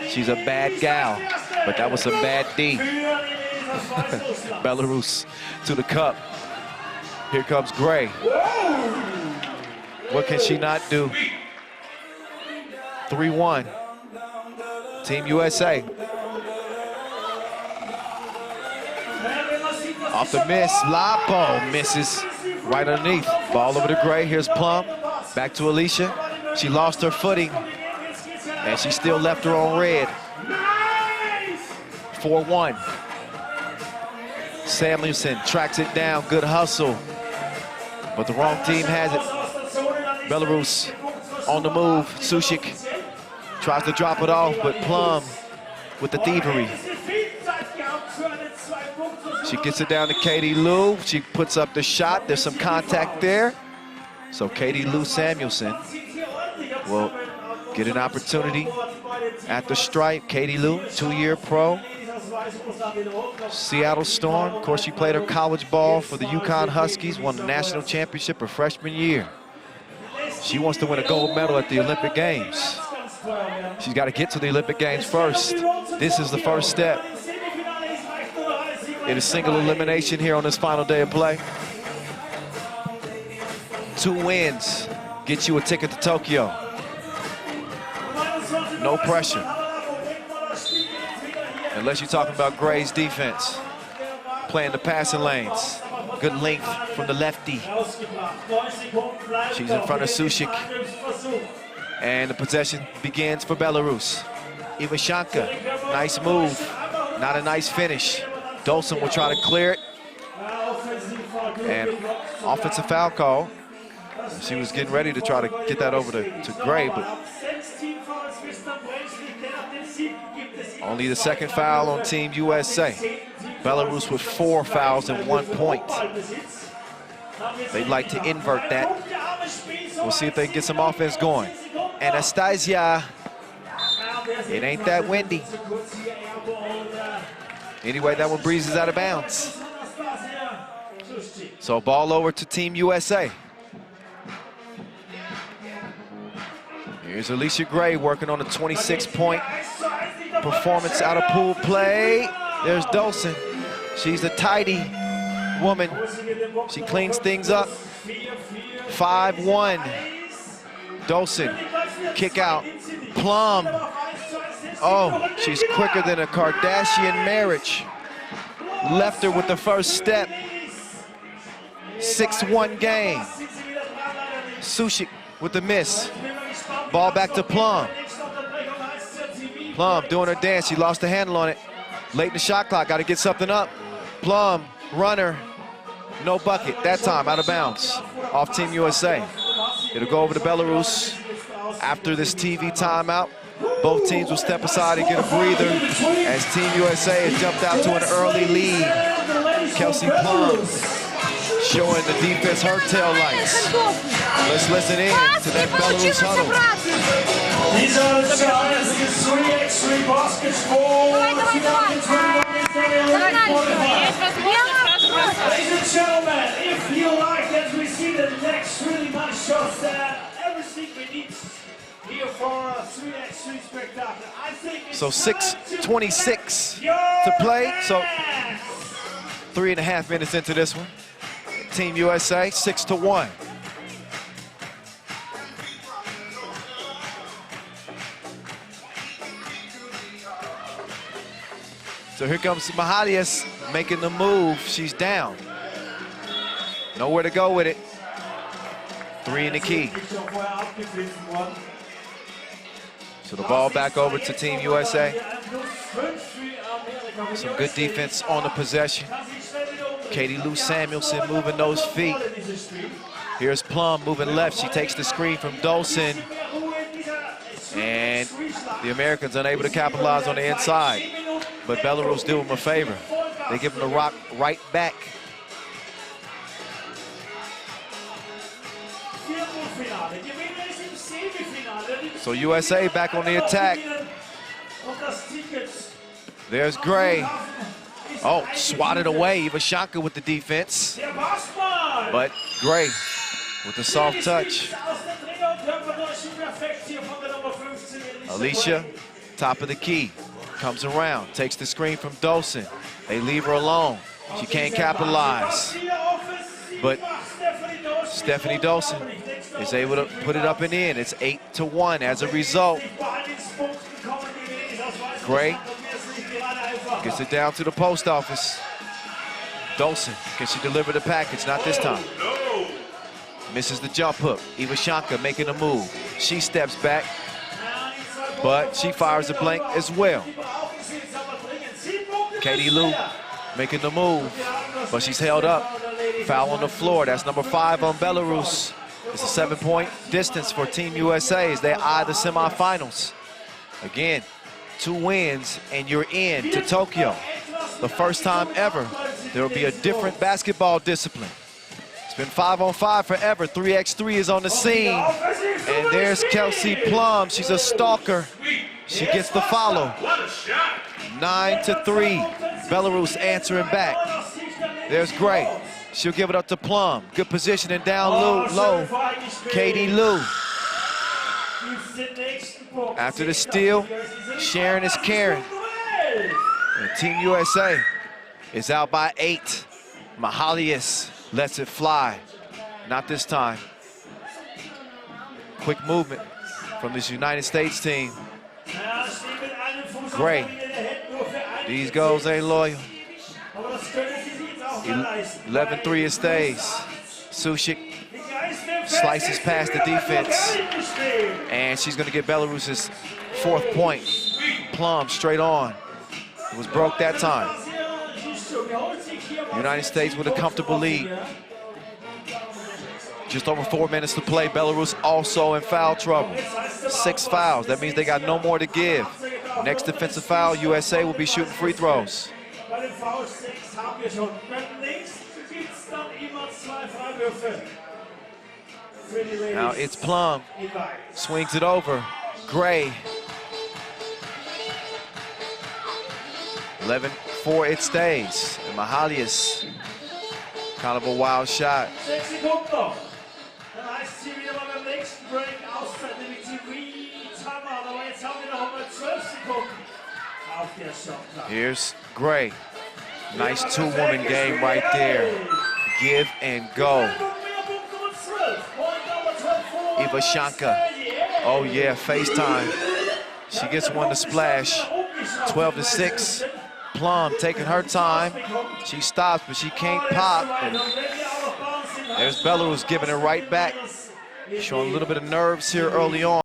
She's a bad gal, but that was some bad D. Belarus to the cup. Here comes Gray. What can she not do? 3-1. Team USA. Off the miss, Lapo misses right underneath. Ball over to Gray, here's Plum. Back to Alicia. She lost her footing, and she still left her on red. 4-1. Samuelson tracks it down, good hustle. But the wrong team has it. Belarus on the move. Sushik tries to drop it off, but Plum with the thievery. She gets it down to Katie Lou. She puts up the shot. There's some contact there. So Katie Lou Samuelson will get an opportunity at the stripe. Katie Lou, 2-year pro. Seattle Storm. Of course, she played her college ball for the UConn Huskies, won the national championship her freshman year. She wants to win a gold medal at the Olympic Games. She's got to get to the Olympic Games first. This is the first step. It is single elimination here on this final day of play. 2 wins get you a ticket to Tokyo. No pressure. Unless you're talking about Gray's defense. Playing the passing lanes. Good length from the lefty. She's in front of Sushik. And the possession begins for Belarus. Ivashanka, nice move. Not a nice finish. Dolson will try to clear it. And offensive foul call. She was getting ready to try to get that over to Gray, but Only the second foul on Team USA. Belarus with 4 fouls and 1 point. They'd like to invert that. We'll see if they can get some offense going. Anastasia, it ain't that windy. Anyway, that one breezes out of bounds. So ball over to Team USA. Here's Alicia Gray working on a 26-point performance out of pool play. There's Dolson. She's a tidy woman. She cleans things up. 5-1. Dolson, kick out. Plum. Oh, she's quicker than a Kardashian marriage. Left her with the first step. 6-1 game. Sushik with the miss. Ball back to Plum. Plum doing her dance. She lost the handle on it. Late in the shot clock, got to get something up. Plum, runner, no bucket. That time, out of bounds. Off Team USA. It'll go over to Belarus after this TV timeout. Both teams will step aside and get a breather as Team USA has jumped out to an early lead. Kelsey Plum showing the defense her tail lights. Let's listen in to that Belarus huddle. These are the stars against 3x3 baskets for Ladies and gentlemen, if you like that, we see the next really nice shots there. Everything we need here for a 3x3 spectacle. I think it's so 6:26 to play. So 3.5 minutes into this one. Team USA 6-1. So here comes Mahalias making the move. She's down. Nowhere to go with it. 3 in the key. So the ball back over to Team USA. Some good defense on the possession. Katie Lou Samuelson moving those feet. Here's Plum moving left. She takes the screen from Dolson. And the Americans unable to capitalize on the inside. But Belarus do them a favor. They give them the rock right back. So USA back on the attack. There's Gray. Oh, swatted away. Ivashanka with the defense. But Gray with the soft touch. Alicia, top of the key. Comes around, takes the screen from Dolson. They leave her alone. She can't capitalize. But Stephanie Dolson is able to put it up and in. It's 8-1 as a result. Gray gets it down to the post office. Dolson, can she deliver the package? Not this time. Misses the jump hook. Ivashanka making a move. She steps back, but she fires a blank as well. Katie Lou making the move, but she's held up. Foul on the floor. That's number 5 on Belarus. It's a 7-point distance for Team USA as they eye the semifinals. Again, 2 wins and you're in to Tokyo. The first time ever there will be a different basketball discipline. It's been 5-on-5 forever. 3x3 is on the scene. And there's Kelsey Plum. She's a stalker. She gets the follow. 9-3. Belarus answering back. There's Gray. She'll give it up to Plum. Good positioning down low. Katie Lou. After the steal, Sharon is Karen. And Team USA is out by 8. Mahalias lets it fly. Not this time. Quick movement from this United States team. Gray. These goals ain't loyal. 11-3 it stays. Sushik slices past the defense. And she's going to get Belarus's 4th point. Plum straight on. It was broke that time. United States with a comfortable lead. Just over 4 minutes to play. Belarus also in foul trouble. 6 fouls. That means they got no more to give. Next defensive foul, USA will be shooting free throws. Now it's Plum, swings it over, Gray. 11-4 it stays, and Mahalias, kind of a wild shot. Here's Gray. Nice two-woman game right there. Give and go. Ivashanka. Oh yeah, FaceTime. She gets one to splash. 12-6. Plum taking her time. She stops, but she can't pop. And there's Belarus giving it right back. Showing a little bit of nerves here early on.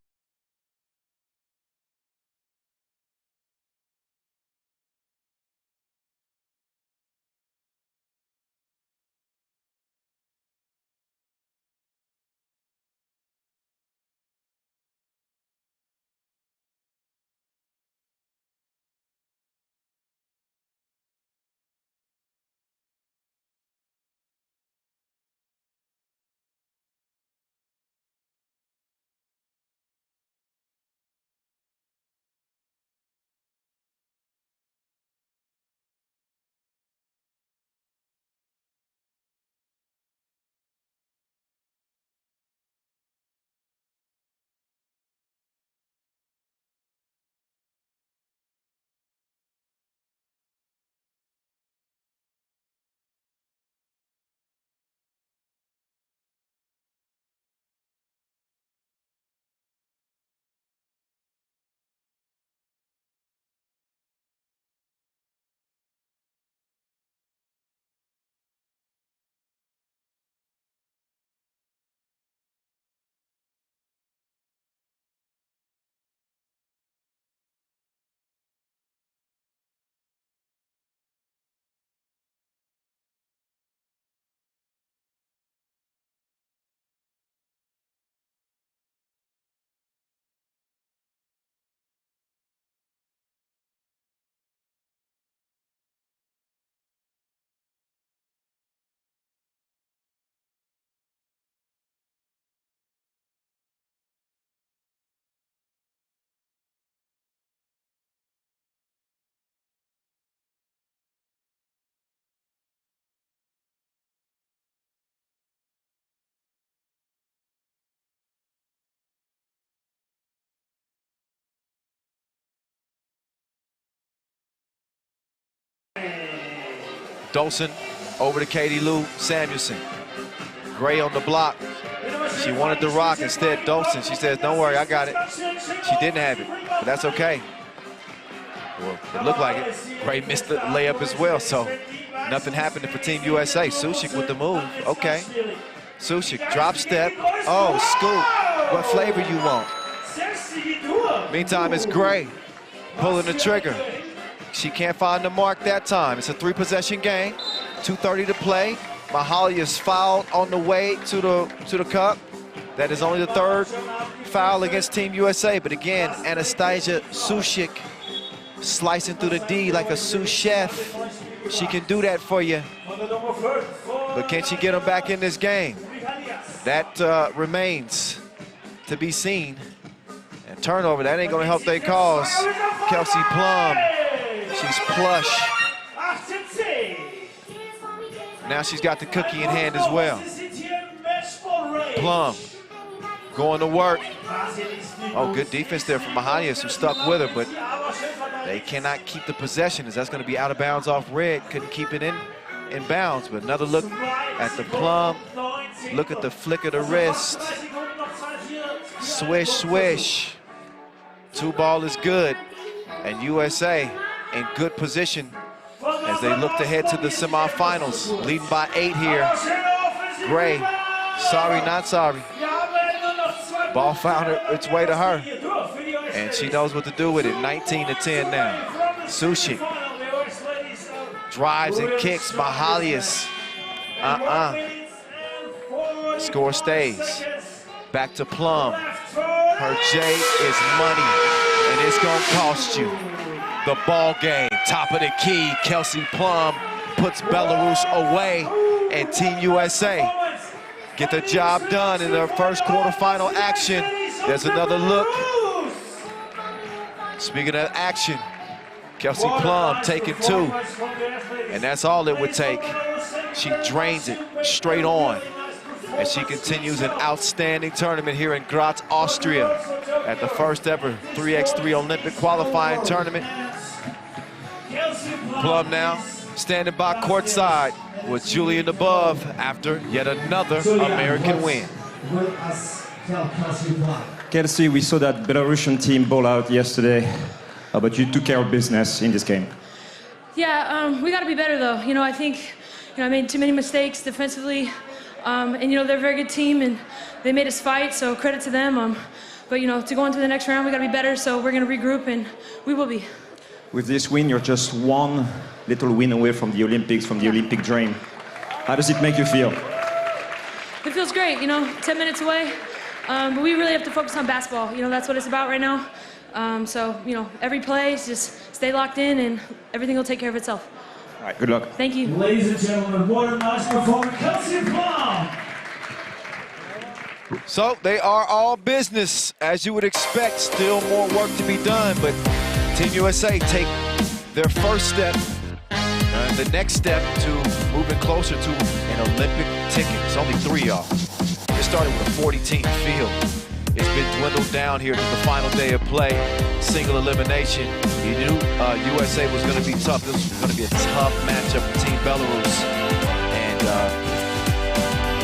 Dolson over to Katie Lou Samuelson. Gray on the block. She wanted to rock. Instead, Dolson, she says, don't worry, I got it. She didn't have it, but that's okay. Well, it looked like it. Gray missed the layup as well, so nothing happened for Team USA. Sushik with the move. Okay. Sushik, drop step. Oh, scoop. What flavor you want? Meantime, it's Gray pulling the trigger. She can't find the mark that time. It's a three-possession game. 2:30 to play. Mahalias fouled on the way to the cup. That is only the third foul against Team USA. But again, Anastasia Sushik slicing through the D like a sous chef. She can do that for you. But can she get them back in this game? That remains to be seen. And turnover, that ain't gonna help their cause. Kelsey Plum, she's plush. Now she's got the cookie in hand as well. Plum going to work. Oh, good defense there from Mahalias, who stuck with her, but they cannot keep the possession as that's going to be out of bounds off red. Couldn't keep it in bounds, but another look at the Plum. Look at the flick of the wrist. Swish, swish. Two ball is good, and USA in good position as they look to head to the semifinals, leading by 8 here. Gray, sorry, not sorry. Ball found its way to her, and she knows what to do with it. 19-10 now. Sushik drives and kicks. Mahalias, Score stays. Back to Plum. Her J is money. and it's gonna cost you the ball game. Top of the key, Kelsey Plum puts Belarus away, and Team USA get the job done in their first quarterfinal action. There's another look. Speaking of action, Kelsey Plum taking 2, and that's all it would take. She drains it straight on, and she continues an outstanding tournament here in Graz, Austria, at the first ever 3x3 Olympic qualifying tournament. Plum now standing by courtside with Julian above after yet another American win. Kelsey, we saw that Belarusian team ball out yesterday, but you took care of business in this game. Yeah, we got to be better though. You know, I think, I made too many mistakes defensively, and they're a very good team, and they made us fight. So credit to them. But to go into the next round, we got to be better. So we're going to regroup, and we will be. With this win, you're just one little win away from the Olympics, from the Olympic dream. How does it make you feel? It feels great. 10 minutes away. But we really have to focus on basketball. That's what it's about right now. So, every play, just stay locked in, and everything will take care of itself. All right, good luck. Thank you. Ladies and gentlemen, what a nice performance. Kelsey Plum. So they are all business, as you would expect. Still more work to be done, but Team USA take their first step, the next step to moving closer to an Olympic ticket. It's only 3, y'all. It started with a 40-team field. It's been dwindled down here to the final day of play, single elimination. You knew USA was going to be tough. This was going to be a tough matchup for Team Belarus, and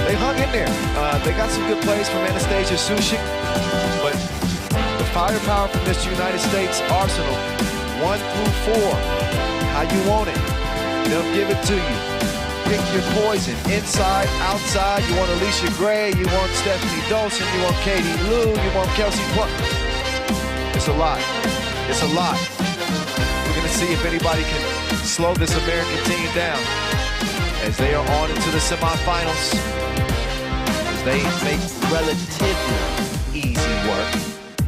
they hung in there. They got some good plays from Anastasia Sushik, but the firepower from this United States arsenal, 1 through 4, how you want it, they'll give it to you. Pick your poison, inside, outside. You want Alicia Gray, you want Stephanie Dolson, you want Katie Lou, you want Kelsey Plum. It's a lot. It's a lot. We're going to see if anybody can slow this American team down as they are on into the semifinals. As they make relatively easy work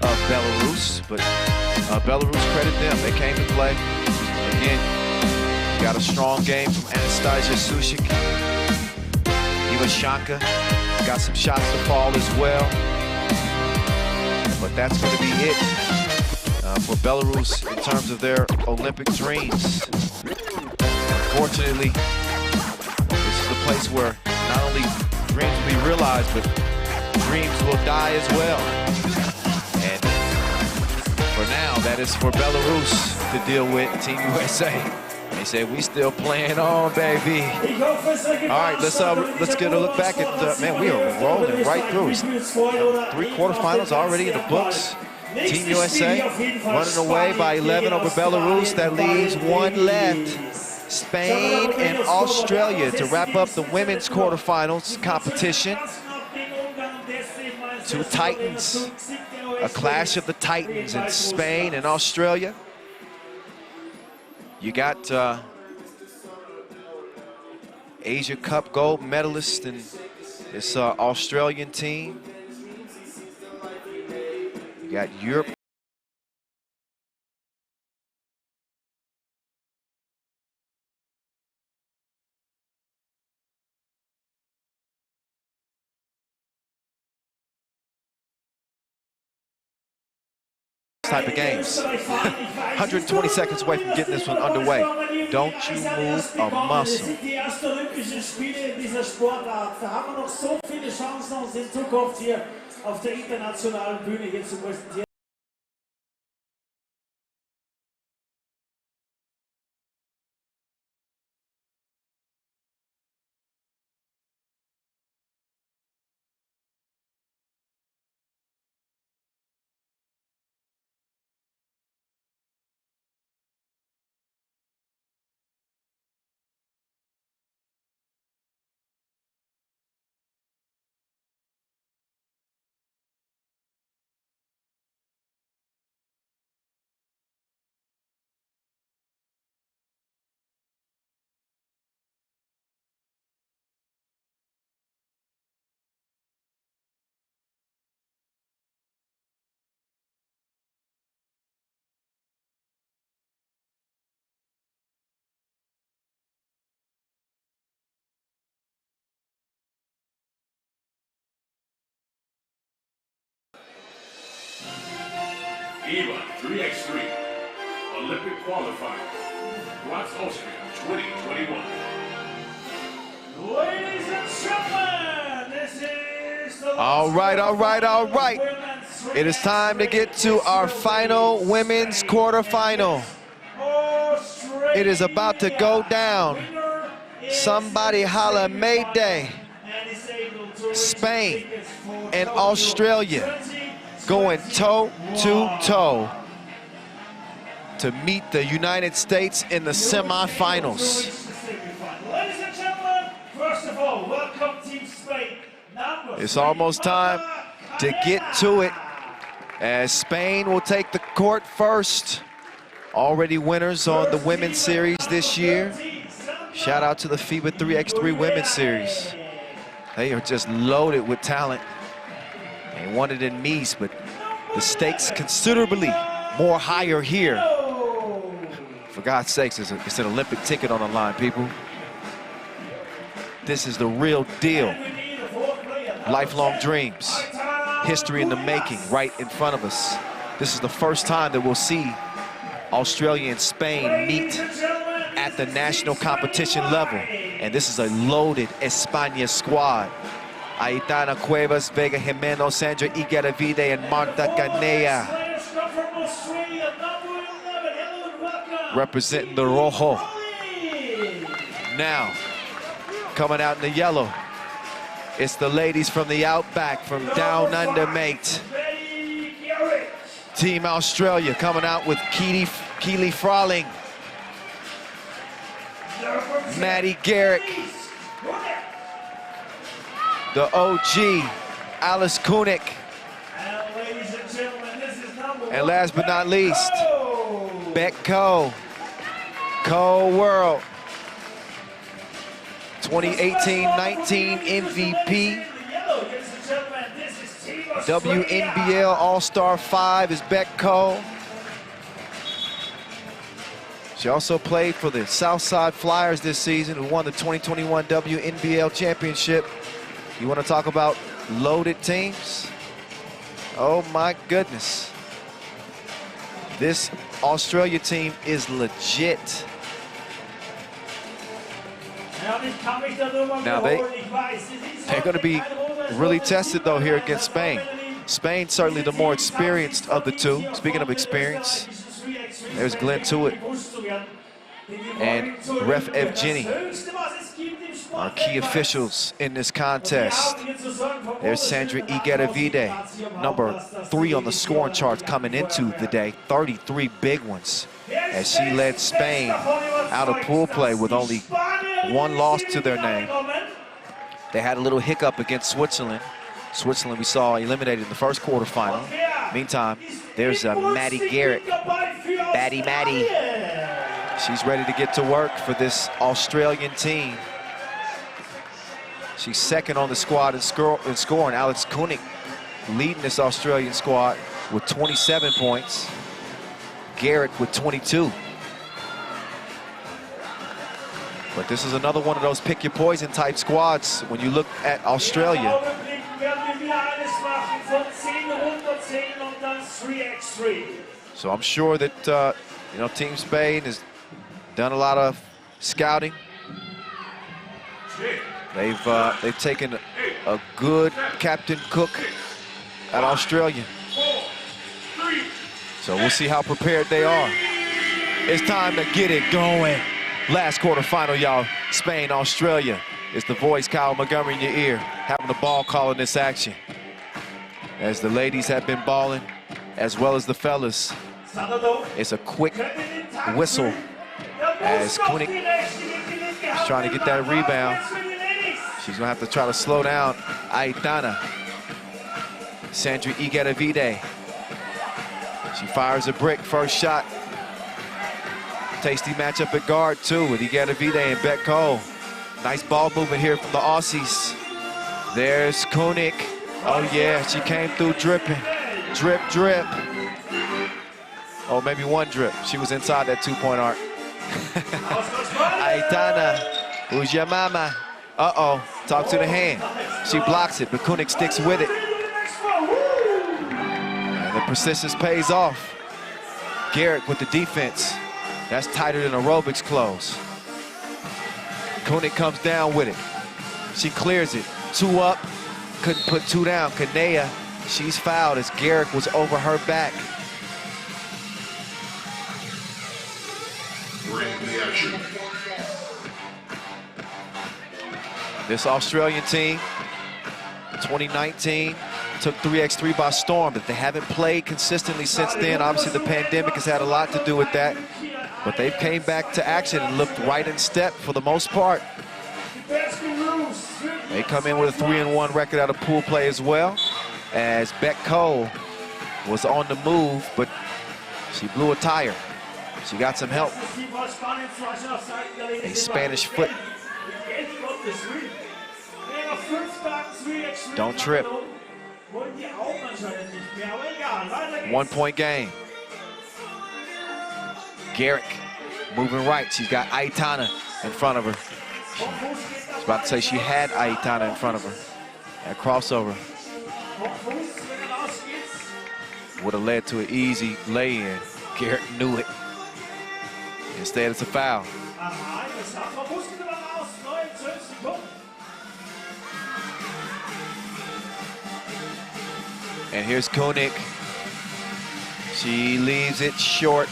of Belarus, but Belarus, credit them. They came to play. Again, got a strong game from Anastasia Sushik. Ivashanka got some shots to fall as well. But that's going to be it for Belarus in terms of their Olympic dreams. Unfortunately, this is the place where not only dreams will be realized, but dreams will die as well. And for now, that is for Belarus to deal with. Team USA. They say we still playing on, baby. All right, let's get a look back at man. We are rolling right through. 3 quarterfinals already in the books. Team USA running away by 11 over Belarus. That leaves 1 left. Spain and Australia to wrap up the women's quarterfinals competition. 2 Titans, a clash of the Titans in Spain and Australia. You got Asia Cup gold medalist in this Australian team. You got Europe. Type of games. 120 seconds away from getting this one underway. Don't you move a muscle. Die ersten Olympischen Spiele in dieser Sportart. Da haben wir noch so viele Chancen uns in Zukunft hier auf der internationalen Bühne hier zu präsentieren. 3x3 Olympic qualifier. Graz, Austria, 2021. Ladies and gentlemen, this is the All right. It is time to get to our final women's quarterfinal. It is about to go down. Somebody holla Mayday. Spain and Australia going toe-to-toe to meet the United States in the semifinals. Ladies and gentlemen, first of all, welcome Team Spain. It's almost time to get to it, as Spain will take the court first. Already winners on the women's series this year. Shout out to the FIBA 3x3 women's series. They are just loaded with talent. They won it in Mies, but the stakes considerably more higher here. For God's sakes, it's an Olympic ticket on the line, people. This is the real deal. Lifelong dreams, history in the making, right in front of us. This is the first time that we'll see Australia and Spain meet at the national competition level. And this is a loaded España squad. Aitana Cuevas, Vega Jimeno, Sandra Igueravide, and Marta Canella representing the Rojo. Now, coming out in the yellow, it's the ladies from the Outback, from Down Under, mate. Team Australia coming out with Keely Frawling, Maddie Garrick, the OG, Alice Kunik, and last but not least, Beck Coe, Coe World, 2018-19 MVP, WNBL All-Star 5 is Beck Coe. She also played for the Southside Flyers this season, who won the 2021 WNBL Championship. You want to talk about loaded teams? Oh my goodness. This Australia team is legit. Now they're going to be really tested though here against Spain. Spain certainly the more experienced of the two. Speaking of experience, there's Glenn Tuitt and Ref Evgeny, our key officials in this contest. There's Sandra Igueravide, number 3 on the scoring charts coming into the day, 33 big ones, as she led Spain out of pool play with only 1 loss to their name. They had a little hiccup against Switzerland. Switzerland we saw eliminated in the first quarterfinal. Meantime, there's Maddie Garrick, Maddie. She's ready to get to work for this Australian team. She's second on the squad in scoring. Alex Kunik leading this Australian squad with 27 points. Garrick with 22. But this is another one of those pick your poison type squads when you look at Australia. So I'm sure that you know, Team Spain has done a lot of scouting. They've taken a good Captain Cook at Australia. So we'll see how prepared they are. It's time to get it going. Last quarterfinal, y'all. Spain, Australia. It's the voice, Kyle Montgomery, in your ear, having the ball calling this action. As the ladies have been balling, as well as the fellas. It's a quick whistle as Kunik is trying to get that rebound. She's gonna have to try to slow down Aitana. Sandra Igueravide. She fires a brick, first shot. Tasty matchup at guard too with Igueravide and Beck Coe. Nice ball movement here from the Aussies. There's Kunik. Oh yeah, she came through dripping. Drip, drip. Oh, maybe 1 drip. She was inside that 2-point arc. Aitana, who's your mama? Uh-oh, talk to the hand. She blocks it, but Kunik sticks with it. And the persistence pays off. Garrick with the defense. That's tighter than aerobics clothes. Koenig comes down with it. She clears it. 2 up, couldn't put 2 down. Kanea, she's fouled as Garrick was over her back. This Australian team, 2019, took 3x3 by storm, but they haven't played consistently since then. Obviously, the pandemic has had a lot to do with that, but they've came back to action and looked right in step for the most part. They come in with a 3-1 record out of pool play as well, as Beck Cole was on the move, but she blew a tire. She got some help. A Spanish foot. Don't trip. 1-point game. Garrick moving right. She's got Aitana in front of her. I was about to say she had Aitana in front of her. That crossover would have led to an easy lay-in. Garrick knew it. Instead, it's a foul. And here's Koenig. She leaves it short.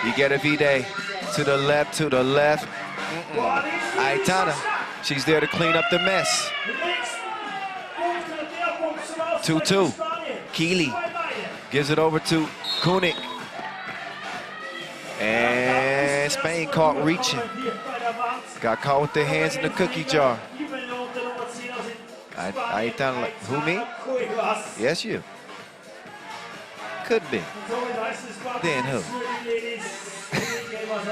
You get a V-Day to the left, to the left. Aitana, she's there to clean up the mess. 2-2. Keeley gives it over to Koenig. And Spain caught reaching. Got caught with their hands in the cookie jar. Aitana, like, who, me? Yes, you. Could be. Then who?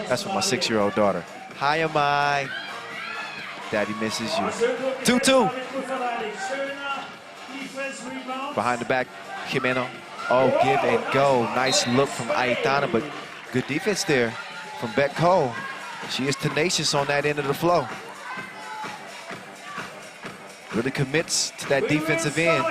That's for my 6-year-old daughter. Hi, am I? Daddy misses you. 2-2. Behind the back, Jimeno. Oh, give and go. Nice look from Aitana, but good defense there from Beck Cole. She is tenacious on that end of the flow. Really commits to that defensive end.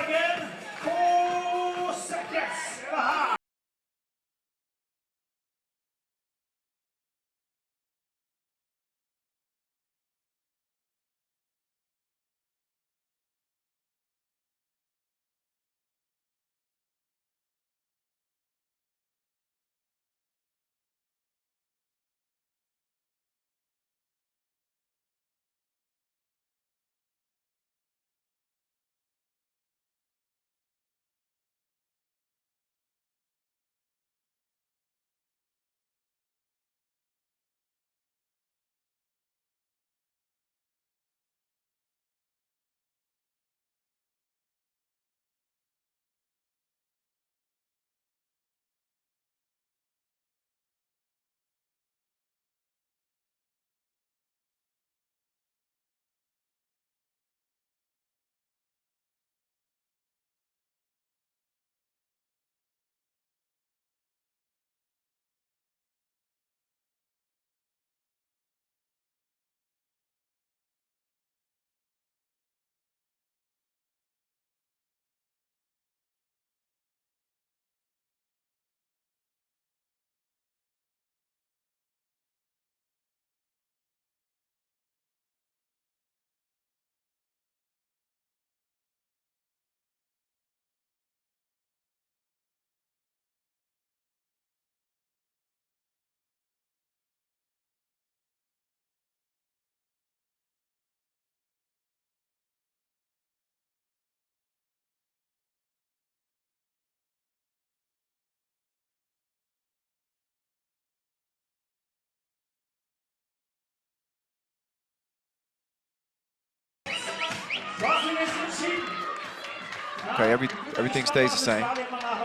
Okay, everything stays the same.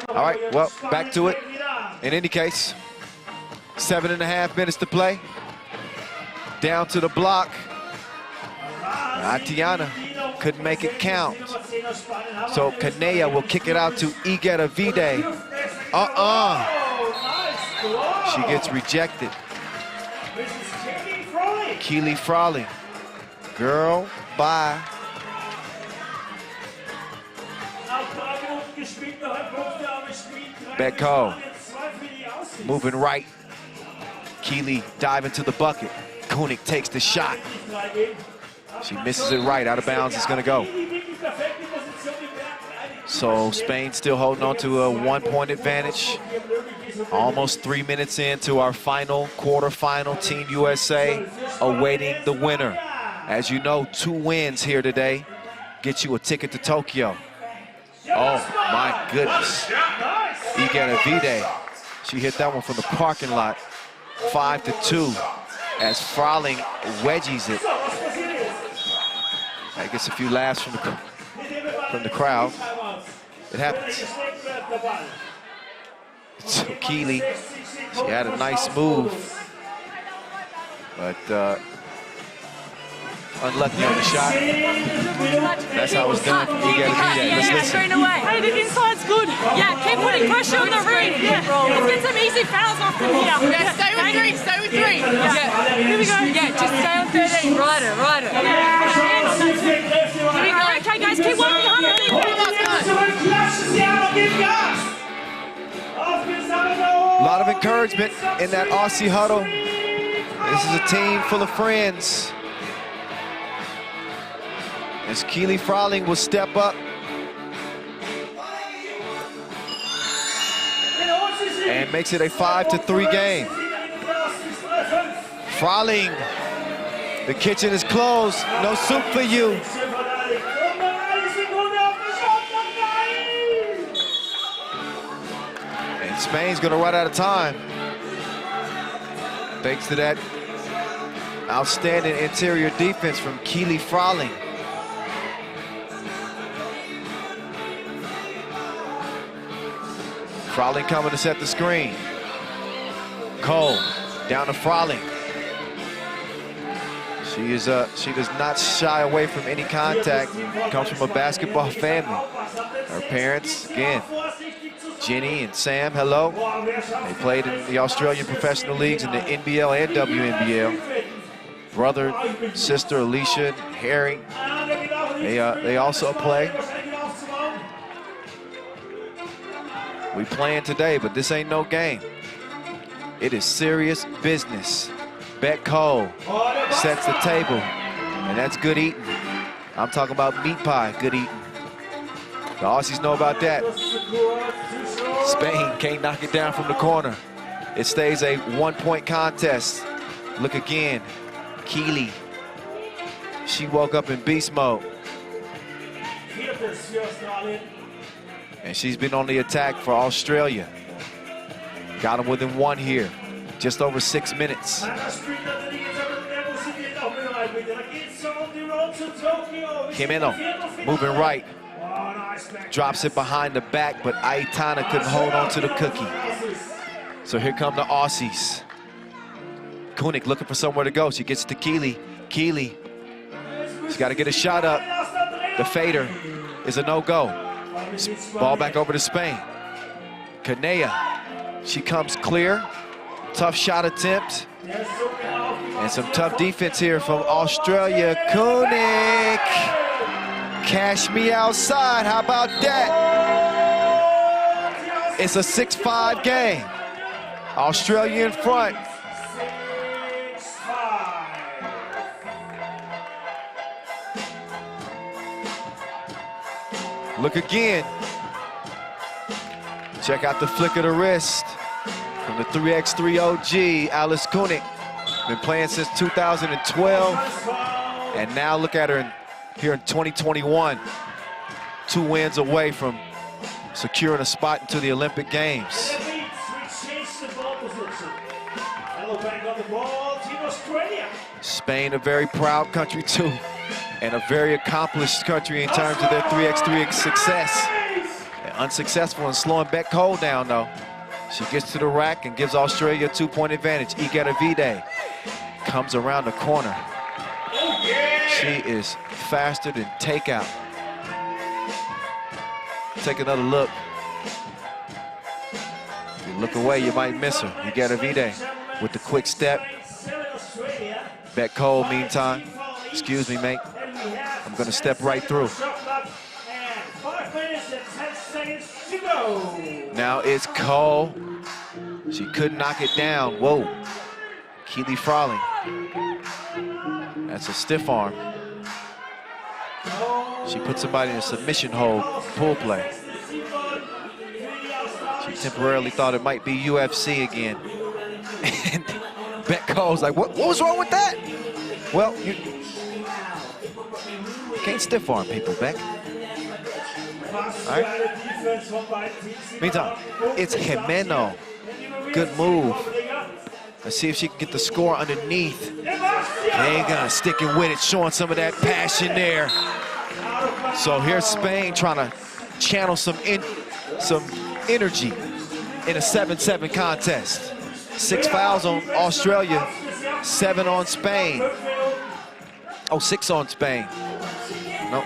All right, well, back to it. In any case, 7.5 minutes to play. Down to the block. Atiana couldn't make it count. So Kanea will kick it out to Igeta V-Day. She gets rejected. Keely Frawley. Girl, bye. Betko moving right. Keeley diving to the bucket. Koenig takes the shot. She misses it right. Out of bounds, it's gonna go. So Spain still holding on to a 1-point advantage. Almost 3 minutes into our final quarterfinal. Team USA awaiting the winner. As you know, 2 wins here today get you a ticket to Tokyo. Oh my goodness. Igenavide, she hit that one from the parking lot. 5-2 as Frauling wedgies it. That gets a few laughs from the crowd. It happens. So Keeley, she had a nice move, but unlucky on the shot. That's how it's done. You gotta be there. Let's listen. Hey, the inside's good. Yeah, keep putting pressure on the ring. Yeah. Let's get some easy fouls off from here. Yeah, stay with 3, stay with 3. Yeah. Here we go. Yeah, just stay on 13. Ride it, ride it. Here we go. Okay, guys, keep working hard on these. A lot of encouragement in that Aussie huddle. This is a team full of friends. As Keeley Frauling will step up and makes it a 5-3 game. Frauling, the kitchen is closed. No soup for you. And Spain's gonna run out of time. Thanks to that outstanding interior defense from Keeley Frauling. Frauling coming to set the screen. Cole down to Frauling. She does not shy away from any contact. Comes from a basketball family. Her parents, again, Jenny and Sam, hello. They played in the Australian professional leagues in the NBL and WNBL. Brother, sister Alicia, and Harry, they also play. We playing today, but this ain't no game. It is serious business. Betko sets the table, and that's good eating. I'm talking about meat pie, good eating. The Aussies know about that. Spain can't knock it down from the corner. It stays a 1-point contest. Look again, Keeley. She woke up in beast mode. And she's been on the attack for Australia. Got them within 1 here. Just over 6 minutes. Jimeno moving right. Drops it behind the back, but Aitana couldn't hold on to the cookie. So here come the Aussies. Koenig looking for somewhere to go. She gets to Keeley. Keeley, she's got to get a shot up. The fader is a no-go. Ball back over to Spain. Kanea, she comes clear. Tough shot attempt. And some tough defense here from Australia. Koenig, cash me outside. How about that? It's a 6-5 game. Australia in front. Look again. Check out the flick of the wrist from the 3x3 OG, Alice Koenig. Been playing since 2012. And now look at her here in 2021. 2 wins away from securing a spot into the Olympic Games. Spain, a very proud country too, and a very accomplished country in terms of their 3x3 success. They're unsuccessful in slowing Betko down though. She gets to the rack and gives Australia a 2-point advantage. Igenavide comes around the corner. She is faster than takeout. Take another look. If you look away, you might miss her. Igenavide with the quick step. Betko, meantime, excuse me, mate. I'm gonna step right through. Now it's Cole. She couldn't knock it down. Whoa. Keely Frawling. That's a stiff arm. She put somebody in a submission hold, pull play. She temporarily thought it might be UFC again. And Beck Cole's like, what was wrong with that? Well, you can't stiff arm people, Beck. All right. Meantime, it's Jimeno. Good move. Let's see if she can get the score underneath. Ain't gonna sticking with it, showing some of that passion there. So here's Spain trying to channel some energy in a 7-7 contest. 6 fouls on Australia, 7 on Spain. Oh, 6 on Spain. No,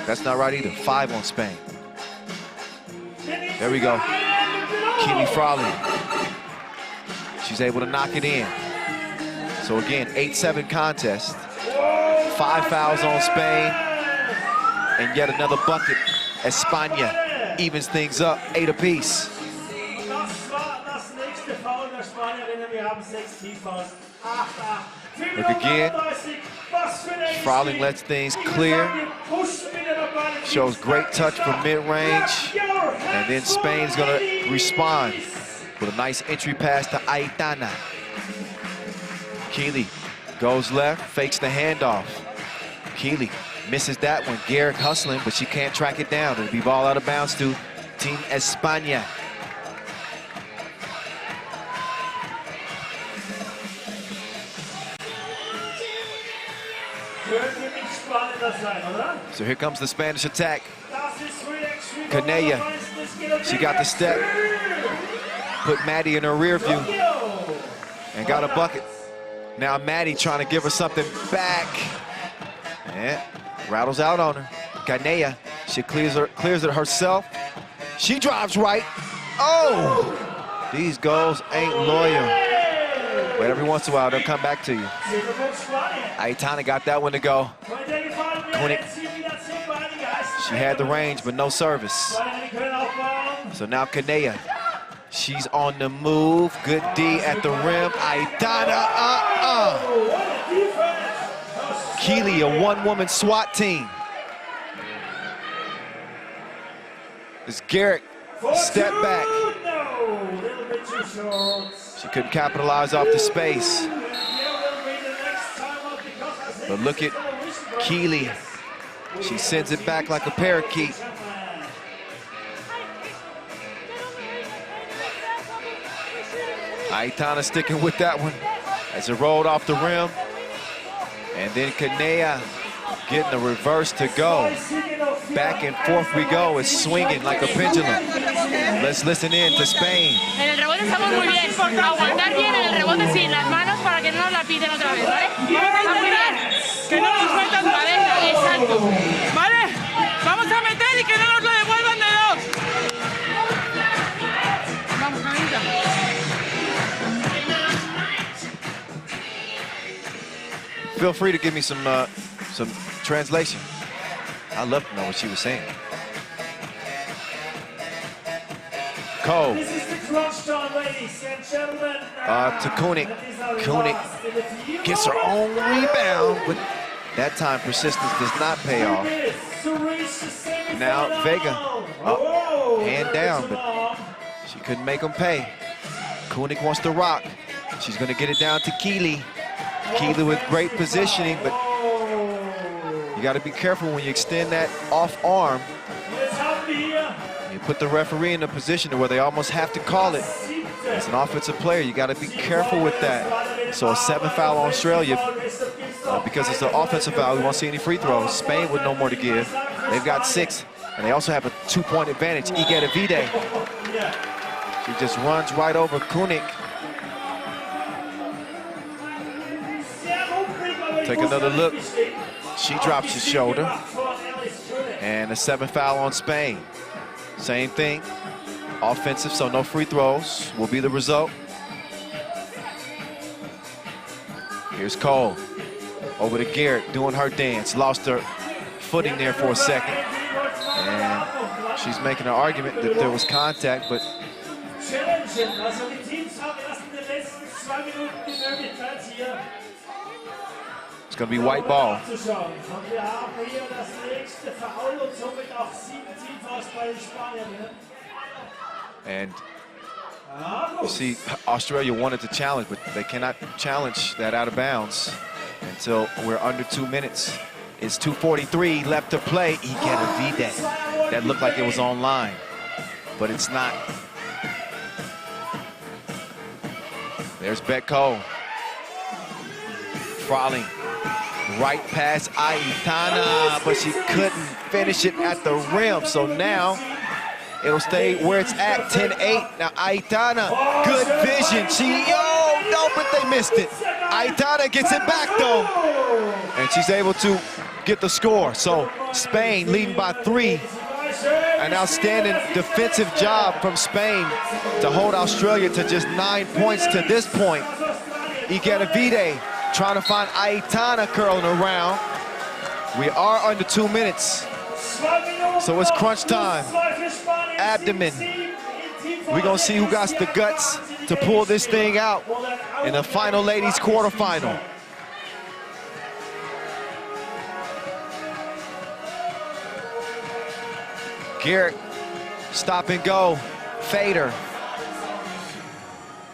that's not right either. 5 on Spain. There we go. Keely Frawley. She's able to knock it in. So again, 8-7 contest. 5 fouls on Spain. And yet another bucket. España evens things up, 8 apiece. Look again. Frawling lets things clear. Shows great touch from mid-range. And then Spain's gonna respond with a nice entry pass to Aitana. Keely goes left, fakes the handoff. Keely misses that one. Garrick hustling, but she can't track it down. It'll be ball out of bounds to Team España. So here comes the Spanish attack. Canella, she got the step. Put Maddie in her rear view and got a bucket. Now Maddie trying to give her something back. And rattles out on her. Canella, she clears it herself. She drives right. Oh! These goals ain't loyal. But every once in a while, they'll come back to you. Aitana got that one to go. Koenig, she had the range, but no service. So now Canella, she's on the move. Good D at the rim. Aitana, Keely, a one-woman SWAT team. As Garrick step back. She couldn't capitalize off the space. But look at Keely. She sends it back like a parakeet. Aitana sticking with that one as it rolled off the rim. And then Canella getting the reverse to go. Back and forth we go. It's swinging like a pendulum. Let's listen in to Spain. En el rebote estamos muy bien. Aguantar bien en el rebote sin las manos para que no nos la piten otra vez, ¿vale? Está muy bien. Que no nos metan Vale, exacto. ¿Vale? Vamos a meter y que no nos lo devuelvan de 2. Vamos, Camila. Feel free to give me some translation. I'd love to know what she was saying. Cole. To Koenig. Koenig gets her own rebound, but that time persistence does not pay off. Now Vega, hand down, but she couldn't make them pay. Koenig wants to rock. She's gonna get it down to Keely. Keely with great positioning, but you gotta be careful when you extend that off arm. You put the referee in a position where they almost have to call it. As an offensive player, you gotta be careful with that. So a 7 foul on Australia, because it's an offensive foul, we won't see any free throws. Spain with no more to give. They've got 6, and they also have a 2-point advantage. Igeta Vide. She just runs right over Koenig. Take another look. She drops his shoulder. And a 7 foul on Spain. Same thing. Offensive, so no free throws will be the result. Here's Cole. Over to Garrett doing her dance. Lost her footing there for a second. And She's making an argument that there was contact, but it's going to be white ball. And you see, Australia wanted to challenge, but they cannot challenge that out of bounds until we're under 2 minutes. It's 2:43 left to play. Igedavide. That looked like it was online, but it's not. There's Betko. Frolling right past Aitana, but she couldn't finish it at the rim. So now it'll stay where it's at, 10-8. Now Aitana, good vision. No, but they missed it. Aitana gets it back though, and she's able to get the score. So Spain leading by 3. An outstanding defensive job from Spain to hold Australia to just 9 points to this point. Igedavide trying to find Aitana curling around. We are under 2 minutes, so it's crunch time. Abdomen. We're gonna see who got the guts to pull this thing out in the final ladies quarterfinal. Garrett, stop and go, fader.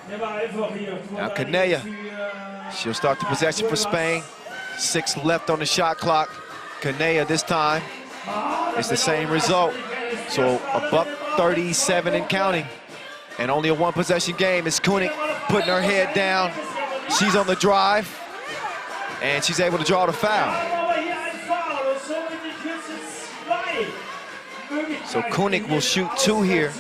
Now Kanea, she'll start the possession for Spain. 6 left on the shot clock. Kanea this time, it's the same result. So a buck 37 and counting. And only a 1 possession game. It's Kunik putting her head down. She's on the drive, and she's able to draw the foul. So Kunik will shoot 2 here.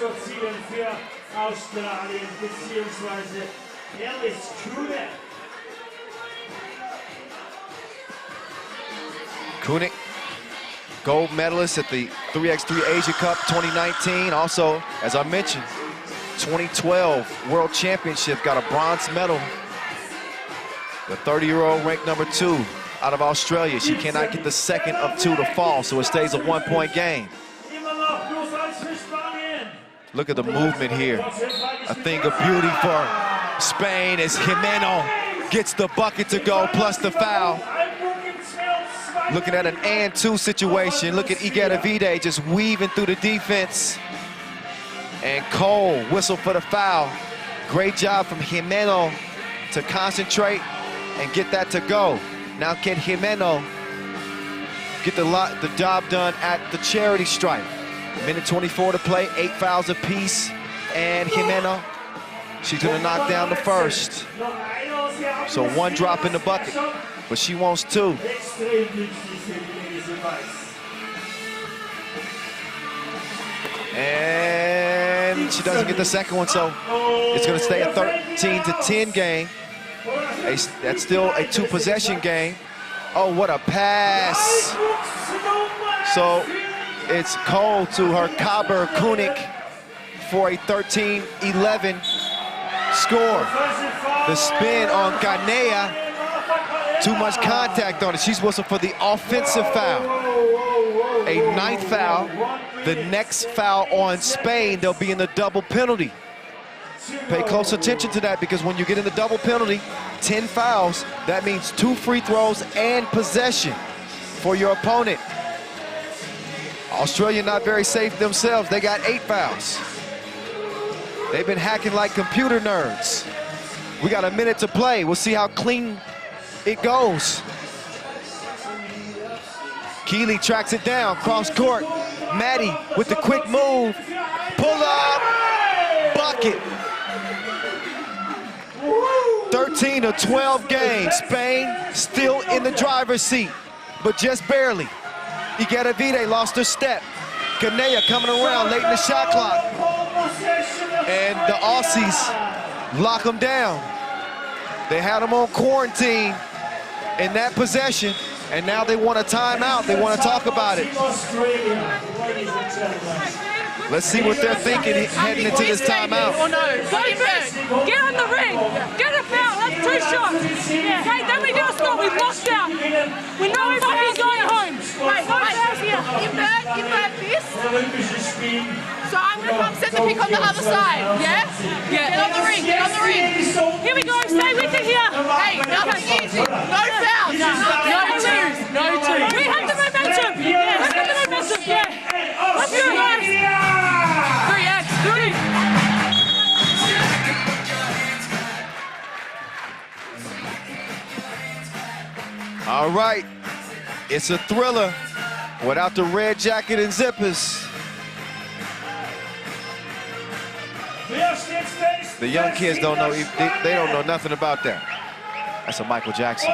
Kunik, gold medalist at the 3x3 Asia Cup 2019. Also, as I mentioned, 2012 World Championship, got a bronze medal. The 30-year-old ranked number 2 out of Australia. She cannot get the second of 2 to fall, so it stays a 1-point game. Look at the movement here. A thing of beauty for Spain as Jimeno gets the bucket to go, plus the foul. Looking at an and 2 situation. Look at Igedavide just weaving through the defense. And Cole whistle for the foul. Great job from Jimeno to concentrate and get that to go. Now can Jimeno get the job done at the charity stripe? Minute 24 to play, 8 fouls apiece. And Jimeno, she's gonna knock down the first. So 1 drop in the bucket, but she wants 2. And she doesn't get the second one, so it's gonna stay a 13-10 game. That's still a 2-possession game. Oh, what a pass. So it's Cole to her Kaber Kunik for a 13-11 score. The spin on Kanea, too much contact on it. She's whistled for the offensive foul. A 9th foul. The next foul on Spain, they'll be in the double penalty. Pay close attention to that, because when you get in the double penalty, 10 fouls, that means 2 free throws and possession for your opponent. Australia not very safe themselves. They got 8 fouls. They've been hacking like computer nerds. We got a minute to play. We'll see how clean it goes. Keeley tracks it down, cross court. Maddie with the quick move. Pull up, bucket. 13-12 game. Spain still in the driver's seat, but just barely. Igedavide lost her step. Kanea coming around late in the shot clock. And the Aussies lock them down. They had them on quarantine in that possession, and now they want a timeout. They want to talk about it. Let's see what they're thinking heading into this timeout. Oh no, get on the ring, get a foul, that's 2 shots. Okay, then we get a stop, we've lost out. We know we're fucking going home. Wait, back, you got this. So I'm gonna come set the pick on the other side, yeah? Yeah. Get on the ring, get on the ring. Here we go, stay with it here. Hey, nothing easy. No fouls. No twos. No twos. We have the momentum. Yeah, let's get the momentum. Yeah. Let's do it, guys. 3x, 3. All right, it's a thriller without the red jacket and zippers. The young kids don't know, they don't know nothing about that. That's a Michael Jackson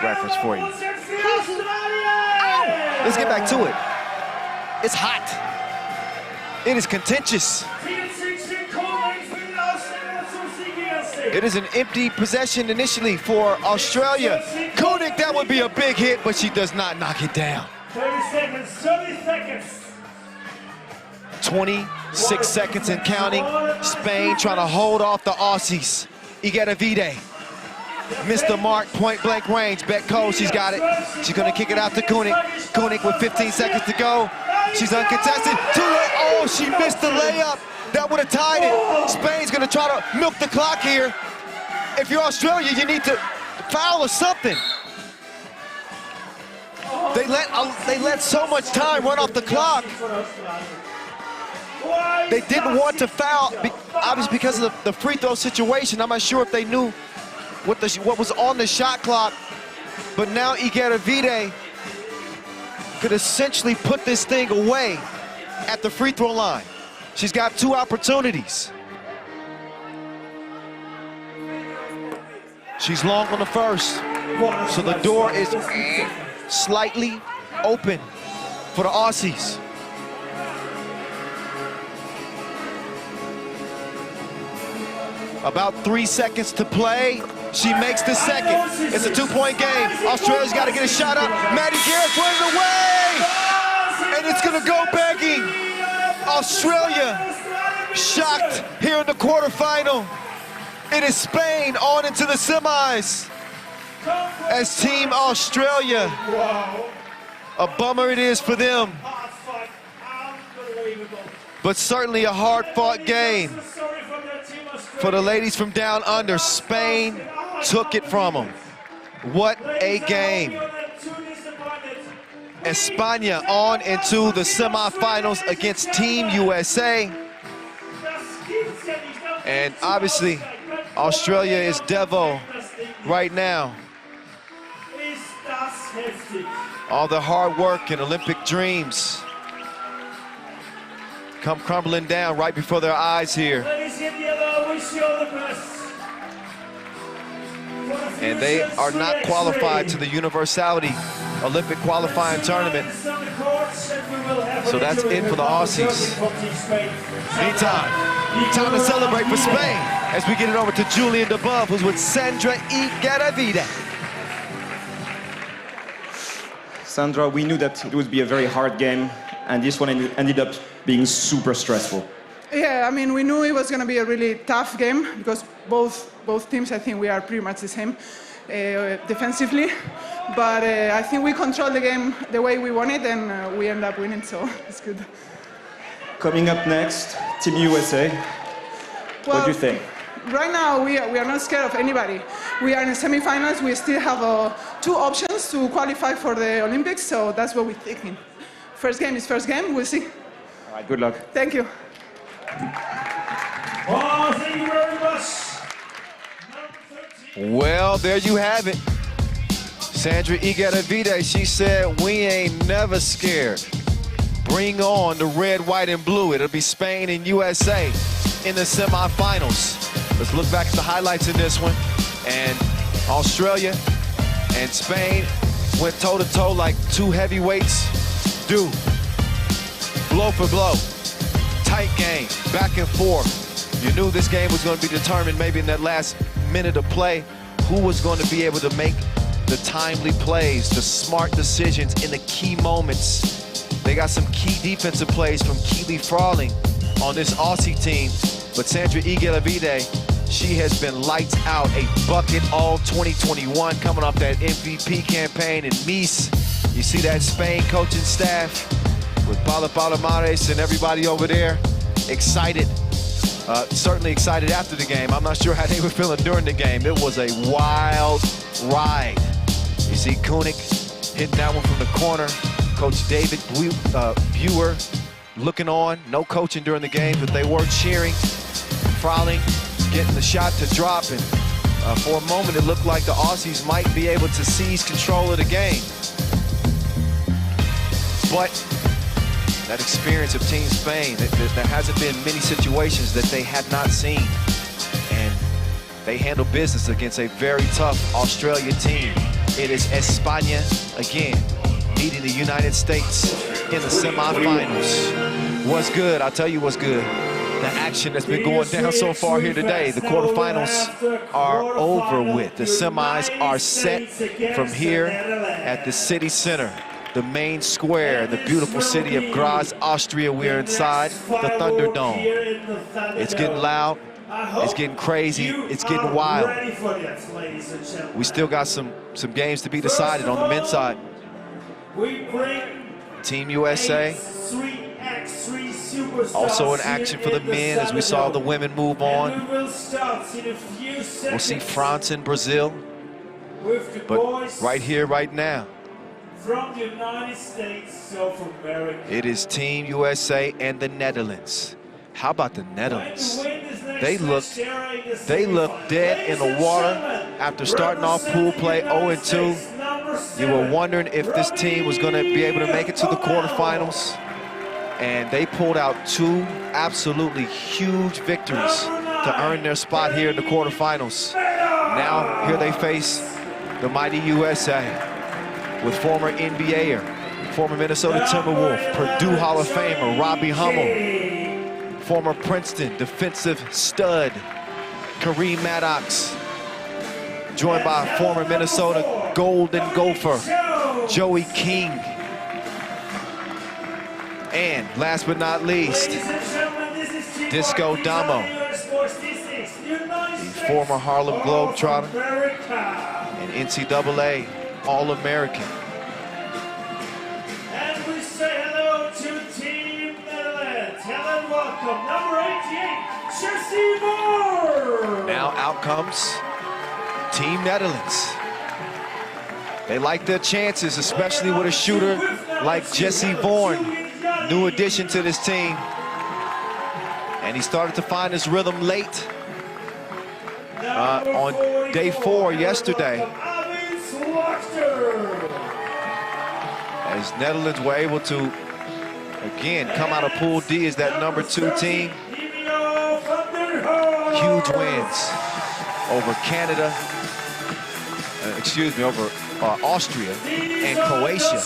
reference for you. Let's get back to it. It's hot. It is contentious. It is an empty possession initially for Australia. Koenig, that would be a big hit, but she does not knock it down. 30 seconds. 26 seconds and counting. Spain trying to hold off the Aussies. Igedavide missed the mark, point blank range. Bet Cole, she's got it. She's gonna kick it out to Koenig. Koenig with 15 seconds to go. She's uncontested. Oh, she missed the layup. That would have tied it. Spain's gonna try to milk the clock here. If you're Australia, you need to foul or something. They let so much time run off the clock. They didn't want to foul, obviously because of the free throw situation. I'm not sure if they knew what was on the shot clock, but now Igedavide could essentially put this thing away at the free throw line. She's got 2 opportunities. She's long on the first, so the door is slightly open for the Aussies. About 3 seconds to play. She makes the second. It's a 2-point game. Australia's got to get a shot up. Maddie Garrett's running away, and it's gonna go begging. Australia shocked here in the quarterfinal. It is Spain on into the semis as Team Australia. A bummer it is for them, but certainly a hard-fought game for the ladies from down under. Spain took it from them. What a game. España on into the semifinals against Team USA. And obviously, Australia is Devo right now. All the hard work and Olympic dreams come crumbling down right before their eyes here. And they are not qualified to the Universality Olympic qualifying tournament. So that's it for the Aussies. Meantime, time to celebrate for Spain as we get it over to Julian DeBove, who's with Sandra Igedavide. Sandra, we knew that it would be a very hard game, and this one ended up being super stressful. Yeah, I mean, we knew it was going to be a really tough game because both teams, I think we are pretty much the same defensively. But I think we controlled the game the way we wanted, and we end up winning, so it's good. Coming up next, Team USA. What do you think? Right now, we are not scared of anybody. We are in the semifinals. We still have 2 options to qualify for the Olympics, so that's what we're thinking. First game is first game. We'll see. All right, good luck. Thank you. Oh, thank you very much. Well, there you have it. Sandra Igedavide, she said, we ain't never scared. Bring on the red, white, and blue. It'll be Spain and USA in the semifinals. Let's look back at the highlights in this one. And Australia and Spain went toe-to-toe like 2 heavyweights do. Blow for blow. Tight game, back and forth. You knew this game was going to be determined maybe in that last minute of play. Who was going to be able to make the timely plays, the smart decisions in the key moments. They got some key defensive plays from Keely Frawling on this Aussie team. But Sandra Igedavide, she has been lights out, a bucket all 2021, coming off that MVP campaign in Nice. You see that Spain coaching staff with Paula Palomares and everybody over there excited. Certainly excited after the game. I'm not sure how they were feeling during the game. It was a wild ride. You see Koenig hitting that one from the corner. Coach David Buer looking on. No coaching during the game, but they were cheering. Frowling, getting the shot to drop. And for a moment, it looked like the Aussies might be able to seize control of the game. But that experience of Team Spain, there hasn't been many situations that they had not seen. And they handle business against a very tough Australia team. It is España again, meeting the United States in the semifinals. What's good? I'll tell you what's good. The action that's been going down so far here today. The quarterfinals are over with. The semis are set from here at the city center, the main square in the beautiful city of Graz, Austria. We're inside the Thunderdome. It's getting loud, it's getting crazy, it's getting wild. We still got some games to be decided on the men's side. Team USA also in action for the men as we saw the women move on. We'll see France and Brazil, but right here, right now, from the United States of America, it is Team USA and the Netherlands. How about the Netherlands? They looked dead in the water after starting off pool play 0-2. You were wondering if this team was going to be able to make it to the quarterfinals, and they pulled out two absolutely huge victories to earn their spot here in the quarterfinals. Now here they face the mighty USA with former NBAer, former Minnesota Timberwolf, Purdue Hall of Famer Robbie Hummel, former Princeton defensive stud Kareem Maddox, joined by former Minnesota Golden Gopher Joey King. And last but not least, Disco Damo, the former Harlem Globetrotter and NCAA All-American. and we say hello to Team Netherlands. Hello and welcome, number 88, Jesse Moore. Now out comes Team Netherlands. They like their chances, especially with a shooter like Jesse Vorn, new addition to this team. And he started to find his rhythm late on day 4 yesterday, as Netherlands were able to, again, come out of Pool D as that number 2 team. Huge wins over Canada, over Austria and Croatia.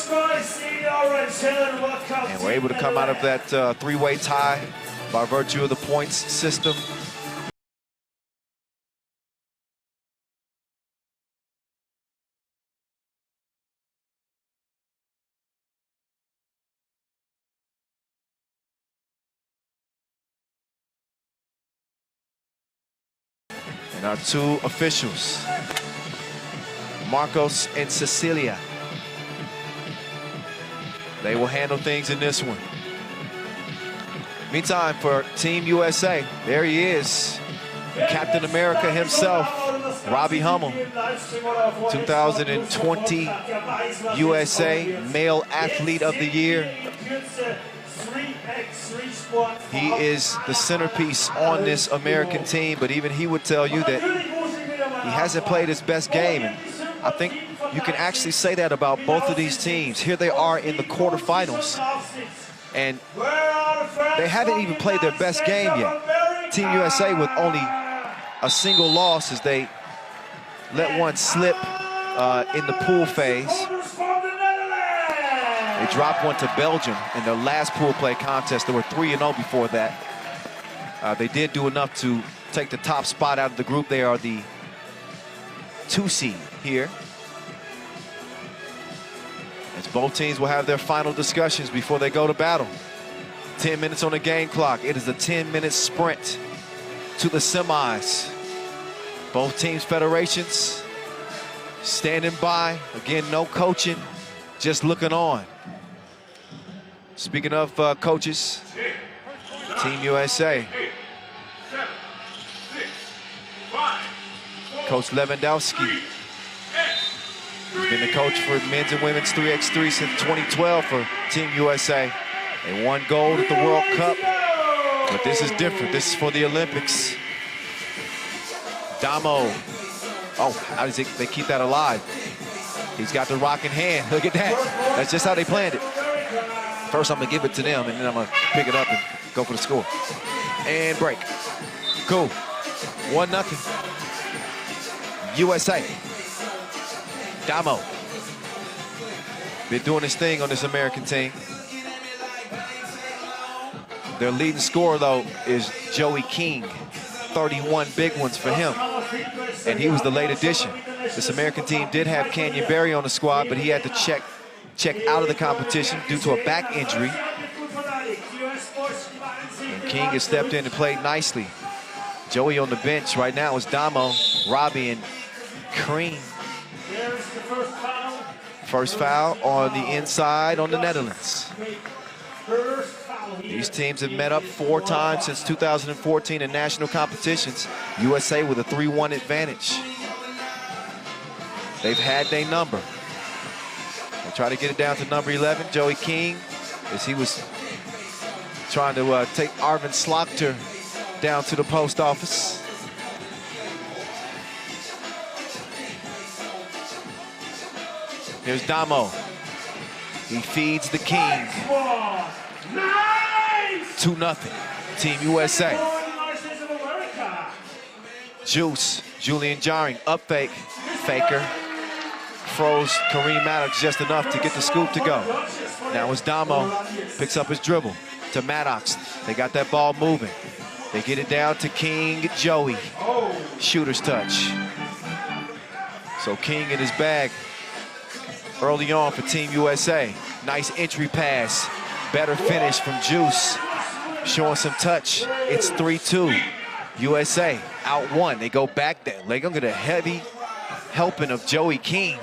And we're able to come out of that three-way tie by virtue of the points system. And our 2 officials, Marcos and Cecilia, they will handle things in this one. Meantime, for Team USA, there he is, Captain America himself, Robbie Hummel, 2020 USA Male Athlete of the Year. He is the centerpiece on this American team, but even he would tell you that he hasn't played his best game. And I think you can actually say that about both of these teams. Here they are in the quarterfinals, and they haven't even played their best game yet. Team USA with only a single loss as they let one slip in the pool phase. They dropped one to Belgium in their last pool play contest. They were 3-0 before that. They did do enough to take the top spot out of the group. They are the 2 seed here, as both teams will have their final discussions before they go to battle. 10 minutes on the game clock. It is a 10-minute sprint to the semis. Both teams' federations standing by. Again, no coaching, just looking on. Speaking of coaches, Team USA. Coach Lewandowski. He's been the coach for men's and women's 3x3 since 2012 for Team USA. They won gold at the World Cup, but this is different. This is for the Olympics. Damo. Oh, how does they keep that alive? He's got the rock in hand. Look at that. That's just how they planned it. First, I'm gonna give it to them, and then I'm gonna pick it up and go for the score. And break. Cool. 1-0. USA. Damo. Been doing his thing on this American team. Their leading scorer, though, is Joey King. 31 big ones for him. And he was the late addition. This American team did have Canyon Berry on the squad, but he had to check out of the competition due to a back injury. And King has stepped in and played nicely. Joey on the bench right now is Damo, Robbie, and Cream. First foul on the inside on the Netherlands. These teams have met up 4 times since 2014 in national competitions. USA with a 3-1 advantage. They've had their number. They try to get it down to number 11, Joey King, as he was trying to take Arvin Slaughter down to the post office. Here's Damo. He feeds the King. 2-0, Team USA. Juice, Julian Jarring, up fake, faker. Froze Kareem Maddox just enough to get the scoop to go. Now it's Damo, picks up his dribble to Maddox. They got that ball moving. They get it down to King Joey. Shooter's touch. So King in his bag early on for Team USA. Nice entry pass. Better finish from Juice. Showing some touch. It's 3-2. USA out 1. They go back there. They're gonna get a heavy helping of Joey King.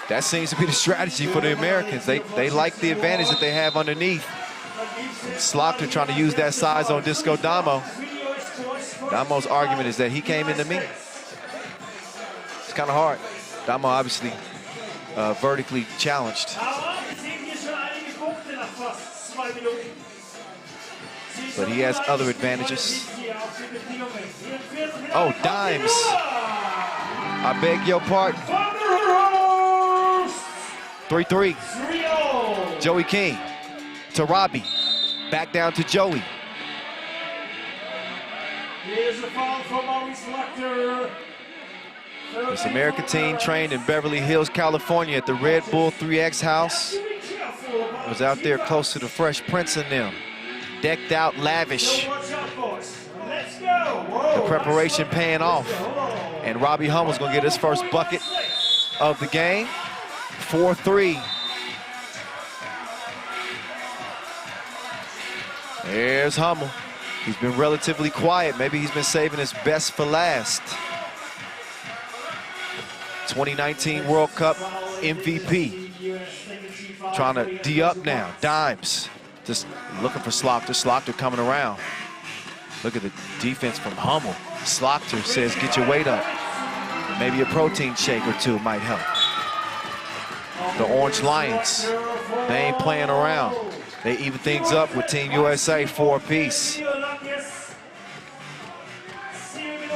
That seems to be the strategy for the Americans. They like the advantage that they have underneath. Slaughter trying to use that size on Disco Damo. Damo's argument is that he came into me. It's kind of hard. Damo obviously vertically challenged. But he has other advantages. Oh, dimes. I beg your pardon. 3-3. Joey King to Robbie. Back down to Joey. Here's the foul from Maurice Lecter. This American team trained in Beverly Hills, California at the Red Bull 3X house. Was out there close to the Fresh Prince and them. Decked out, lavish. The preparation paying off. And Robbie Hummel's gonna get his first bucket of the game. 4-3. There's Hummel. He's been relatively quiet. Maybe he's been saving his best for last. 2019 World Cup MVP. Trying to D-up now. Dimes. Just looking for Slaughter. Slaughter coming around. Look at the defense from Hummel. Slaughter says, get your weight up. Maybe a protein shake or two might help. The Orange Lions, they ain't playing around. They even things up with Team USA 4-apiece.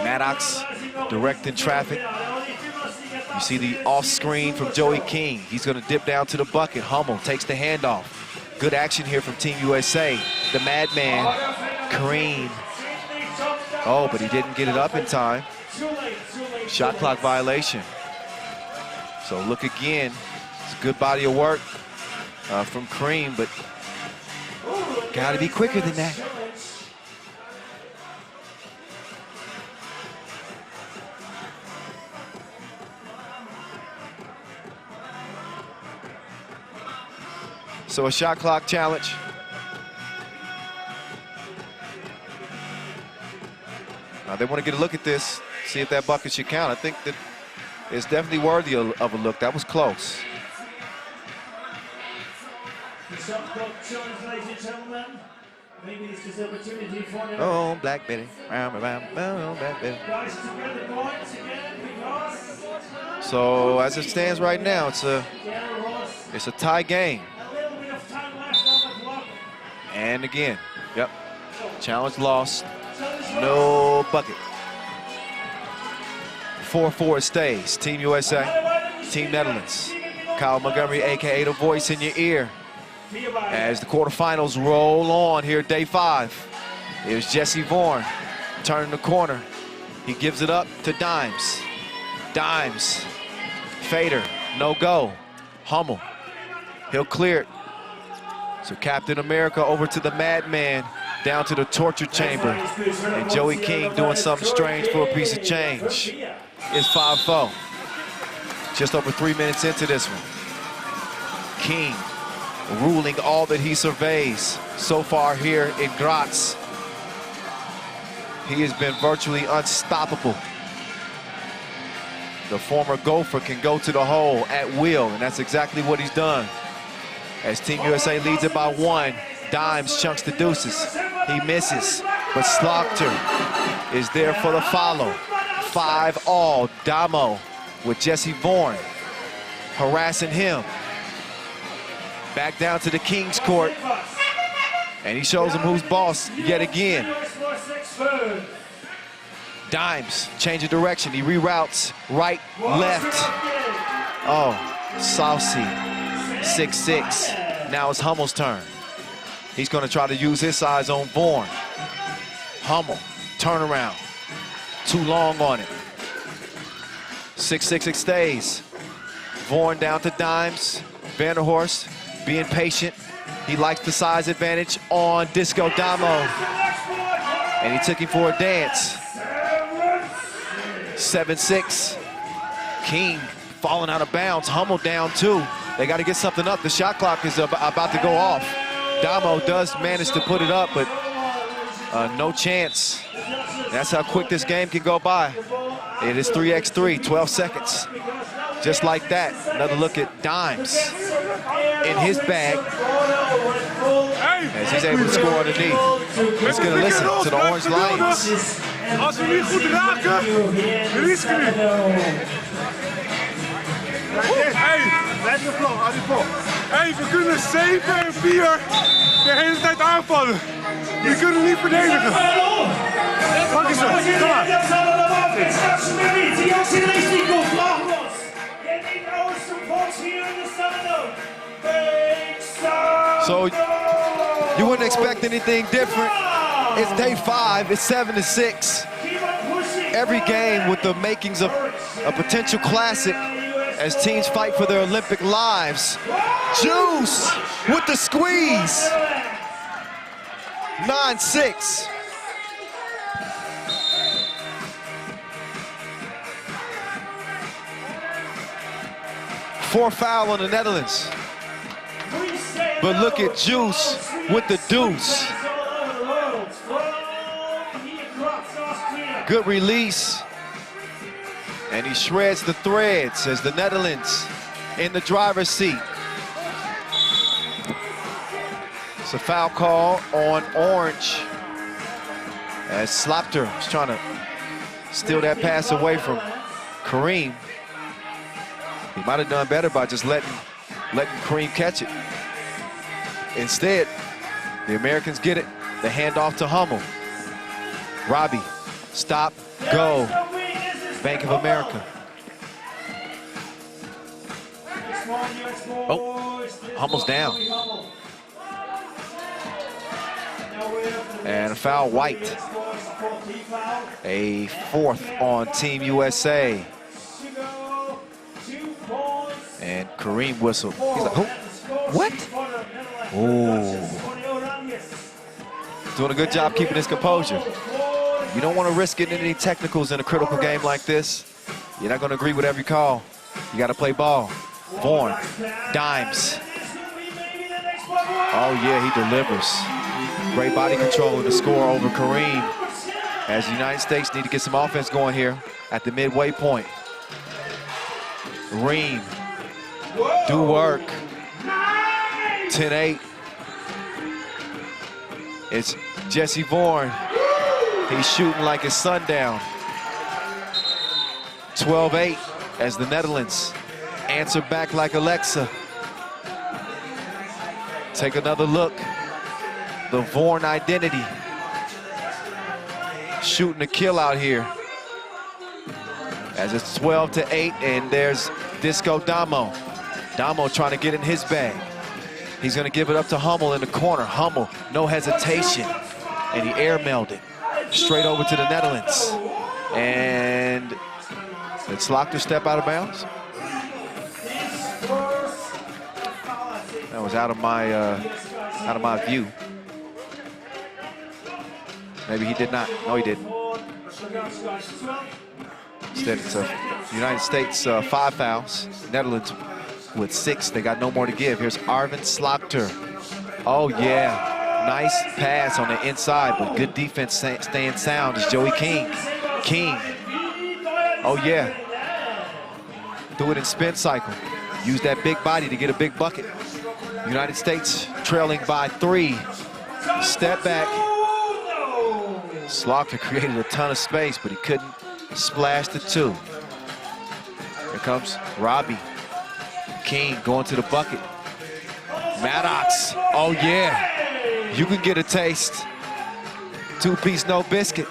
Maddox directing traffic. You see the off screen from Joey King. He's gonna dip down to the bucket. Hummel takes the handoff. Good action here from Team USA. The madman, Kareem. Oh, but he didn't get it up in time. Shot clock violation. So look again. It's a good body of work from Kareem, but gotta be quicker than that. So a shot clock challenge. They want to get a look at this, see if that bucket should count. I think that it's definitely worthy of a look. That was close. Maybe this is the opportunity for them. Oh, Black Betty. Oh, Black Betty. Guys, to get the points again because So as it stands right now, it's a tie game. a little bit of time left on the clock. And again, yep, challenge lost, no bucket. 4-4 it stays. Team USA, Team Netherlands. Kyle Montgomery, AKA the voice in your ear. As the quarterfinals roll on here, day 5. Here's Jesse Vorn, turning the corner. He gives it up to Dimes. Dimes, Fader, no go. Hummel, he'll clear it. So Captain America over to the Madman, down to the torture chamber. And Joey King doing something strange for a piece of change. It's 5-4. Just over 3 minutes into this one. King ruling all that he surveys so far here in Graz. He has been virtually unstoppable. The former Gopher can go to the hole at will, and that's exactly what he's done. As Team USA leads it by 1, Dimes chunks the deuces. He misses, but Slaughter is there for the follow. 5-all, Damo with Jesse Vorn harassing him. Back down to the King's court, and he shows him who's boss yet again. Dimes, change of direction. He reroutes right, left. Oh, saucy. 6-6. Now it's Hummel's turn. He's going to try to use his size on Vorn. Hummel, turnaround. Too long on it. 6-6 it stays. Vorn down to Dimes. Vanderhorst being patient. He likes the size advantage on Disco Damo. And he took him for a dance. 7-6. King falling out of bounds. Hummel down 2. They got to get something up. The shot clock is about to go off. Damo does manage to put it up, but no chance. That's how quick this game can go by. It is 3x3, 12 seconds. Just like that. Another look at Dimes in his bag as he's able to score underneath. He's going to listen to the Orange Lions. Als we niet goed raken, risiken we. Hey, blijf de vlag, hou die bal. Hey, we kunnen 7 en 4 de hele tijd aanvallen. We kunnen niet verdedigen. Pak eens op, kom maar. So you wouldn't expect anything different. It's day 5, it's 7-6. Every game with the makings of a potential classic as teams fight for their Olympic lives. Juice with the squeeze. 9-6. Fourth foul on the Netherlands. But look at Juice with the deuce. Good release. And he shreds the threads as the Netherlands in the driver's seat. It's a foul call on Orange as Slaughter is trying to steal that pass away from Kareem. He might have done better by just letting Kareem catch it. Instead, the Americans get it. The handoff to Hummel. Robbie, stop, go. Bank of America. Oh, Hummel's down. And a foul, White. A fourth on Team USA. And Kareem whistle. He's like, what? Ooh. Doing a good job keeping his composure. You don't want to risk getting any technicals in a critical game like this. You're not going to agree with every call. You got to play ball. Vorn, Dimes. Oh yeah, he delivers. Great body control and the score over Kareem. As the United States need to get some offense going here at the midway point. Reem, do work. 10-8. It's Jesse Vorn. He's shooting like it's sundown. 12-8 as the Netherlands answer back like Alexa. Take another look. The Vorn identity. Shooting a kill out here. As it's 12-8, and there's Disco Damo. Damo trying to get in his bag. He's gonna give it up to Hummel in the corner. Hummel, no hesitation. And he air melded straight over to the Netherlands. And did Slaughter step out of bounds? That was out of my view. Maybe he did not. No, he didn't. Instead, it's United States 5 fouls. Netherlands with 6. They got no more to give. Here's Arvind Slaughter. Oh, yeah. Nice pass on the inside, but good defense staying sound is Joey King. King. Oh, yeah. Do it in spin cycle. Use that big body to get a big bucket. United States trailing by 3. Step back. Slaughter created a ton of space, but he couldn't splash the 2. Here comes Robbie. King going to the bucket. Maddox. Oh, yeah. You can get a taste. 2-piece, no biscuit.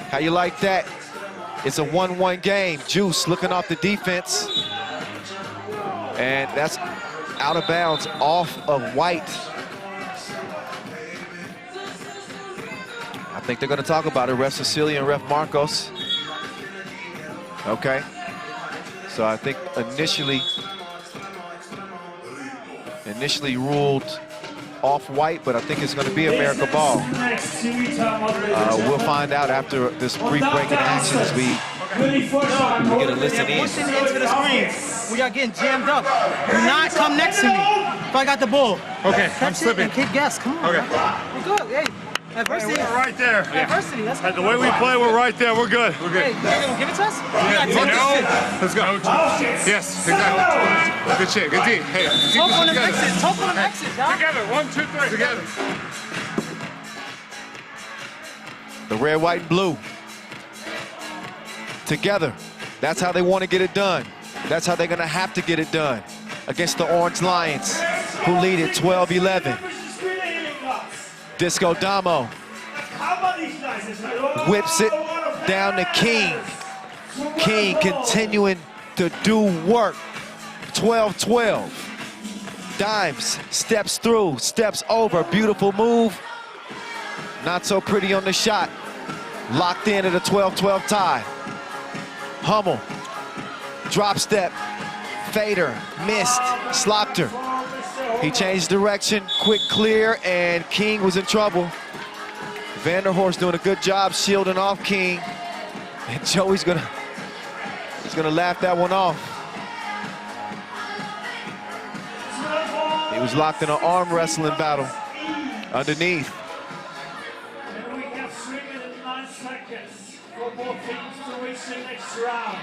How you like that? It's a 1-1 game. Juice looking off the defense. And that's out of bounds off of White. I think they're going to talk about it. Ref Cecilia and Ref Marcos. Okay. So I think initially ruled off White, but I think it's going to be America ball. We'll find out after this brief break in action as we get a listen in. Listen into the screen. We are getting jammed up. Do not come next to me if I got the ball. Okay, I'm slipping. Kick gas, come on. Okay. We're good, hey. Adversity. We're right there. Adversity, that's good. The way we play, we're right there. We're good. We're good. Hey, you gonna give it to us? Let's go. Yes, exactly. Good shit. Good team. Hey, talk on the exit. Talk on the exit, dog. Together. 1, 2, 3. Together. The red, white, and blue. Together. That's how they want to get it done. That's how they're going to have to get it done against the Orange Lions, who lead at 12-11. Disco Damo whips it down to King. King continuing to do work. 12-12. Dimes, steps through, steps over. Beautiful move. Not so pretty on the shot. Locked in at a 12-12 tie. Hummel, drop step, fader, missed, Slaughter. He changed direction, quick clear, and King was in trouble. Vanderhorst doing a good job shielding off King. And Joey's gonna laugh that one off. He was locked in an arm wrestling battle underneath. And we have 3 minutes and 9 seconds for both teams to reach the next round.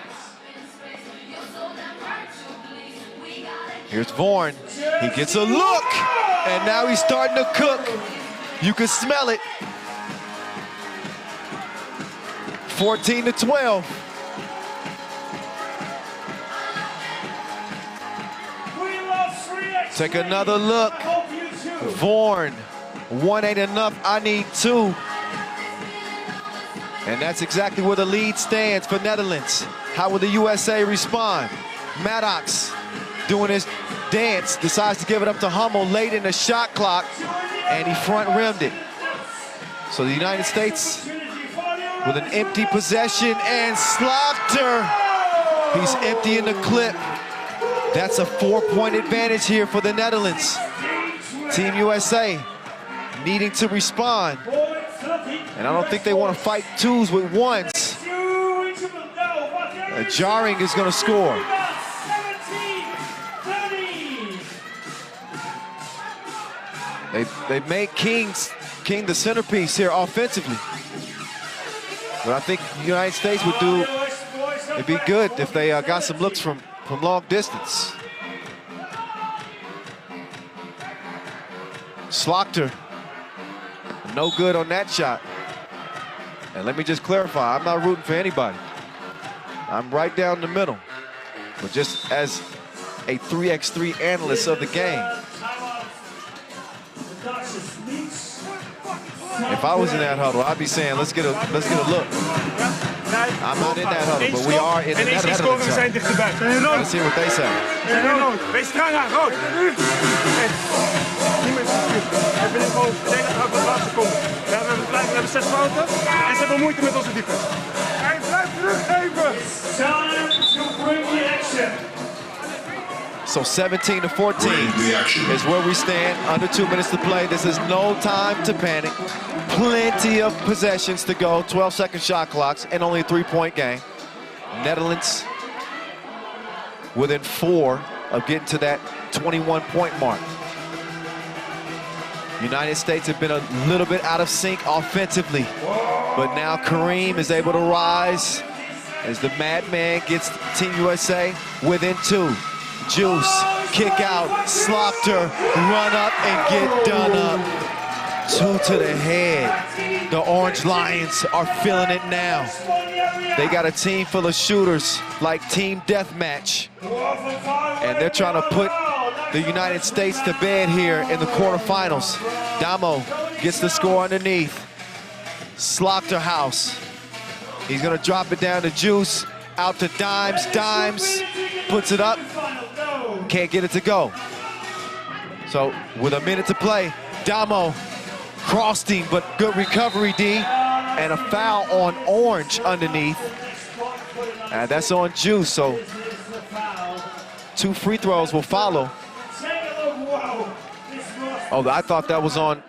Here's Vorn. He gets a look, and now he's starting to cook. You can smell it. 14-12. Take another look. Vorn. 1 ain't enough. I need 2. And that's exactly where the lead stands for Netherlands. How will the USA respond? Maddox doing his dance, decides to give it up to Hummel late in the shot clock, and he front rimmed it. So the United States with an empty possession, and Slaughter, he's emptying the clip. That's a 4-point advantage here for the Netherlands. Team USA needing to respond. And I don't think they want to fight 2s with 1s. Jarring is going to score. They make King the centerpiece here offensively. But I think the United States would it'd be good if they got some looks from long distance. Slaughter, no good on that shot. And let me just clarify, I'm not rooting for anybody. I'm right down the middle. But just as a 3x3 analyst of the game, if I was in that huddle, I'd be saying, let's get a look. I'm not in that huddle, but we are in the Netherlands huddle. Let's see what they say. Wees streng aan, rood. We willen gewoon verdedigen uit de laatste komt. We hebben 6 fouten en ze hebben moeite met onze defense. Hij blijft teruggeven. So 17-14 is where we stand. Under 2 minutes to play. This is no time to panic. Plenty of possessions to go. 12-second shot clocks and only a 3-point game. Netherlands within 4 of getting to that 21-point mark. United States have been a little bit out of sync offensively, but now Kareem is able to rise as the madman gets Team USA within 2. Juice, kick out, Slaughter, run up and get done up. 2 to the head. The Orange Lions are feeling it now. They got a team full of shooters like Team Deathmatch, and they're trying to put the United States to bed here in the quarterfinals. Damo gets the score underneath. Slaughterhouse. He's gonna drop it down to Juice, out to Dimes. Dimes puts it up, can't get it to go. So with a minute to play, Damo crossed him, but good recovery, D. And a foul on Orange underneath. And that's on Juice, so 2 free throws will follow. Oh, I thought that was on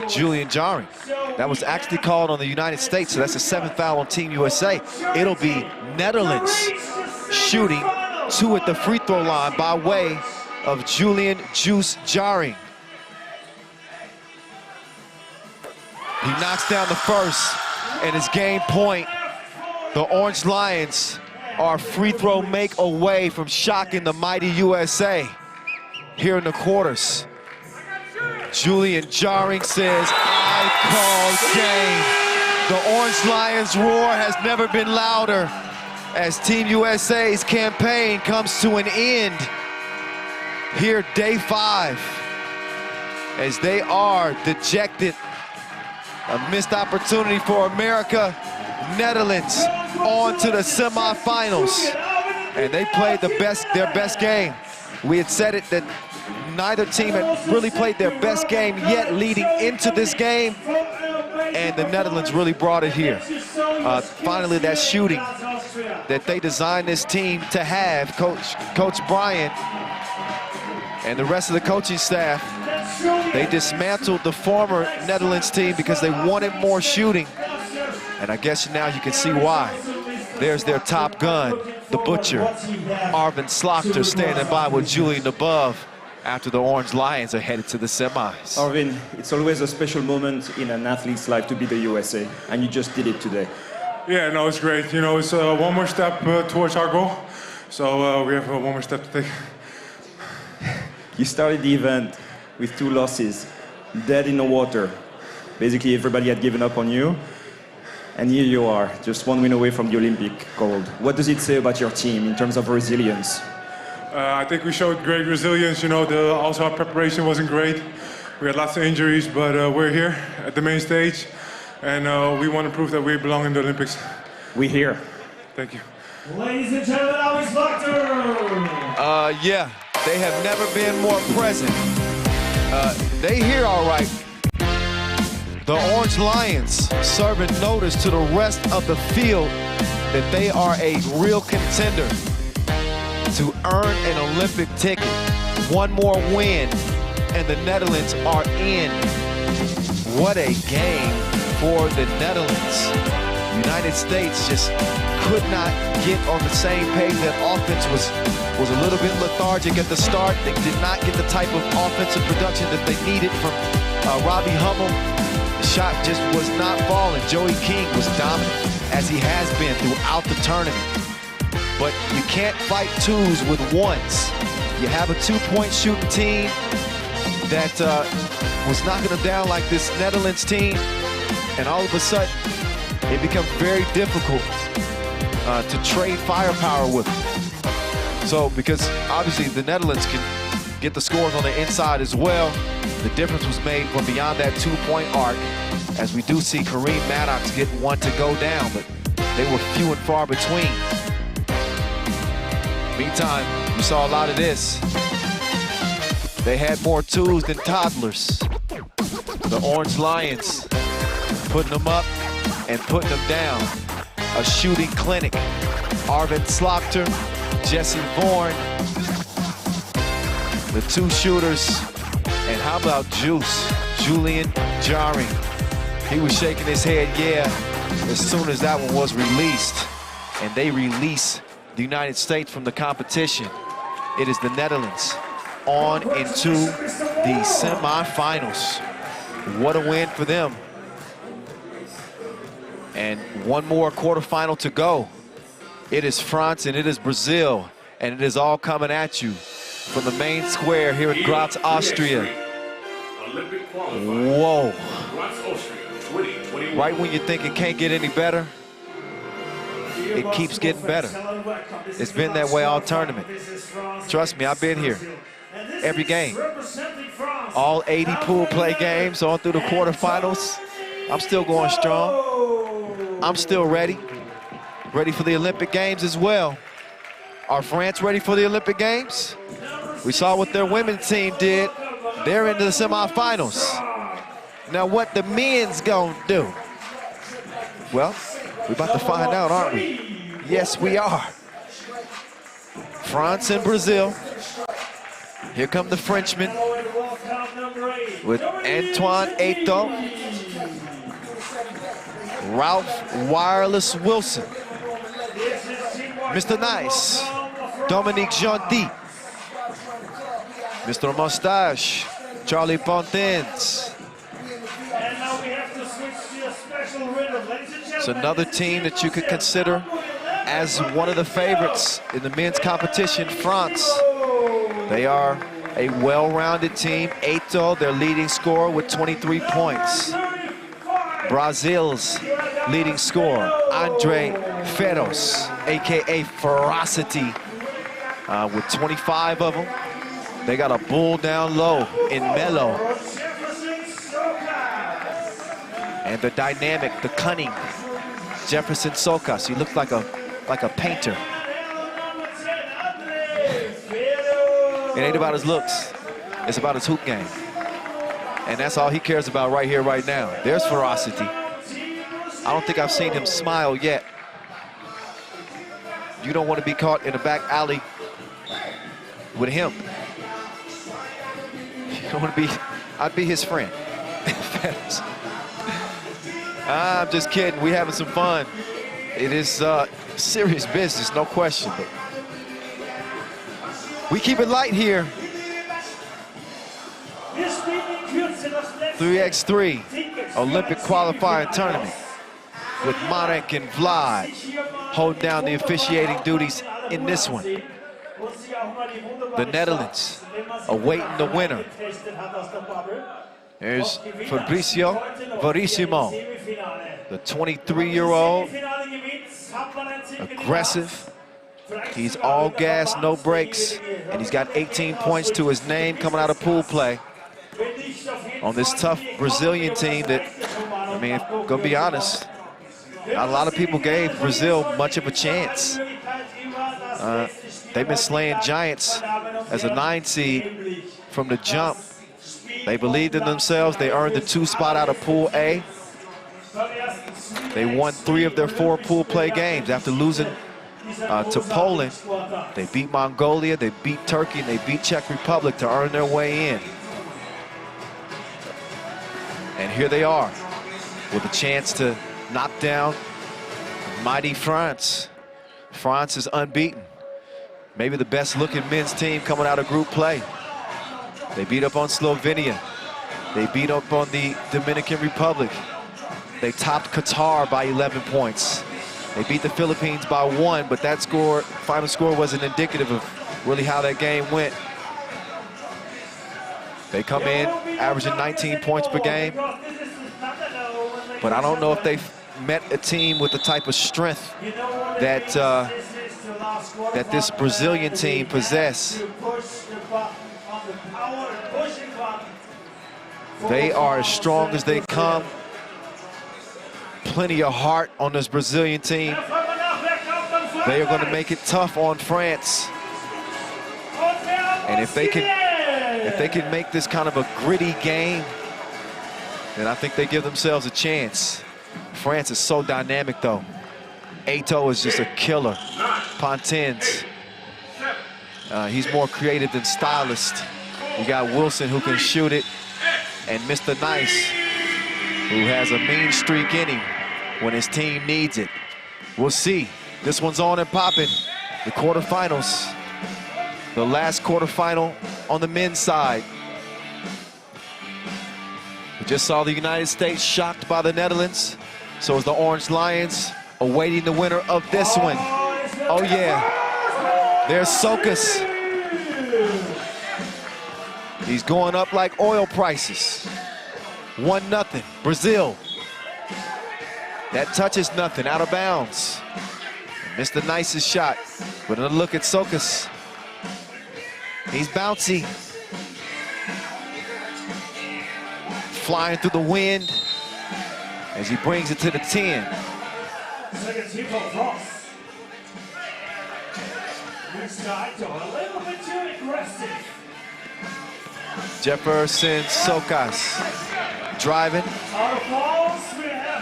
Julian Jarring. That was actually called on the United States, so that's the 7th foul on Team USA. It'll be Netherlands shooting 2 at the free throw line by way of Julian Juice Jarring. He knocks down the first, and it's game point. The Orange Lions are a free throw make away from shocking the mighty USA here in the quarters. Julian Jarring says, I call game. The Orange Lions roar has never been louder as Team USA's campaign comes to an end here day 5 as they are dejected. A missed opportunity for America. Netherlands on to the semifinals. And they played their best game. We had said it that neither team had really played their best game yet leading into this game. And the Netherlands really brought it here. Finally, that shooting that they designed this team to have, Coach Brian and the rest of the coaching staff, they dismantled the former Netherlands team because they wanted more shooting. And I guess now you can see why. There's their top gun, the Butcher, Arvin Slaughter, standing by with Julian above after the Orange Lions are headed to the semis. Arvin, it's always a special moment in an athlete's life to be the USA, and you just did it today. Yeah, no, it's great. You know, it's one more step towards our goal. So we have one more step to take. You started the event with 2 losses, dead in the water. Basically, everybody had given up on you. And here you are, just 1 win away from the Olympic gold. What does it say about your team in terms of resilience? I think we showed great resilience. You know, also our preparation wasn't great. We had lots of injuries, but we're here at the main stage. And we want to prove that we belong in the Olympics. We're here. Thank you. Ladies and gentlemen, Alex Slaughter. Yeah, they have never been more present. They here all right. The Orange Lions serving notice to the rest of the field that they are a real contender to earn an Olympic ticket. 1 more win, and the Netherlands are in. What a game for the Netherlands. United States just could not get on the same page. That offense was a little bit lethargic at the start. They did not get the type of offensive production that they needed from Robbie Hummel. The shot just was not falling. Joey King was dominant, as he has been throughout the tournament. But you can't fight 2s with 1s. You have a 2-point shooting team. that was knocking them down like this Netherlands team, and all of a sudden, it becomes very difficult to trade firepower with them. So, because obviously the Netherlands can get the scores on the inside as well, the difference was made from beyond that 2-point arc, as we do see Kareem Maddox get one to go down, but they were few and far between. Meantime, we saw a lot of this. They had more twos than toddlers. The Orange Lions putting them up and putting them down. A shooting clinic. Arvin Slaughter, Jesse Vorn, the two shooters. And how about Juice, Julian Jarring? He was shaking his head, yeah, as soon as that one was released. And they release the United States from the competition. It is the Netherlands on into the semifinals. What a win for them. And one more quarterfinal to go. It is France and it is Brazil, and it is all coming at you from the main square here in Graz, Austria. Whoa. Right when you think it can't get any better, it keeps getting better. It's been that way all tournament. Trust me, I've been here every game. All 80 pool play games on through the quarterfinals. I'm still going strong. I'm still ready. Ready for the Olympic Games as well. Are France ready for the Olympic Games? We saw what their women's team did. They're into the semifinals. Now what the men's gonna do? Well, we're about to find out, aren't we? Yes, we are. France and Brazil. Here come the Frenchmen with Antoine Eto'o, Ralph Wireless Wilson, Mr. Nice, Dominique Gentil, Mr. Mustache, Charlie Pontins. It's another team that you could consider as one of the favorites in the men's competition, France. They are a well-rounded team. Eto'o, their leading scorer with 23 points. Brazil's leading scorer, Andre Ferros, AKA Ferocity, with 25 of them. They got a bull down low in Melo. And the dynamic, the cunning, Jefferson Socas. He looked like a painter. It ain't about his looks. It's about his hoop game. And that's all he cares about right here, right now. There's ferocity. I don't think I've seen him smile yet. You don't want to be caught in a back alley with him. You don't want to be, I'd be his friend. I'm just kidding. We having some fun. It is serious business, no question. But we keep it light here. 3x3 Olympic qualifying tournament with Marek and Vlad holding down the officiating duties in this one. The Netherlands awaiting the winner. There's Fabricio Verissimo, the 23-year-old, aggressive. He's all gas, no brakes, and he's got 18 points to his name coming out of pool play on this tough Brazilian team that, I mean, gonna be honest, not a lot of people gave Brazil much of a chance. They've been slaying giants as a 9 seed from the jump. They believed in themselves. They earned the 2 spot out of Pool A. They won 3 of their 4 pool play games after losing to Poland. They beat Mongolia, they beat Turkey, and they beat Czech Republic to earn their way in. And here they are with a chance to knock down mighty France. France is unbeaten. Maybe the best looking men's team coming out of group play. They beat up on Slovenia. They beat up on the Dominican Republic. They topped Qatar by 11 points. They beat the Philippines by 1, but that score, final score, wasn't indicative of really how that game went. They come in averaging 19 points per game, but I don't know if they've met a team with the type of strength that that this Brazilian team possess. They are as strong as they come. Plenty of heart on this Brazilian team. They are going to make it tough on France. And if they can make this kind of a gritty game, then I think they give themselves a chance. France is so dynamic, though. Eto'o is just a killer. Pontins, he's more creative than stylist. You got Wilson, who can shoot it, and Mr. Nice, who has a mean streak in him when his team needs it. We'll see. This one's on and popping. The quarterfinals. The last quarterfinal on the men's side. We just saw the United States shocked by the Netherlands. So is the Orange Lions, awaiting the winner of this one. Oh yeah, there's Sokas. He's going up like oil prices. 1-0, Brazil. That touch is nothing, out of bounds. Mr. Nice's shot, but another look at Sokas. He's bouncy. Flying through the wind as he brings it to the 10. Second team for France. A little bit too aggressive. Jefferson Sokas driving,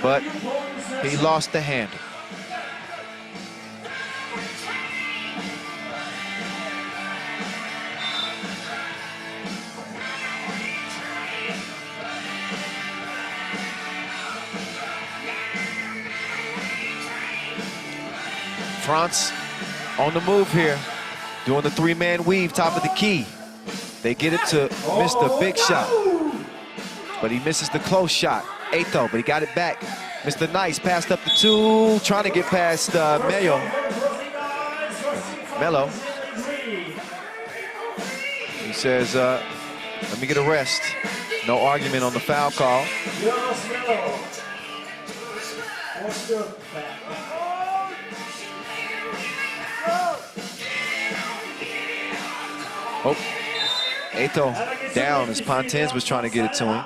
but he lost the handle. France on the move here, doing the three-man weave, top of the key. They get it to Mr. Big Shot, but he misses the close shot. Eto'o, but he got it back. Mr. Nice passed up the 2, trying to get past Melo. He says, let me get a rest. No argument on the foul call. Oh, Eto'o down as Pontins was trying to get it to him.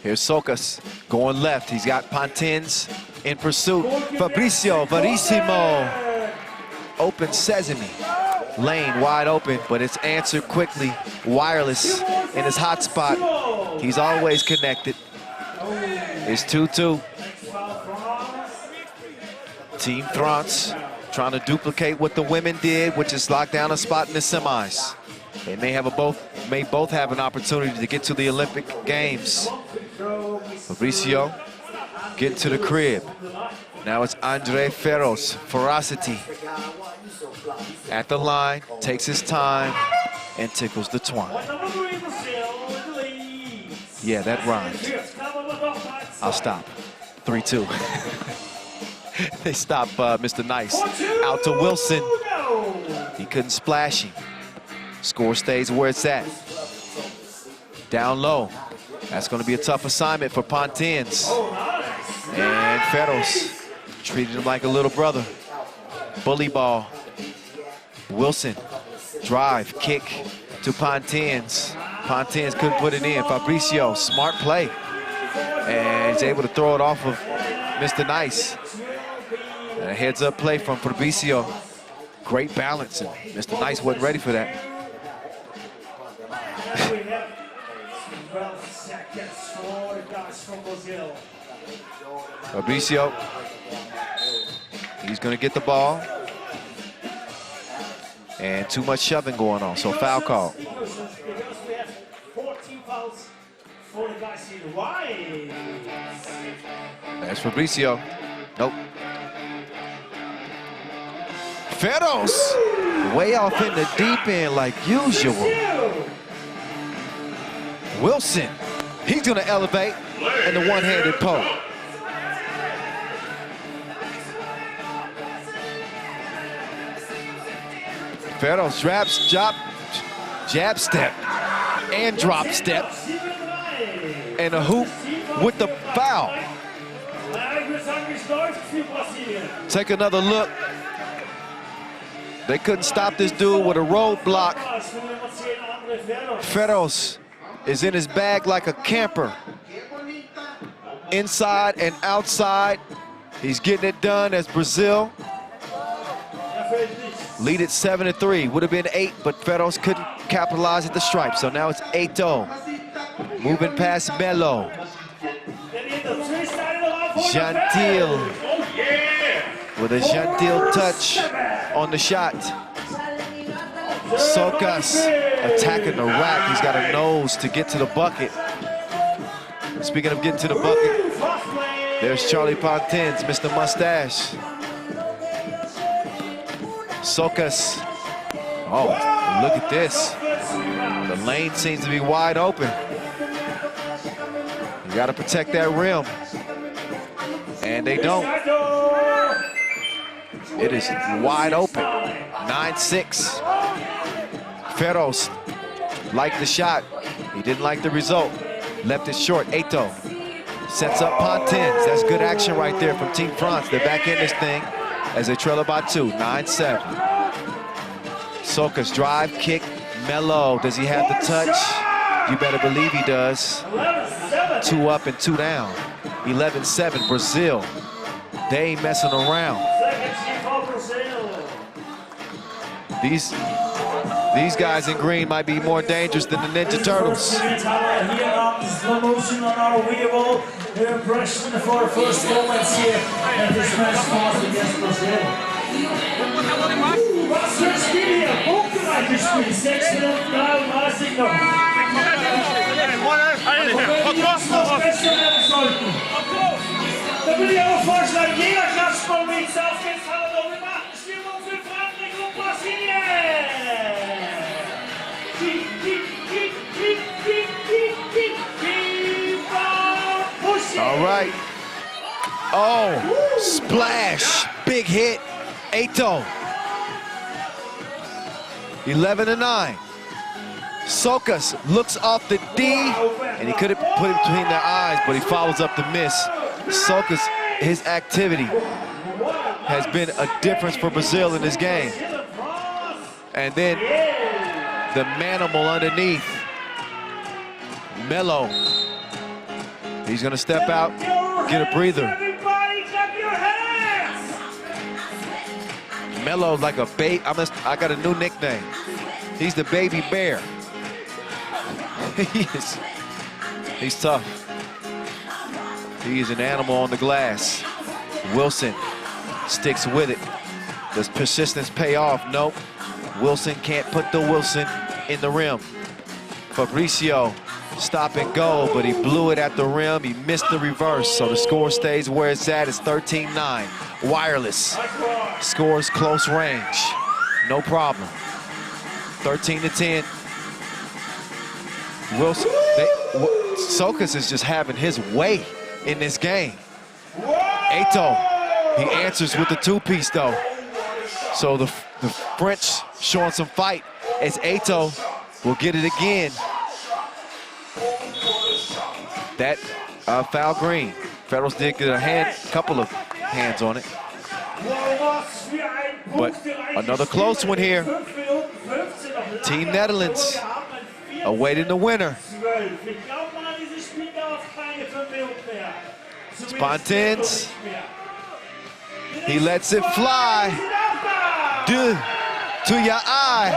Here's Sokas going left. He's got Pontins in pursuit. Fabricio Verissimo. Open sesame. Lane wide open, but it's answered quickly. Wireless in his hot spot. He's always connected. It's 2-2. Team France trying to duplicate what the women did, which is lock down a spot in the semis. They may both have an opportunity to get to the Olympic Games. Fabricio getting to the crib. Now it's Andre Ferros, ferocity. At the line, takes his time, and tickles the twine. Yeah, that rhymed. I'll stop. 3-2. They stop Mr. Nice. Out to Wilson. He couldn't splash him. Score stays where it's at. Down low. That's going to be a tough assignment for Pontins. And Ferros treated him like a little brother. Bully ball. Wilson, drive, kick to Pontins. Pontins couldn't put it in. Fabricio, smart play. And he's able to throw it off of Mr. Nice. And a heads-up play from Fabricio. Great balance, and Mr. Nice wasn't ready for that. 12 seconds for the guys from Brazil. Fabricio, he's going to get the ball. And too much shoving going on, so foul call. Because we have 14 fouls for the guys in white. That's Fabricio. Nope. Ferros, way off in the deep end like usual. Wilson, he's gonna elevate, and the one-handed poke. Ferros jab step and drop step. And a hoop with the foul. Take another look. They couldn't stop this dude with a roadblock. Ferros is in his bag like a camper. Inside and outside. He's getting it done as Brazil lead it 7-3. Would have been 8, but Ferros couldn't capitalize at the stripe. So now it's Eto. Moving past Melo. Gentil with a Gentil touch on the shot. Sokas attacking the rack. He's got a nose to get to the bucket. Speaking of getting to the bucket, there's Charlie Pontins, Mr. Mustache. Sokas. Oh, look at this. The lane seems to be wide open. You got to protect that rim. And they don't. It is wide open. 9-6. Ferros liked the shot. He didn't like the result. Left it short. Eto sets up Pontins. That's good action right there from Team France. They're back in this thing as they trail by 2. 9-7. Sokas drive, kick, Melo. Does he have the touch? You better believe he does. 2 up and 2 down. 11-7, Brazil. They ain't messing around. These guys in green might be more dangerous than the Ninja Turtles. Here on slow motion on our video, their impression for first moments here at this match pass against Brazil. Was für ein Spiel hier, punktgleiches Spiel, 6 Minuten 33 noch. Noch besser werden sollten. Da würde ich auch vorschlagen, jeder Klatschball mit auf den Salon. Wir machen Stimmung für Frankreich und Brasilien. All right. Oh, splash. Big hit. Eto. 11-9. Sokas looks off the D, and he could have put it between their eyes, but he follows up the miss. Sokas, his activity has been a difference for Brazil in this game. And then the manimal underneath. Melo. He's gonna step out, get a breather. Melo's like a baby. I got a new nickname. He's the baby bear. He's tough. He is an animal on the glass. Wilson sticks with it. Does persistence pay off? Nope. Wilson can't put the Wilson in the rim. Fabricio, stop and go, but he blew it at the rim. He missed the reverse, so the score stays where it's at. It's 13-9. Wireless. Scores close range. No problem. 13-10. Wilson, Sokas is just having his way in this game. Eto, he answers with the 2-piece though. So the French showing some fight as Eto will get it again. That foul green. Ferros did get a couple of hands on it. But another close one here. Team Netherlands awaiting the winner. Pontins. He lets it fly. To your eye.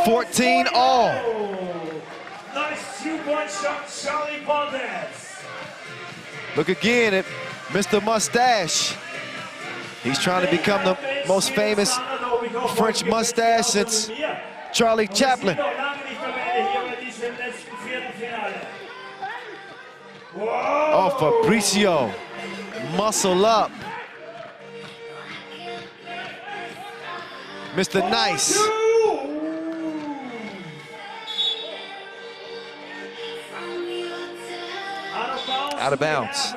14 all. Nice 2-point shot, Charlie Pontins. Look again at Mr. Mustache. He's trying to become the most famous French mustache since Charlie Chaplin. Oh, Fabricio, muscle up. Mr. Nice. Out of bounds.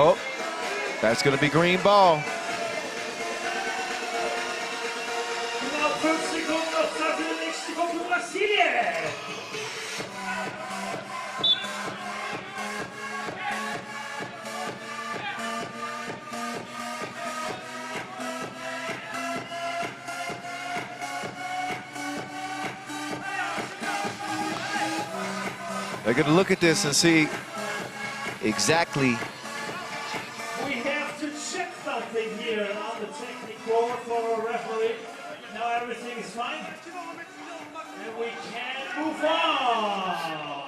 Oh, that's going to be green ball. They're going to look at this and see exactly. We have to check something here on the technical for a referee. Now everything is fine. And we can move on.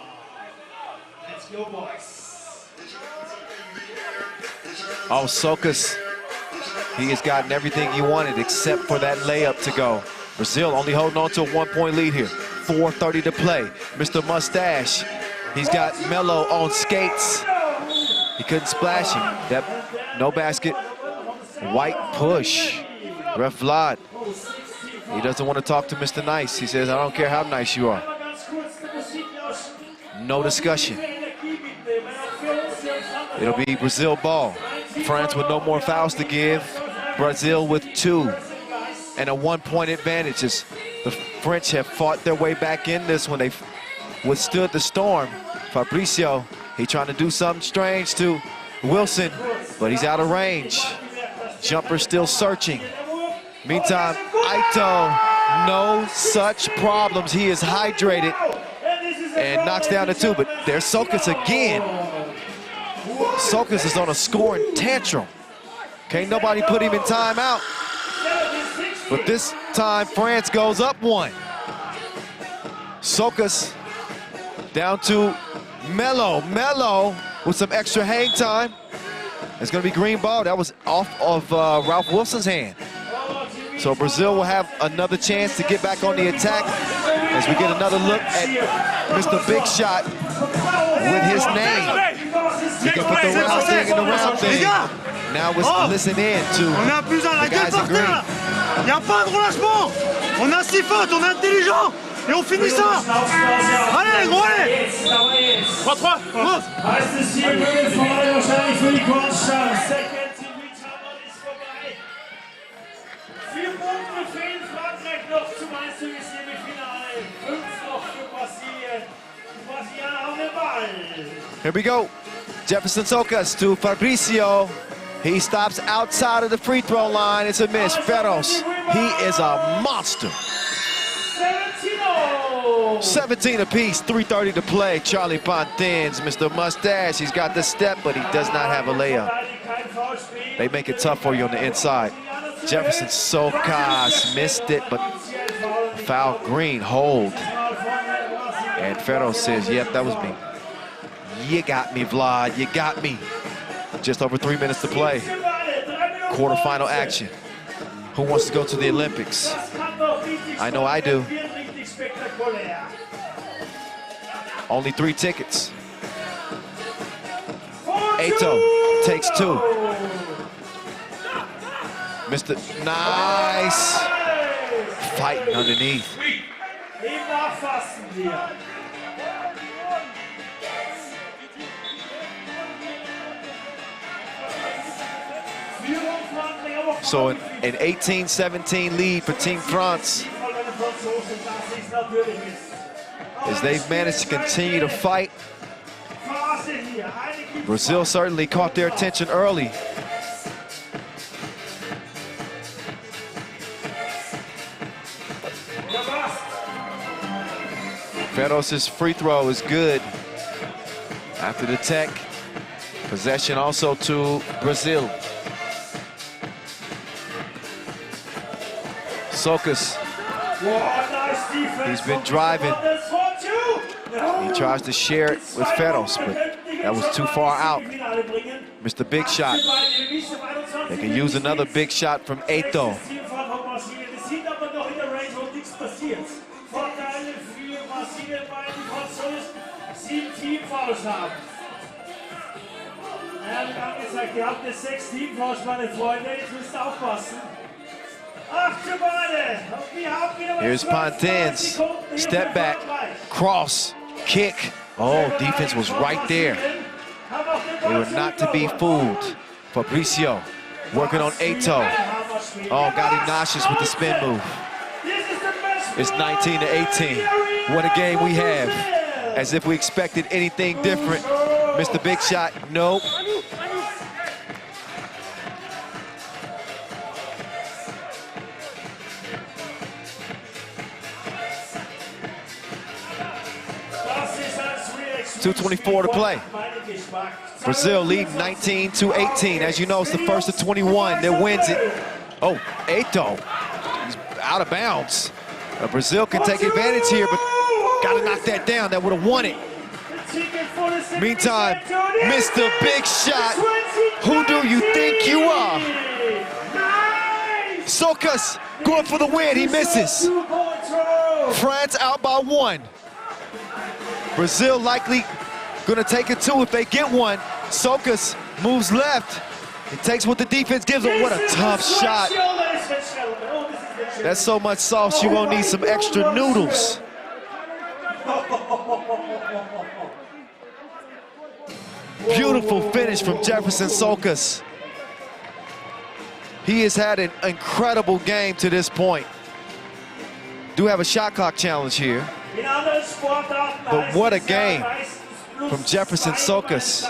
Let's go, boys. Oh, Sokas, he has gotten everything he wanted except for that layup to go. Brazil only holding on to a 1-point lead here. 4:30 to play. Mr. Mustache, he's got Melo on skates. He couldn't splash him. That no basket. White push. Ref Vlad. He doesn't want to talk to Mr. Nice. He says, I don't care how nice you are. No discussion. It'll be Brazil ball. France with no more fouls to give. Brazil with 2 and a 1-point advantage as the French have fought their way back in this when they withstood the storm. Fabricio, he trying to do something strange to Wilson, but he's out of range. Jumper still searching. Meantime, Aito, no such problems. He is hydrated and knocks down the 2, but there's Sokas again. Sokas is on a scoring tantrum. Can't nobody put him in timeout. But this time, France goes up 1. Sokas down to Melo. Melo with some extra hang time. It's going to be green ball. That was off of Ralph Wilson's hand. So Brazil will have another chance to get back on the attack as we get another look at Mr. Big Shot with his name. He can put the round thing in the round thing. Now let's listen in to the guys in green. Il n'y a pas de relâchement. On a 6 fautes, on est intelligent. Et on finit ça. Allez, gros, allez. 3-3. Here we go. Jefferson Sokas to Fabricio. He stops outside of the free throw line. It's a miss. Ferros, he is a monster. 17 apiece, 3:30 to play. Charlie Fontaine's Mr. Mustache. He's got the step, but he does not have a layup. They make it tough for you on the inside. Jefferson Sokas missed it, but foul green, hold. And Ferros says, yep, that was me. You got me, Vlad, you got me. Just over 3 minutes to play. Quarterfinal action. Who wants to go to the Olympics? I know I do. Only 3 tickets. Aito takes 2. Mr. Nice. Fighting underneath. So an 18-17 lead for Team France as they've managed to continue to fight. Brazil certainly caught their attention early. Ferros' free throw is good after the tech. Possession also to Brazil. Sokas, he's been driving. He tries to share it with Ferros, but that was too far out. Mr. Big Shot. They can use another big shot from Aito. Ihr habt jetzt 6 Teamfouls, meine Freunde. Jetzt müsst ihr aufpassen. Here's Pontains. Step back, cross, kick. Oh, defense was right there. They were not to be fooled. Fabricio working on Eto. Oh, got him nauseous with the spin move. It's 19-18. What a game we have. As if we expected anything different. Mr. Big Shot, nope. .224 to play. Brazil leading 19-18. As you know, it's the first of 21 that wins it. Oh, Eto, he's out of bounds. Brazil can take advantage here, but gotta knock that down. That would have won it. Meantime, Mr. Big Shot, who do you think you are? Sokas going for the win, he misses. France out by 1. Brazil likely gonna take it 2 if they get one. Sokas moves left. He takes what the defense gives him. What a tough shot. That's so much sauce, you won't need some extra noodles. Beautiful finish from Jefferson Sokas. He has had an incredible game to this point. Do have a shot clock challenge here. But what a game from Jefferson Sokas.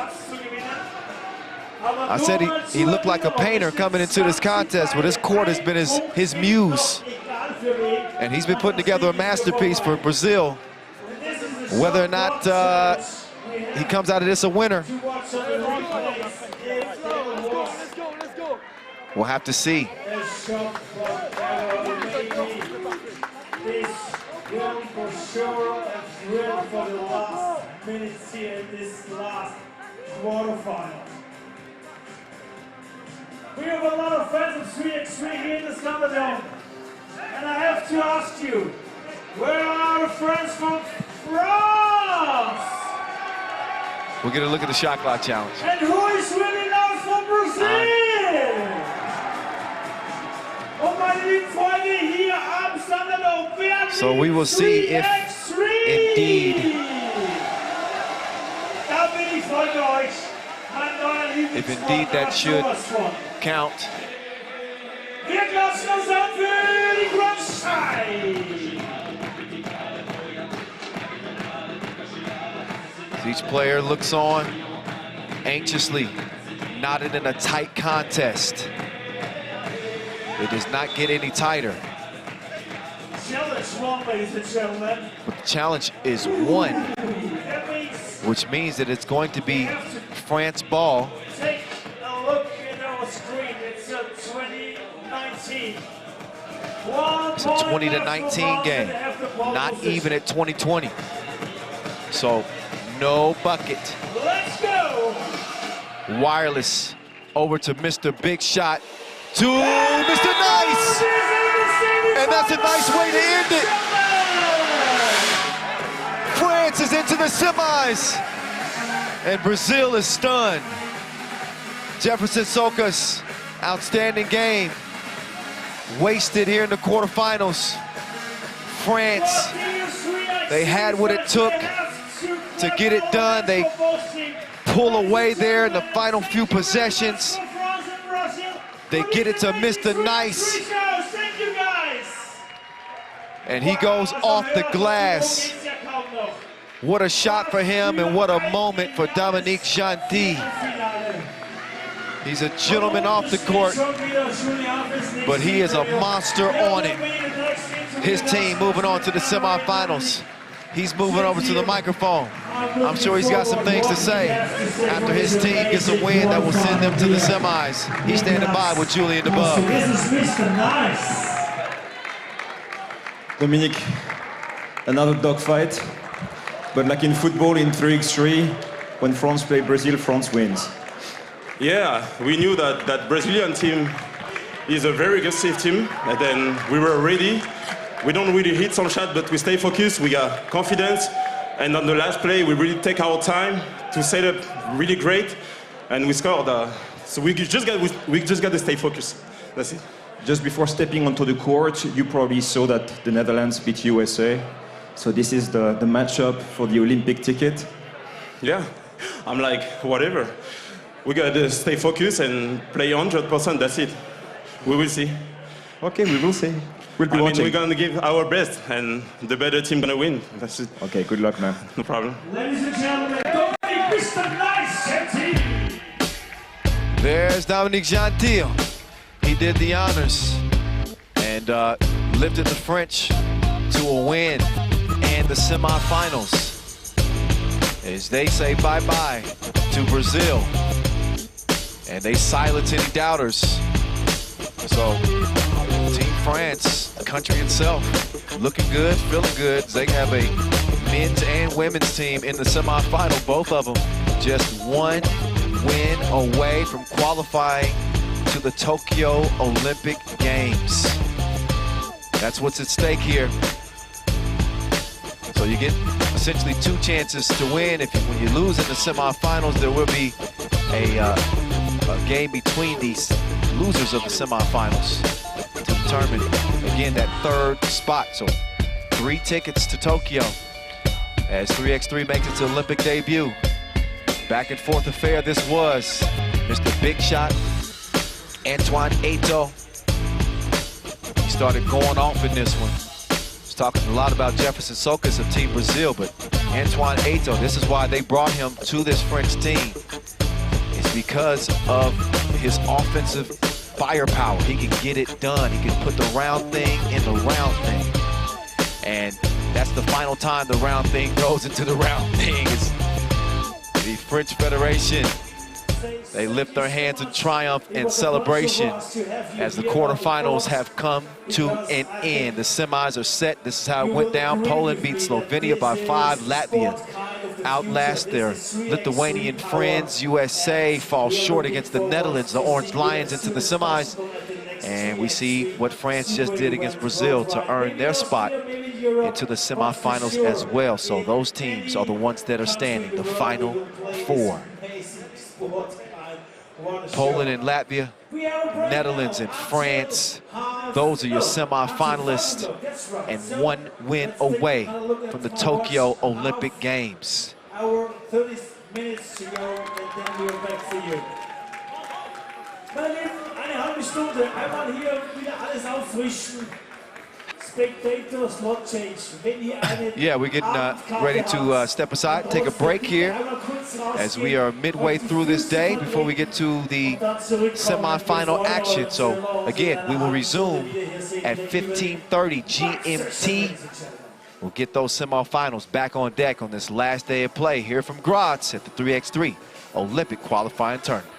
I said he looked like a painter coming into this contest, but this court has been his muse. And he's been putting together a masterpiece for Brazil. Whether or not he comes out of this a winner, we'll have to see. For sure and thrilled for the last minutes here in this last quarterfinal. We have a lot of fans of 3x3 here in the Thunderdome. And I have to ask you, where are the friends from France? We're gonna look at the shot clock challenge. And who is winning out for Brazil? Oh, meine lieben Freunde, hier am Thunderdome. So we will see if indeed that should count. Each player looks on anxiously, not in a tight contest. It does not get any tighter. Challenge won, ladies and gentlemen. But the challenge is won, which means that it's going to be France ball. Take a look at our screen. It's a 2019. It's a 20-19 game, not even at 2020. So no bucket. Let's go. Wireless over to Mr. Big Shot to Mr. Nice. And that's a nice way to end it. France is into the semis. And Brazil is stunned. Jefferson Sokas, outstanding game. Wasted here in the quarterfinals. France, they had what it took to get it done. They pull away there in the final few possessions. They get it to Mr. Nice. And he goes off the glass. What a shot for him and what a moment for Dominique Gentil. He's a gentleman off the court, but he is a monster on it. His team moving on to the semifinals. He's moving over to the microphone. I'm sure he's got some things to say after his team gets a win that will send them to the semis. He's standing by with Julian DeBub. Dominique, another dogfight, but like in football in 3x3, when France play Brazil, France wins. Yeah, we knew that Brazilian team is a very aggressive team, and then we were ready. We don't really hit some shot, but we stay focused, we got confidence, and on the last play, we really take our time to set up really great, and we scored. So we just got to stay focused. That's it. Just before stepping onto the court, you probably saw that the Netherlands beat USA. So this is the matchup for the Olympic ticket. Yeah, I'm like, whatever. we gotta stay focused and play 100%. That's it. We will see. Okay, we will see. We'll be watching. We're gonna give our best, and the better team gonna win. That's it. Okay, good luck, man. No problem. Ladies and gentlemen, Dominique Mr. Nice Gentil. There's Dominique Gentil. He did the honors and lifted the French to a win and the semifinals as they say bye-bye to Brazil. And they silence any doubters. So, Team France, the country itself, looking good, feeling good. They have a men's and women's team in the semifinal, both of them just one win away from qualifying to the Tokyo Olympic Games. That's what's at stake here. So you get essentially two chances to win. When you lose in the semifinals, there will be a game between these losers of the semifinals to determine, again, that third spot. So 3 tickets to Tokyo as 3x3 makes its Olympic debut. Back and forth affair this was. Mr. Big Shot, Antoine Eto'o. He started going off in this one. He's talking a lot about Jefferson Soukis of Team Brazil, but Antoine Eto'o, this is why they brought him to this French team. It's because of his offensive firepower. He can get it done. He can put the round thing in the round thing. And that's the final time the round thing goes into the round thing. It's the French Federation. They lift their hands in triumph and celebration as the quarterfinals have come to an end. The semis are set. This is how it went down. Poland beat Slovenia by 5. Latvia outlast their Lithuanian friends. USA falls short against the Netherlands, the Orange Lions, into the semis. And we see what France just did against Brazil to earn their spot into the semifinals as well. So those teams are the ones that are standing, the final 4. Poland and Latvia, Netherlands and France. Those are your semifinalists and 1 win away from the Tokyo Olympic Games. Our 30 minutes to go, and then we're back for you. Meine Lieben, eine halbe Stunde. Einmal hier wieder alles auffrischen. Spectators not change. Yeah, we're getting ready to step aside, take a break here as we are midway through this day before we get to the semifinal action. So again, we will resume at 15:30 GMT. We'll get those semifinals back on deck on this last day of play here from Graz at the 3x3 Olympic qualifying tournament.